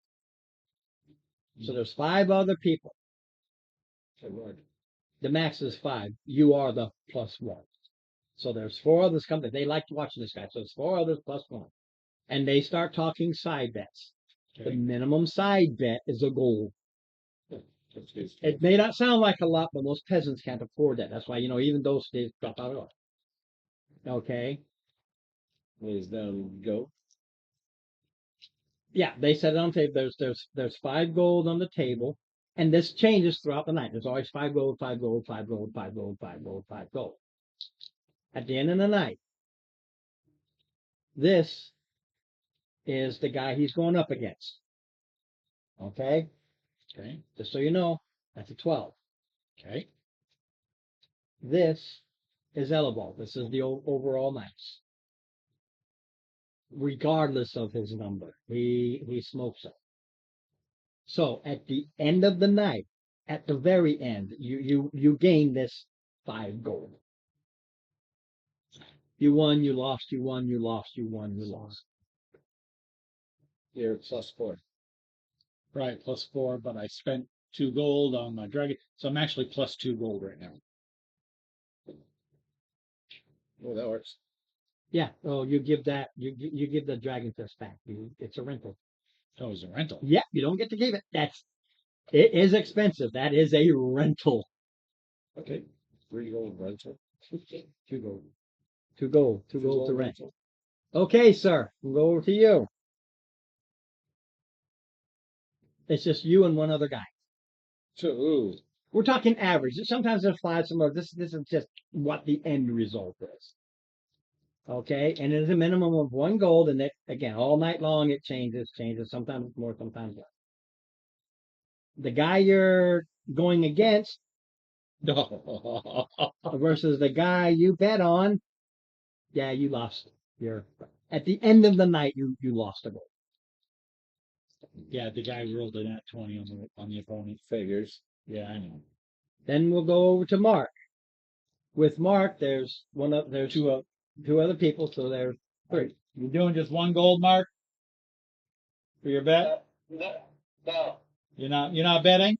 So there's 5 other people. The max is 5. You are the plus 1. So there's 4 others coming. They like watching this guy. So it's 4 others plus 1. And they start talking side bets. Okay. The minimum side bet is a gold. That's good. It may not sound like a lot, but most peasants can't afford that. That's why, even those states drop out of it. Okay. Lays down go. Yeah, they set it on the table. There's 5 gold on the table, and this changes throughout the night. There's always 5 gold, 5 gold, 5 gold, 5 gold, 5 gold, 5 gold. At the end of the night, this is the guy he's going up against. Okay? Okay. Just so you know, that's a 12. Okay. This is Elevol. This is the overall max. Regardless of his number, he smokes it. So at the end of the night, at the very end, you gain this 5 gold. You won, you lost, you won, you lost, you won, you lost. You're plus 4. Right, plus 4, but I spent 2 gold on my dragon, so I'm actually plus 2 gold right now. Well, that works. Yeah. Oh, you give you give the dragon fist back. It's a rental. Oh, it's a rental. Yeah, you don't get to keep it. It is expensive. That is a rental. Okay. 3 gold rental. 2 gold. 2 gold. 2 gold to rent. rental. Okay, sir. We'll go over to you. It's just you and one other guy. So, ooh. We're talking average. Sometimes there's 5, some more. This is just what the end result is. Okay, and it is a minimum of 1 gold, and it, again, all night long it changes. Sometimes more, sometimes less. The guy you're going against versus the guy you bet on Yeah, you lost your. At the end of the night, you lost a goal. Yeah, the guy rolled a nat 20 on the opponent. Figures. Yeah, I know. Then we'll go over to Mark. With Mark, there's two other people, so there's three. You doing just one gold, Mark? For your bet? No. You're not betting?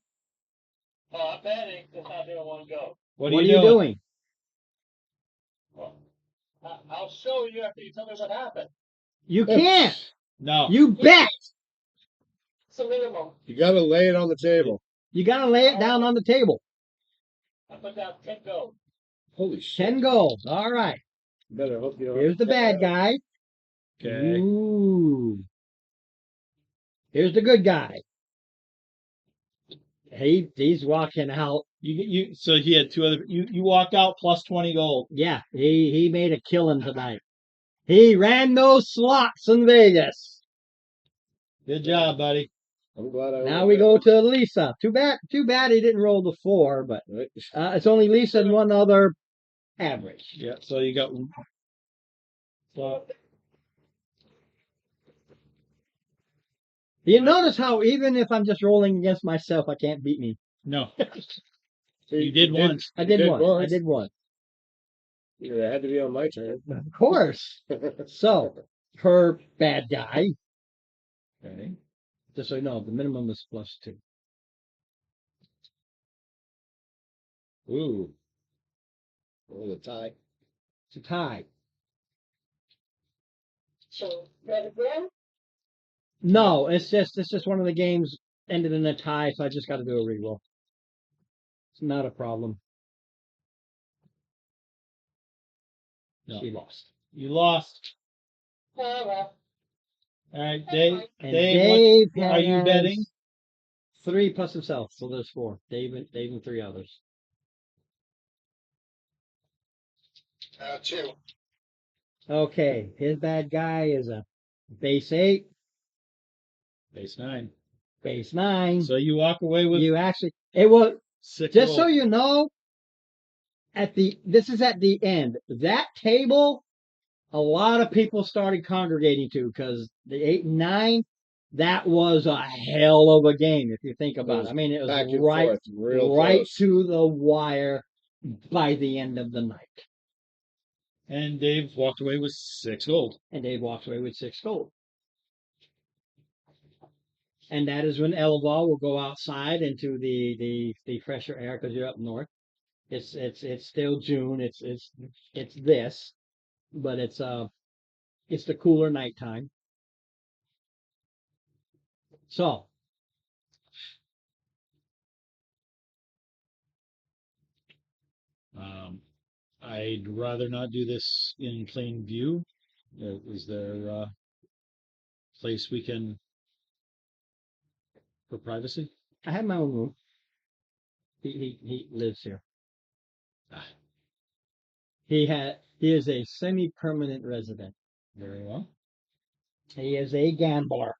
No, I'm betting. It's not doing one go. What What are you doing? Well, I'll show you after you tell me what happened. You can't. No. You bet. It's a minimum. You got to lay it on the table. You gotta lay it down on the table. I put down 10 gold. Holy shit. 10 gold. All right. Better hope you don't. Here's the bad guy. Okay. Ooh. Here's the good guy. He's walking out. So he had two other. You walked out plus 20 gold. Yeah, he made a killing tonight. He ran those slots in Vegas. Good job, buddy. I'm glad I. Now we go to Lisa. Too bad he didn't roll the 4, but Right. it's only Lisa and one other average. Yeah. So you got. So You notice how even if I'm just rolling against myself, I can't beat me. no. You did once. I did did one. once. I did one. It had to be on my turn. Of course. So her bad guy. Okay. Just so you know, the minimum is +2. Ooh. Oh, the tie. It's a tie. So, bet again? No, it's just one of the games ended in a tie, so I just got to do a reroll. It's not a problem. No. She lost. You lost. Oh, well. All right, Dave. And Dave, Dave are you has betting? 3 plus himself, so there's 4. Dave and 3 others. 2. Okay, his bad guy is a base 8, Base 9. base 9. So you walk away with You actually, it was, 6 just so gold. you know, this is at the end. That table, a lot of people started congregating to, because the 8 and 9, that was a hell of a game if you think about it. I mean, it was Back and right forth, real right close. to the wire by the end of the night. And Dave walked away with 6 gold. And Dave walks away with 6 gold. And that is when Elval will go outside into the fresher air because you're up north. It's still June. It's this, but it's the cooler nighttime. So I'd rather not do this in plain view. Is there a place we can for privacy? I have my own room. He lives here. Ah, He is a semi-permanent resident. very well. He is a gambler,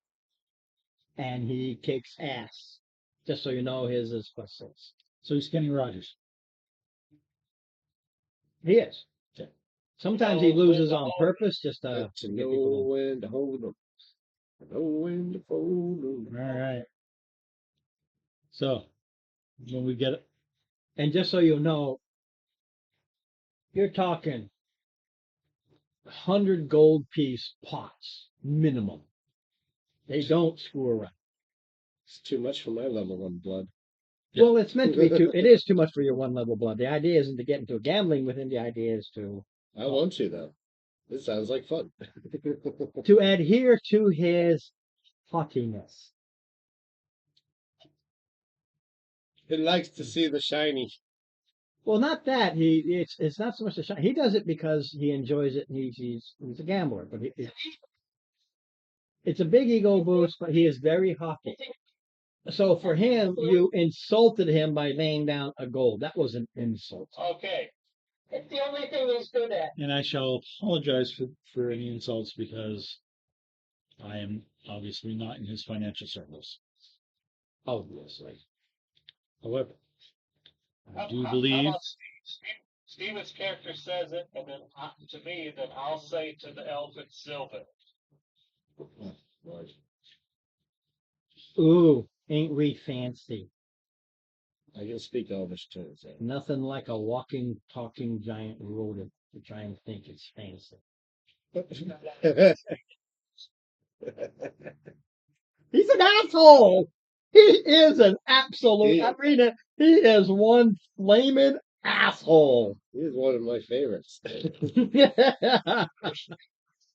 and he kicks ass. Just so you know, his is +6. So he's Kenny Rogers. He is. Okay. Sometimes he loses on purpose just To to know get people when to hold them. Know when to fold them. All right. So when we get it, in. And just so you know, you're talking 100 gold piece pots minimum. They don't screw around. It's too much for my level 1 blood. Yeah. Well, it's meant to be it is too much for your 1 level blood. The idea isn't to get into gambling with him. The idea is to I want to though. This sounds like fun. adhere to his haughtiness. It likes to see the shiny. Well, not that it's not so much a shot. He does it because he enjoys it, and he's a gambler. But it's a big ego boost. But he is very haughty. So for him, you insulted him by laying down a gold. That was an insult. Okay. It's the only thing he's good at. and I shall apologize for any insults because I am obviously not in his financial circles. Obviously. However, I do How believe about Steve? Steven's character says it, and then to me, then I'll say to the elf in Sylvan. Right. Ooh, ain't we fancy? I can speak Elvish too. So. Nothing like a walking, talking giant rodent to try and think it's fancy. He's an asshole. He is an absolute. He- I mean it. He is one flaming asshole. He's one of my favorites.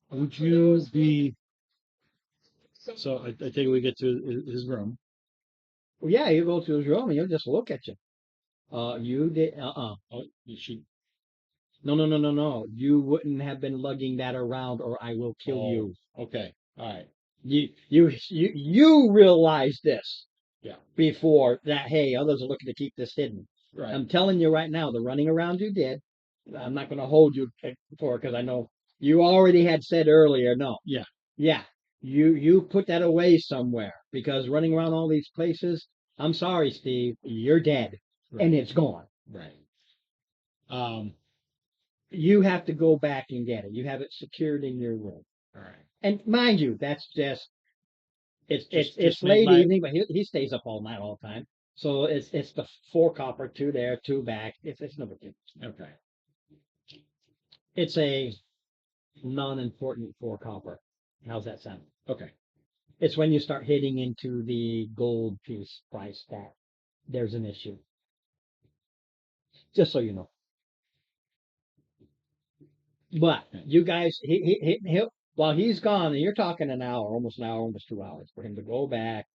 Would you be? So I think we get to his room. Yeah, you go to his room and he'll just look at you. You did. Oh, she. No. You wouldn't have been lugging that around, or I will kill Oh, you. Okay. All right. You realize this. Yeah. Before that, hey, others are looking to keep this hidden. Right. I'm telling you right now, the running around you did. I'm not going to hold you for it because I know you already had said earlier. No. Yeah. Yeah. You put that away somewhere because running around all these places. I'm sorry, Steve. You're dead, Right. and it's gone. Right. You have to go back and get it. You have it secured in your room. All right. And mind you, that's just it's Just make late my- evening, but he stays up all night all the time. So it's the 4 copper, 2 there, 2 back. It's no big deal. Okay. It's a non-important 4 copper. How's that sound? Okay. It's when you start hitting into the gold piece price that there's an issue. Just so you know. But you guys, he'll while he's gone, and you're talking an hour, almost 2 hours for him to go back,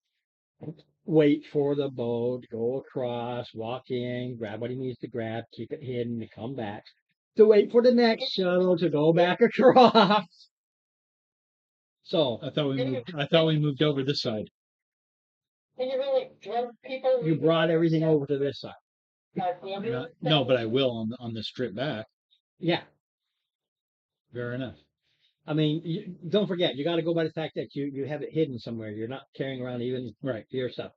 wait for the boat, go across, walk in, grab what he needs to grab, keep it hidden, to come back, to wait for the next shuttle to go back across. So I thought we moved over this side. Can you really drunk people? you brought everything over to this side. No, but I will on this trip back. Yeah. Fair enough. I mean, don't forget, you got to go by the fact that you have it hidden somewhere. You're not carrying around even your stuff.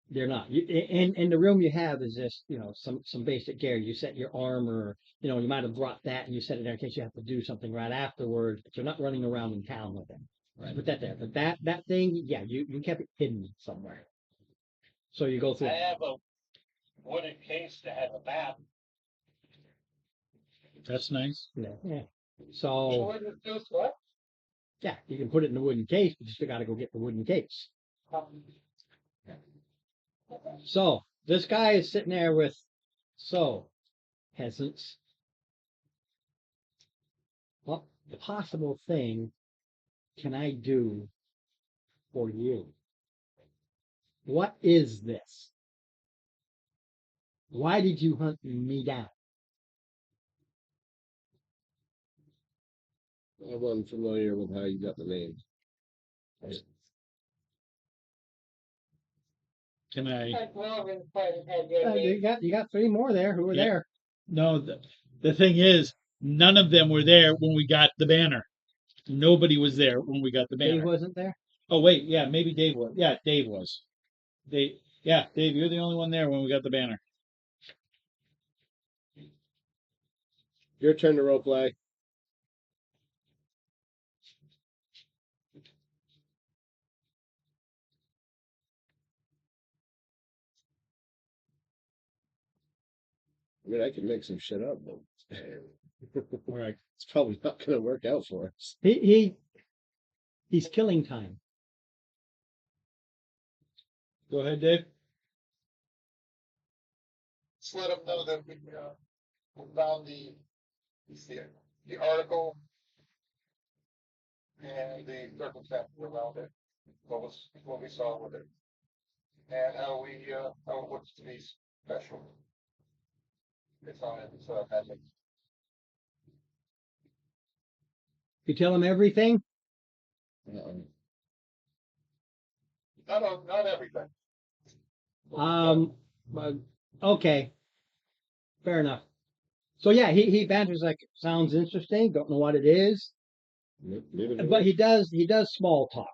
They're not. In the room you have is just, some basic gear. You set your armor, you might have brought that and you set it there in case you have to do something right afterwards, but you're not running around in town with it. Right. Put that there. But that thing, yeah, you kept it hidden somewhere. So you go through. I have a wooden case that has a map. That's nice. Yeah. So What? yeah, you can put it in the wooden case, but you still got to go get the wooden case. So this guy is sitting there with, peasants. What possible thing can I do for you? What is this? Why did you hunt me down? I'm unfamiliar with how you got the name. Can I? You got 3 more there who were Yeah. there. No. The thing is, none of them were there when we got the banner. Nobody was there when we got the banner. Dave wasn't there. Oh wait, yeah, maybe Dave was. Yeah, Dave was. Dave, you're the only one there when we got the banner. Your turn to role play. I mean, I can make some shit up, but Right. it's probably not going to work out for us. He's killing time. Go ahead, Dave. Just let them know that we found the article and the circumstances around it. What we saw with it, and how it looks to be special. It's on its magic. You tell him everything. Not everything. But, okay, fair enough. So yeah, he banters like, sounds interesting. Don't know what it is, but he does small talk.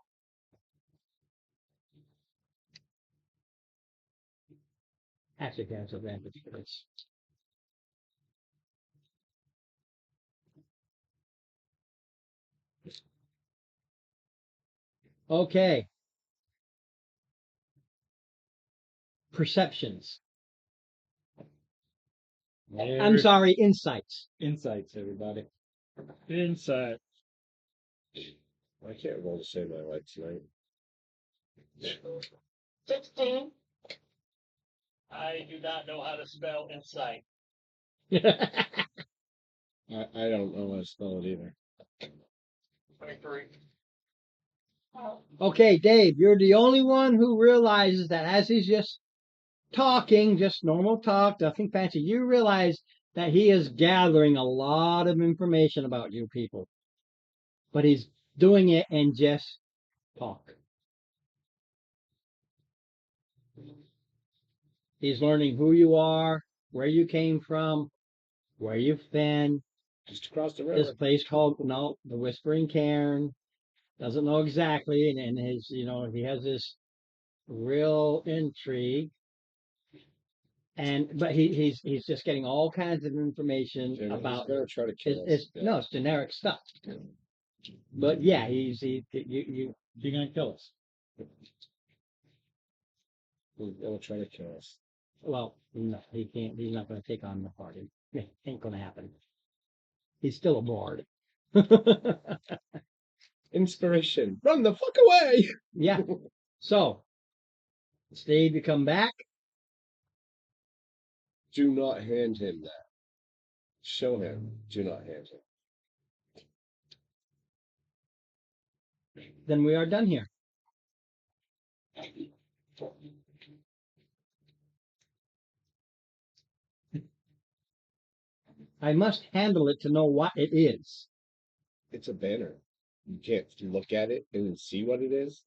Actually, that's advantage for this. Okay. Perceptions. I'm sorry, insights. Insights, everybody. Insight. I can't roll to save my life tonight. 16. I do not know how to spell insight. I don't know how to spell it either. 23. Okay, Dave, you're the only one who realizes that as he's just talking, just normal talk, nothing fancy, you realize that he is gathering a lot of information about you people. But he's doing it in just talk. He's learning who you are, where you came from, where you've been. Just across the This river. place called the Whispering Cairn. Doesn't know exactly, and his he has this real intrigue. But he's just getting all kinds of information He's about gonna try to kill us. no, it's generic stuff. But yeah, you You're gonna kill us. He'll try to kill us. well, no, he can't. He's not going to take on the party. It ain't going to happen. He's still a bard. Inspiration. Run the fuck away! Yeah. So, Steve, you come back. Do not hand him that. Show him. Do not hand him. Then we are done here. I must handle it to know what it is. It's a banner. You can't look at it and see what it is.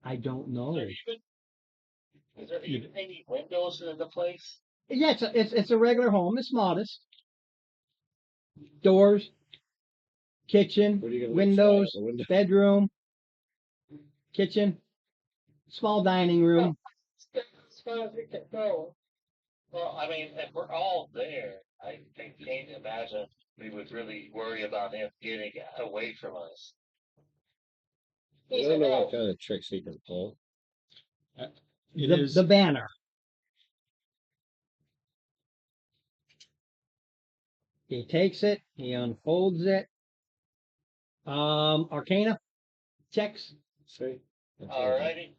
I don't know. Is there even any windows in the place? Yeah, it's a regular home. It's modest. Doors, kitchen, What are you gonna windows, fly out the window? bedroom, kitchen, small dining room. As far as we can go. Well, I mean, if we're all there, I can't imagine we would really worry about him getting away from us. I He's don't know an what elf. kind of tricks he can pull. The banner. He takes it. He unfolds it. Arcana checks. See? Alrighty.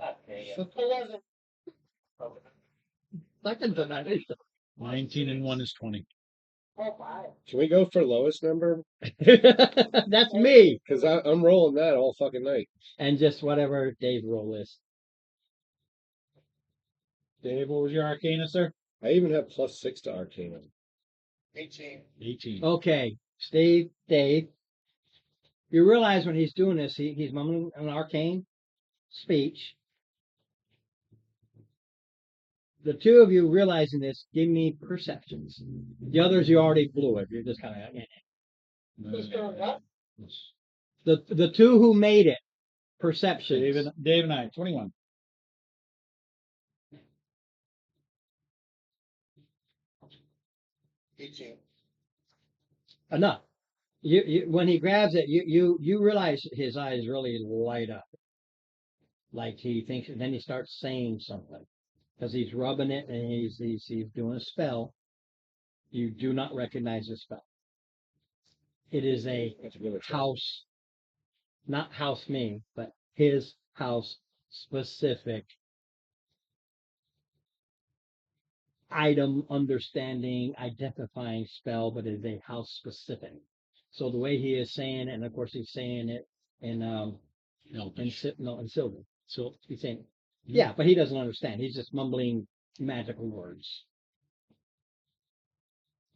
Okay, yeah. 11. Second to that. 19 and 1 is 20. Oh, 5. Can we go for lowest number? That's me. Because I'm rolling that all fucking night. And just whatever Dave's roll is. Dave, what was your arcana, sir? I even have +6 to Arcana. 18. 18. Okay, Dave. You realize when he's doing this, he's mumbling an arcane speech. The two of you realizing this, give me perceptions. The others, you already blew it. You're just kind of. He's doing what? The two who made it, perceptions. Dave and I, 21. Enough. You when he grabs it, you realize his eyes really light up, like he thinks, and then he starts saying something because he's rubbing it and he's doing a spell. You do not recognize the spell. It is a That's a good try. house, not house me, but his house specific item, understanding, identifying spell, but it is a house specific. So the way he is saying it, and of course he's saying it in in Sylvan. So he's saying, yeah, but he doesn't understand. He's just mumbling magical words.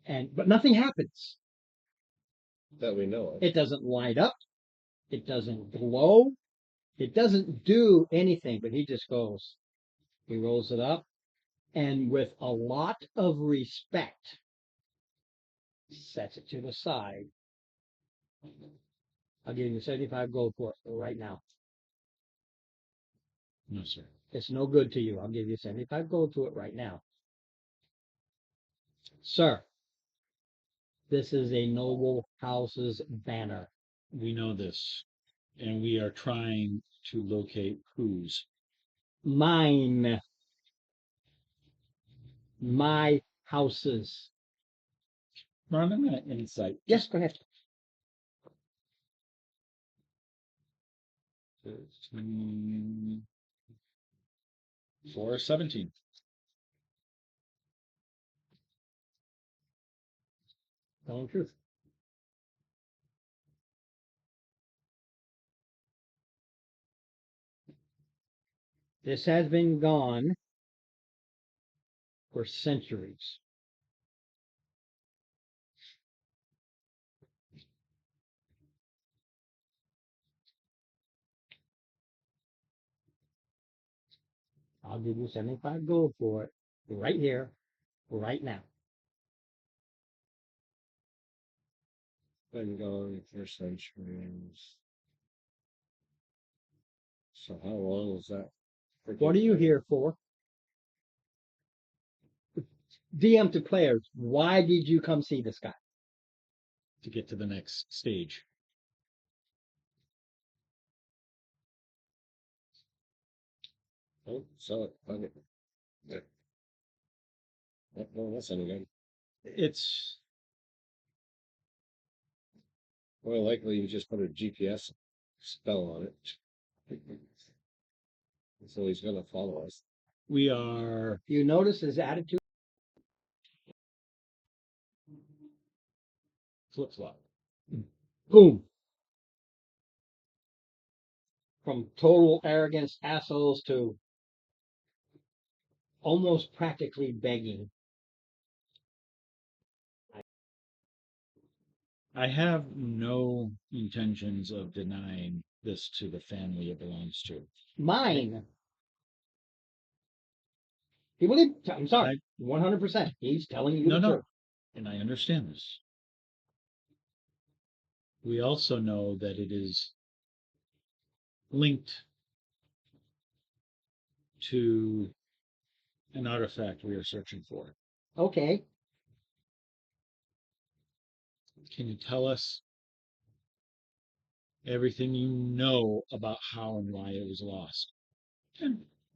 But nothing happens. That we know of. It doesn't light up. It doesn't glow. It doesn't do anything, but he just goes. He rolls it up, and with a lot of respect, sets it to the side. I'll give you 75 gold for it right now. No, sir. It's no good to you. I'll give you 75 gold to it right now. Sir, This is a noble house's banner. We know this, and we are trying to locate whose. Mine. My houses. Ron, I'm gonna insight. Yes, go ahead. 13, 4, 17. Telling the truth. This has been gone for centuries. I'll give you 75 gold for it right here, right now. Been gone for centuries. So how long was that? What are you here for? DM to players, why did you come see this guy? To get to the next stage. Oh, sell it. Fuck it. Yeah. No, that's any good. It's More likely you just put a GPS spell on it. So he's gonna follow us. we are You notice his attitude? flip flop. Boom. From total arrogance assholes to almost practically begging. I have no intentions of denying this to the family it belongs to. Mine. He believe, I'm sorry, 100%. He's telling you the No, truth. and I understand this. We also know that it is linked to an artifact we are searching for. Okay. Can you tell us everything you know about how and why it was lost?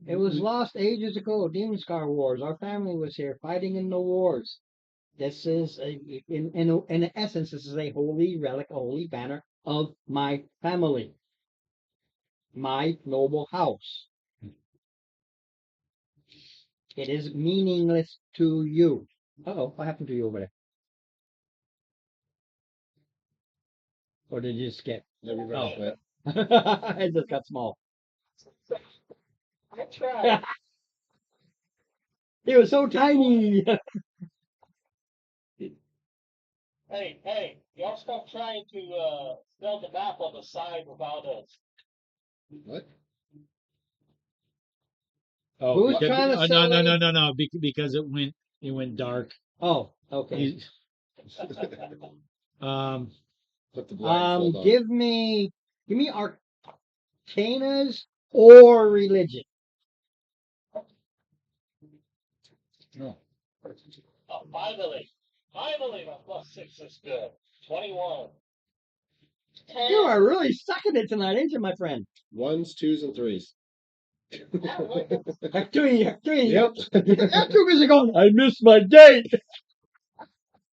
It was lost ages ago. Demon Scar Wars. Our family was here fighting in the wars. This is, in essence, this is a holy relic, a holy banner of my family, my noble house. It is meaningless to you. Uh-oh, what happened to you over there? Or did you just get? Everybody quit. It just got small. I tried. He was so tiny. Hey, y'all stop trying to spell the map on the side without us. What? Oh, Who's because, trying to no, sell no, no, it? no, no, because it went dark. Oh, okay. Um, Put the blindfold on. Give me arcanas or religion. no. Oh, finally, my +6 is good. 21. You are really sucking it tonight, ain't you, my friend? Ones, twos, and threes. Three. Yep. I'm too busy going, I missed my date.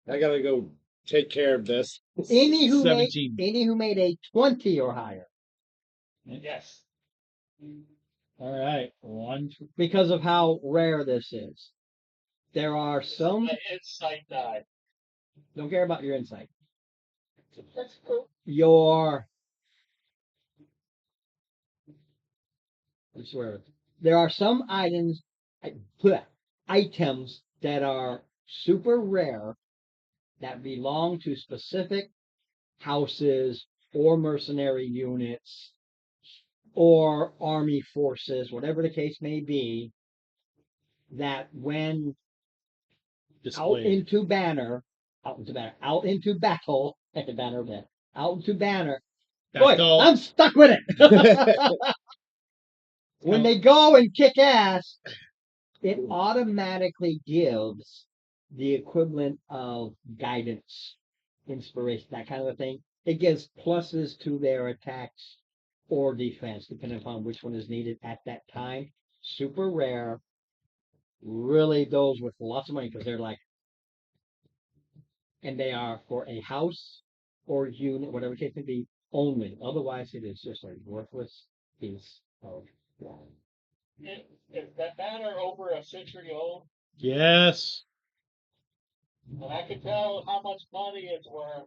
I gotta go take care of this. Any who 17. made a 20 or higher. Yes. All right. 1, Because of how rare this is. There are some. My insight die. Don't care about your insight. That's cool. Your. I swear. There are some items that are super rare that belong to specific houses or mercenary units or army forces, whatever the case may be, that when out displayed. into battle, out into banner. Boy, Battle. I'm stuck with it. When they go and kick ass, it automatically gives the equivalent of guidance inspiration, that kind of a thing. It gives pluses to their attacks or defense, depending upon which one is needed at that time. Super rare. Really, those with lots of money because they're like, and they are for a house or unit, whatever the case may be, only. Otherwise, it is just a worthless piece of land. Is that banner over a century old? Yes. And I can tell how much money it's worth.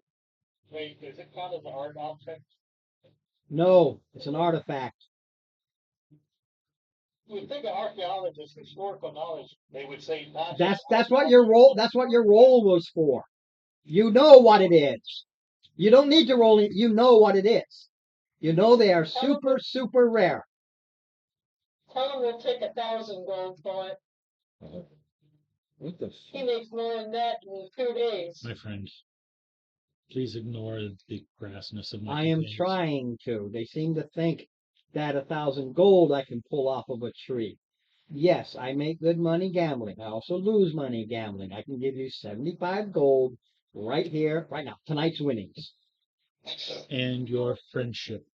Wait, does it count as an art object? No, it's an artifact. You would think an archaeologist, historical knowledge, they would say not That's what your role. That's what your role was for. You know what it is. You don't need to roll it. You know what it is. You know they are super rare. Tell him we'll take 1,000 gold for it. What the He makes more than that in 2 days. My friend, please ignore the crassness of my I am complaints. trying to. They seem to think that 1,000 gold I can pull off of a tree. Yes, I make good money gambling. I also lose money gambling. I can give you 75 gold right here, right now. Tonight's winnings. And your friendship.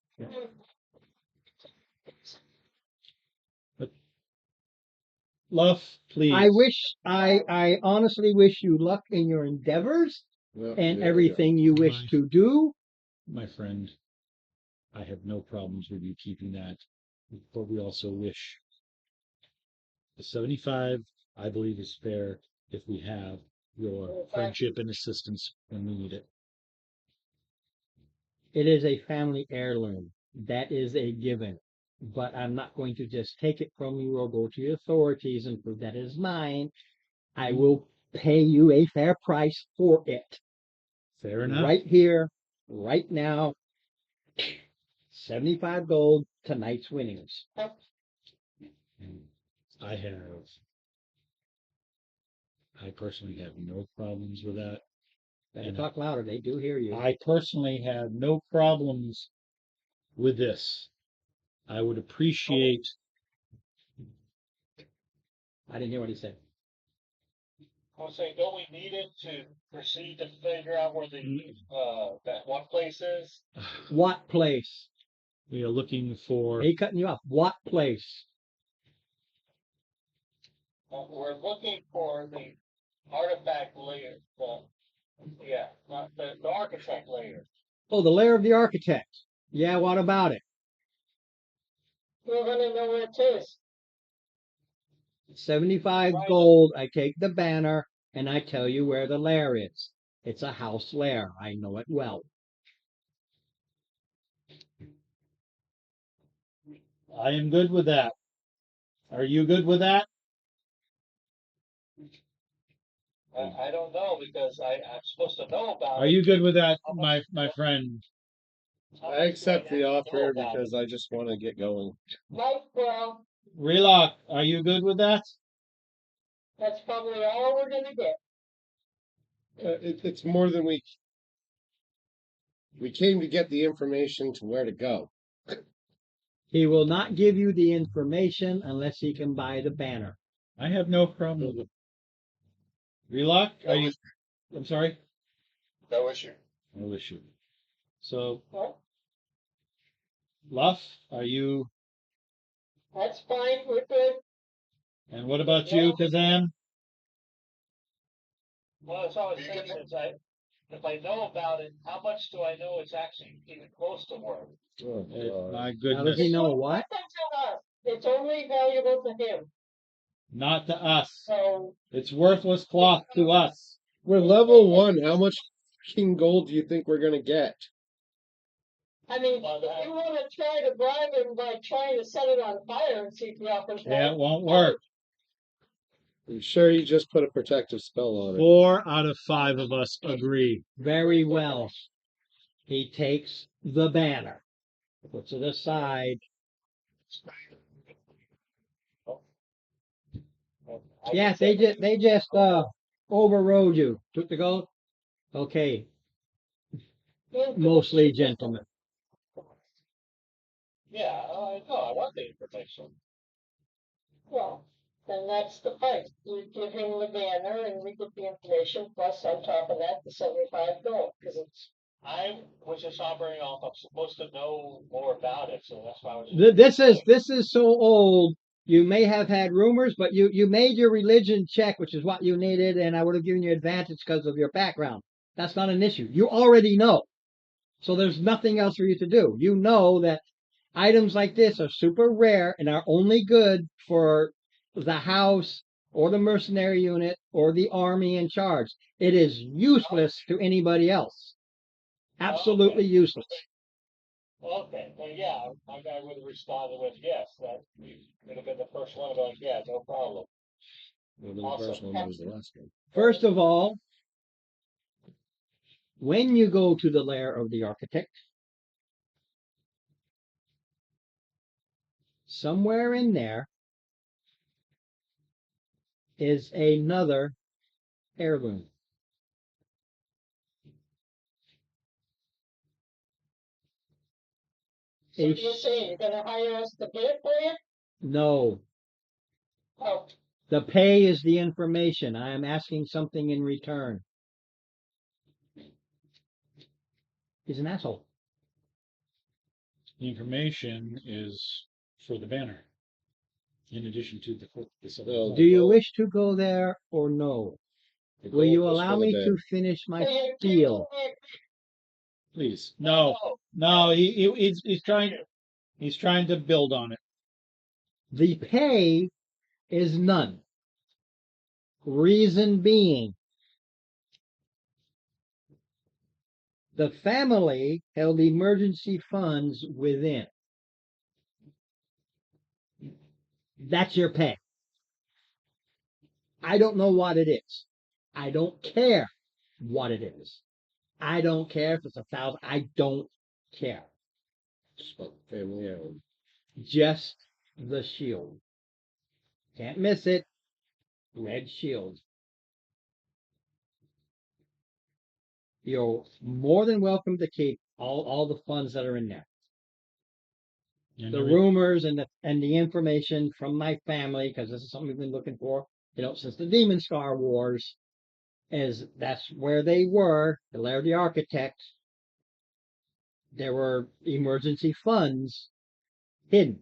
But Luff, please. I honestly wish you luck in your endeavors Well, and there we everything you wish Right. to do. My friend, I have no problems with you keeping that, but we also wish the 75, I believe, is fair if we have your friendship and assistance when we need it. It is a family heirloom. That is a given. But I'm not going to just take it from you or go to the authorities and prove that it is mine. I will pay you a fair price for it. Fair enough. Right here, right now. 75 gold, tonight's winnings. I personally have no problems with that. Better And talk louder, they do hear you. I personally have no problems with this. I would appreciate. I didn't hear what he said. I was saying, don't we need it to proceed to figure out where that one place is? What place? We are looking for. He cutting you off. What place? We're looking for the artifact layer. Not the architect layer. Oh, the lair of the architect. Yeah, what about it? We're gonna know where it is. 75 Right. gold. I take the banner and I tell you where the lair is. It's a house lair. I know it well. I am good with that. Are you good with that? I don't know because I'm supposed to know about Are it. you good with that, my friend? I accept the offer because I just want to get going. Right, well, Relock, are you good with that? that's probably all we're gonna get. It's more than we came to get the information to where to go. He will not give you the information unless he can buy the banner. I have no problem with it. Relock, are you? I'm sorry. No issue. No issue. So, Well, Luff, are you? that's fine, we're good. And what about you, Kazan? Well, that's all I was saying is if I know about it, how much do I know it's actually even close to worth? Oh, My How does goodness. he know what? It's only valuable to him. Not to us. So It's worthless cloth to us. We're level 1. How much fucking gold do you think we're gonna get? I mean, if you want to try to bribe him by trying to set it on fire and see if he offers Yeah, it more, won't work. I'm sure you just put a protective spell on it. 4 out of 5 of us agree. Very well. He takes the banner, puts it aside. Yes, they just overrode you. Took the gold. Okay, mostly gentlemen. Yeah, I know. I want the information. Well, then that's the price. You give him the banner and we get the information, plus on top of that, the 75 gold, because it's, I was just operating off. I'm supposed to know more about it, so that's why I was. This is so old. You may have had rumors, but you made your religion check, which is what you needed, and I would have given you advantage because of your background. That's not an issue. You already know. So there's nothing else for you to do. You know that items like this are super rare and are only good for the house or the mercenary unit or the army in charge. It is useless to anybody else. Absolutely Okay. useless. Okay, well, yeah, I would have responded with yes. That would have been the first one going, yeah, no problem. Well, the Awesome. first one was the last one. First of all, when you go to the lair of the architect, somewhere in there is another heirloom. so what you're saying, you're gonna hire us to get it for you? No, Oh, the pay is the information. I am asking something in return. He's an asshole. The information is for the banner, in addition to the Well, Do you wish to go there or no? The Will you gold was allow for the me to banner. finish my so you're spiel? taking it, Please, no, no. He's trying to build on it. The pay is none. Reason being, the family held emergency funds within. That's your pay. I don't know what it is. I don't care what it is. I don't care if it's 1,000. I don't care. Family owned. Just the shield. Can't miss it. Red shield. You're more than welcome to keep all the funds that are in there. And The every- rumors and the information from my family, because this is something we've been looking for, since the Demon Star Wars, is that's where they were, the lair of the architect. There were emergency funds hidden.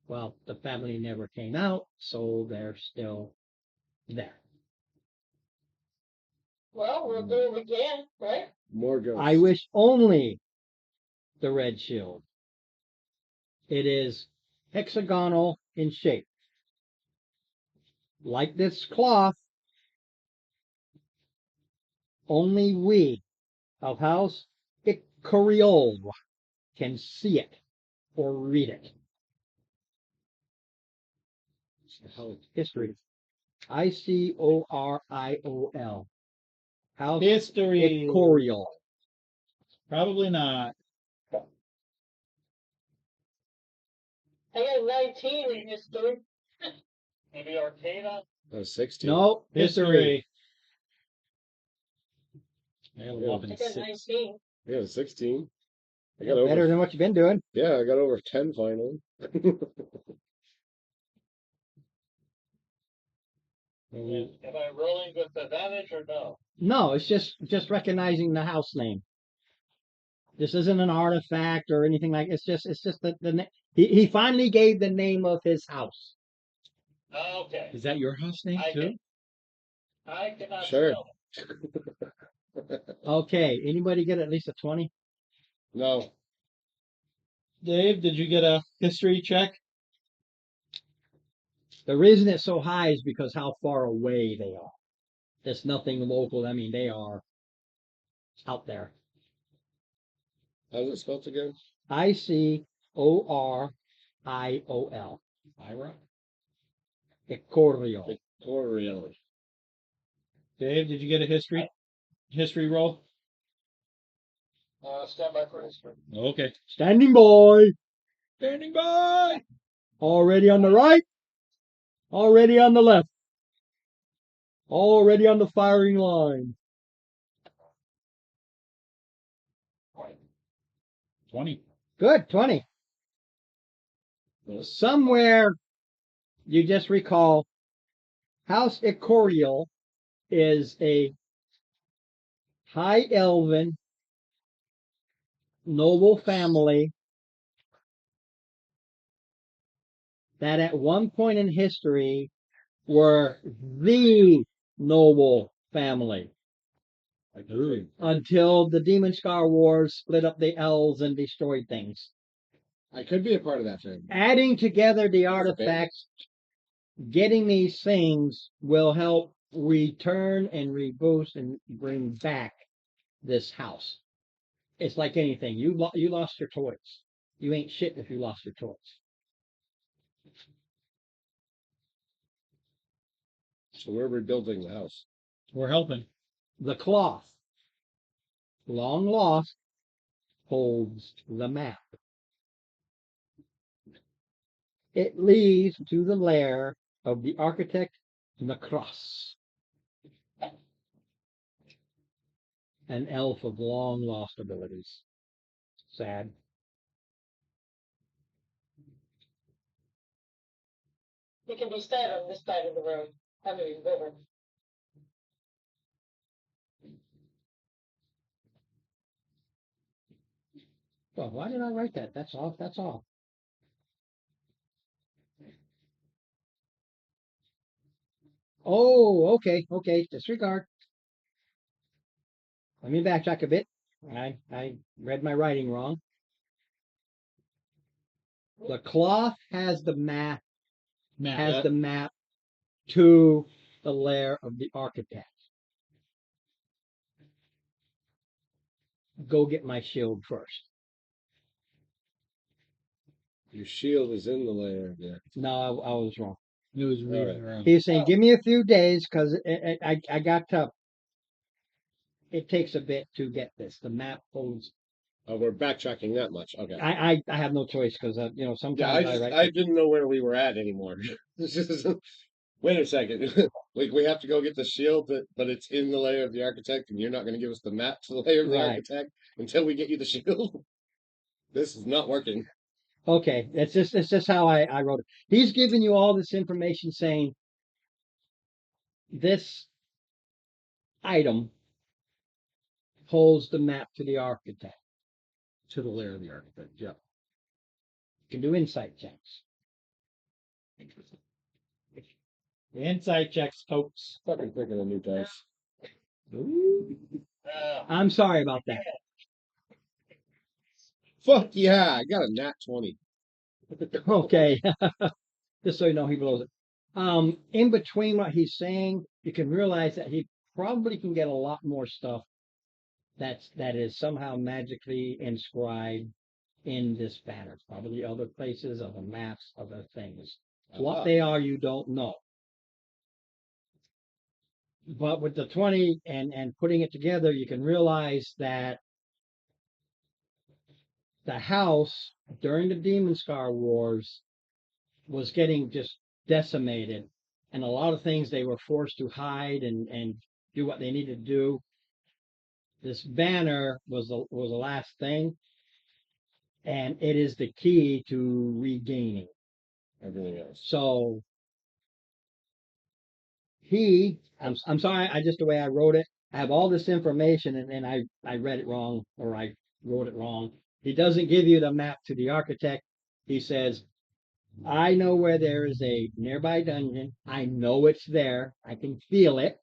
Well, the family never came out, so they're still there. well, we'll do it again, right? More ghosts. I wish only the red shield. It is hexagonal in shape. Like this cloth, only we of House Icoriol can see it or read it. History. Icoriol. House History. Icoriol. Probably not. I got 19 in history. Maybe Arcana? 16. No, history. I got I 11, got 6. 19. I got a 16. I got over. Better than what you've been doing. Yeah, I got over 10 finally. Am I rolling with advantage or no? No, it's just recognizing the house name. This isn't an artifact or anything like. It's just he finally gave the name of his house. Okay. Is that your house name I too? I cannot Sure. spell. Okay, anybody get at least a 20? No. Dave, did you get a history check? The reason it's so high is because how far away they are. There's nothing local. I mean, they are out there. How's it spelled again? Icoriol. Ira? Icoriol. Victorial. Dave, did you get a history roll? Stand by for history. Okay. Standing by. Standing by. Already on the right. Already on the left. Already on the firing line. 20. Good, 20. Somewhere You just recall House Icorial is a high elven noble family that at one point in history were the noble family until the Demon Scar Wars split up the elves and destroyed things. I could be a part of that family. Adding together the artifacts, getting these things will help return and reboost and bring back this house. It's like anything. You lost your toys. You ain't shit if you lost your toys. So we're rebuilding the house. We're helping. The cloth, long lost, holds the map. It leads to the lair of the architect Necros, an elf of long lost abilities. Sad. It can be said on this side of the road. I mean, river. Well, why did I write that? That's all. That's all. Oh, okay, okay. Disregard. Let me backtrack a bit. I read my writing wrong. The cloth has the map to the lair of the architect. Go get my shield first. Your shield is in the lair. Yeah. No, I was wrong. It was reading around. He's saying, give me a few days because I got to. It takes a bit to get this. The map holds. Oh, we're backtracking that much. Okay. I have no choice because Yeah, sometimes I didn't know where we were at anymore. Wait a second. We have to go get the shield, but it's in the lair of the architect, and you're not going to give us the map to the lair of the Right. architect until we get you the shield. This is not working. Okay, it's just how I wrote it. He's giving you all this information saying this item holds the map to the architect. To the lair of the architect. Yeah. You can do insight checks. Insight checks, folks. Fucking picking a new dice. I'm sorry about that. Fuck yeah! I got a nat 20. Okay, just so you know, he blows it. In between what he's saying, you can realize that he probably can get a lot more stuff that is somehow magically inscribed in this banner. Probably other places, other maps, other things. What they are, you don't know. But with the 20 and putting it together, you can realize that the house during the Demon Scar Wars was getting just decimated, and a lot of things they were forced to hide and do what they needed to do. This banner was the last thing, and it is the key to regaining everything else. So I'm sorry, I just the way I wrote it. I have all this information, and then I read it wrong, or I wrote it wrong. He doesn't give you the map to the architect. He says, I know where there is a nearby dungeon. I know it's there. I can feel it.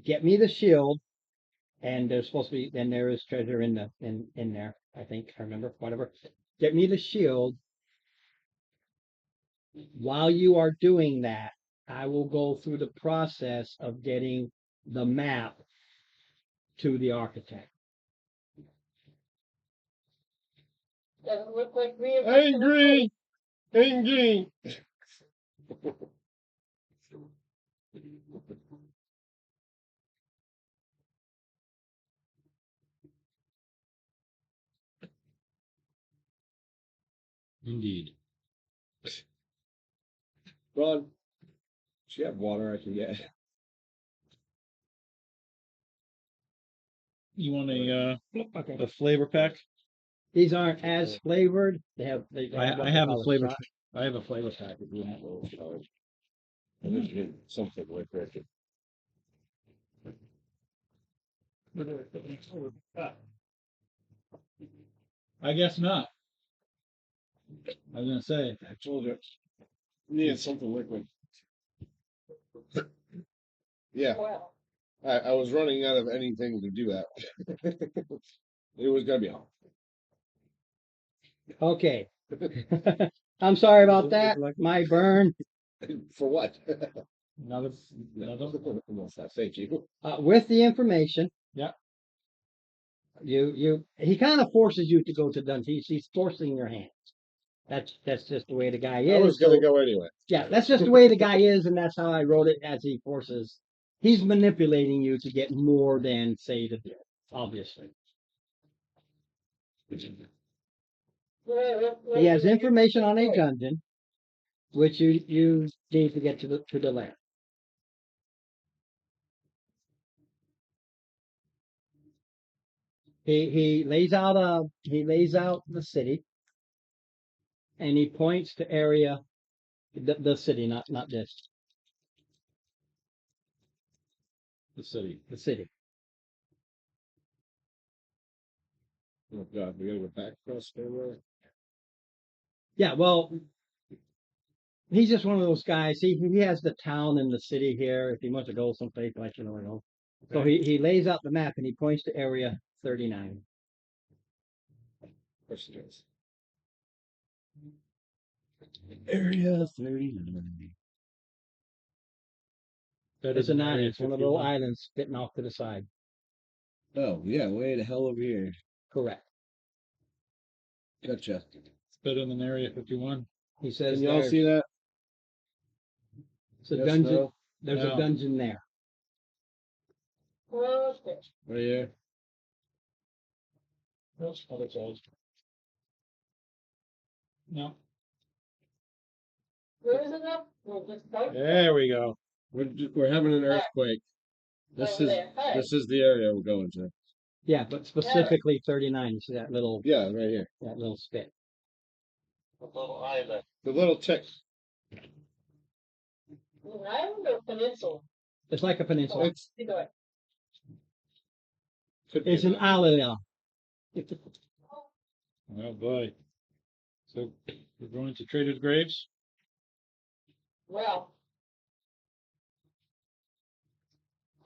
Get me the shield, and there's supposed to be, and there is treasure in there. I think I remember. Whatever. Get me the shield. While you are doing that, I will go through the process of getting the map to the architect. Doesn't look like Angry! Angry! Indeed. Ron, do you have water I can get? You want a Okay. flavor pack? These aren't as flavored. They have. I have a flavor. I have a flavor packet. You want Oh, sorry. I just did something with it. I guess not. I was gonna say. I told you. Need something liquid. Yeah, Well, I was running out of anything to do that. It was gonna be hot. Okay. I'm sorry about that. My burn. For what? Another. Thank you. With the information. Yeah. He kind of forces you to go to Dundee. He's forcing your hand. That's just the way the guy is. I was gonna so- go anyway. Yeah, that's just the way the guy is, and that's how I wrote it. As he forces, he's manipulating you to get more than say the deal. Obviously, he has information on a dungeon, which you need to get to the land. He lays out the city, and he points to area the city, not this, The city. the city. Oh God, we gotta go back across there. Yeah, well, he's just one of those guys. He has the town and the city here. If he wants to go someplace, like know. So he lays out the map and he points to area 39. Of course it is. Area 39. It's an island. It's one of the little islands spitting off to the side. Oh yeah, way the hell over here. Correct. Gotcha. It's better than Area 51. He says Can y'all there's see that? a Yes, dungeon. no? There's No. a dungeon there. well, Right here. Those other closed. No. where is it now? Well, just start There we go. We're having an earthquake. This over is there. Hey, this is the area we're going to. Yeah, but specifically 39. You see that little Yeah, right here. spit. A little island. The little tick. an island or peninsula? It's like a peninsula. It's Either way. could be It's an island. Oh boy. So we're going to Trader's Graves. Well,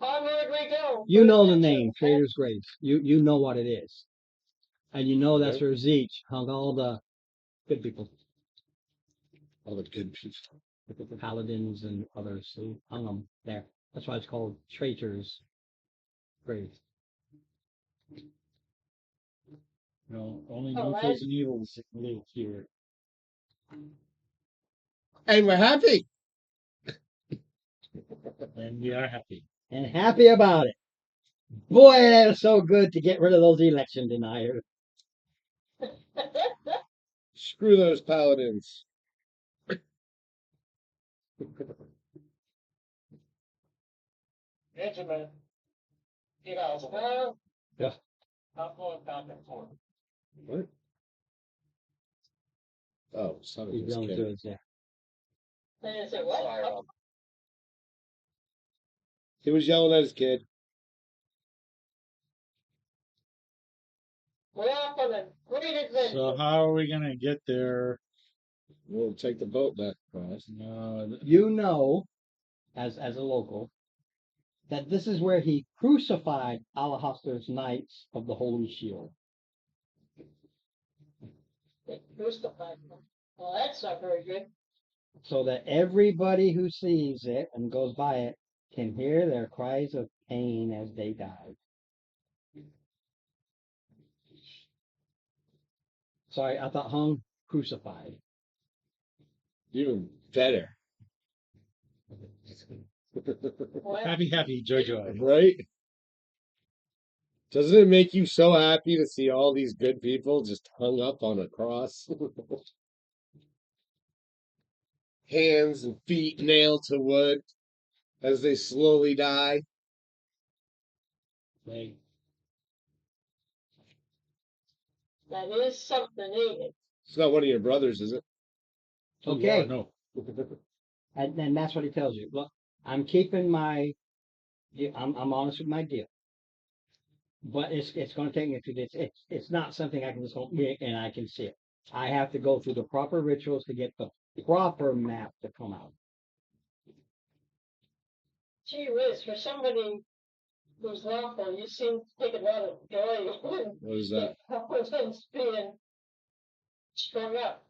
onward we go. You know the Adventure. name, Trader's Graves. You know what it is, and you know that's where Zeech hung all the good people, all the good people. the paladins and others who hung them there. That's why it's called Trader's Graves. No, only Oh, neutral right. and evils live here. And we're happy. And we are happy. And happy about it. Boy, that was so good to get rid of those election deniers. Screw those paladins. Benjamin, get out of the way. Well, Stop going back and forth. What? Oh, son of He's this going kid. to us there. and I said, what? Sorry, Rob. He was yelling at his kid. We're off on a great adventure. So how are we gonna get there? We'll take the boat back across. No, You know, as a local, that this is where he crucified Alahaster's Knights of the Holy Shield. They crucified them. Well, that's not very good. So that everybody who sees it and goes by it can hear their cries of pain as they die. Sorry, I thought hung, crucified. Even better. Well, happy, joy. Right? Doesn't it make you so happy to see all these good people just hung up on a cross? Hands and feet nailed to wood as they slowly die. Like, that is something, ain't it? It's not one of your brothers, is it? So you Okay. are, no. And then that's what he tells you. Look, I'm keeping my, I'm honest with my deal. But it's going to take me a few days. It's not something I can just go and I can see it. I have to go through the proper rituals to get the proper map to come out. Gee whiz, for somebody who's lawful, you seem to take a lot of joy in What is that? things being strung up.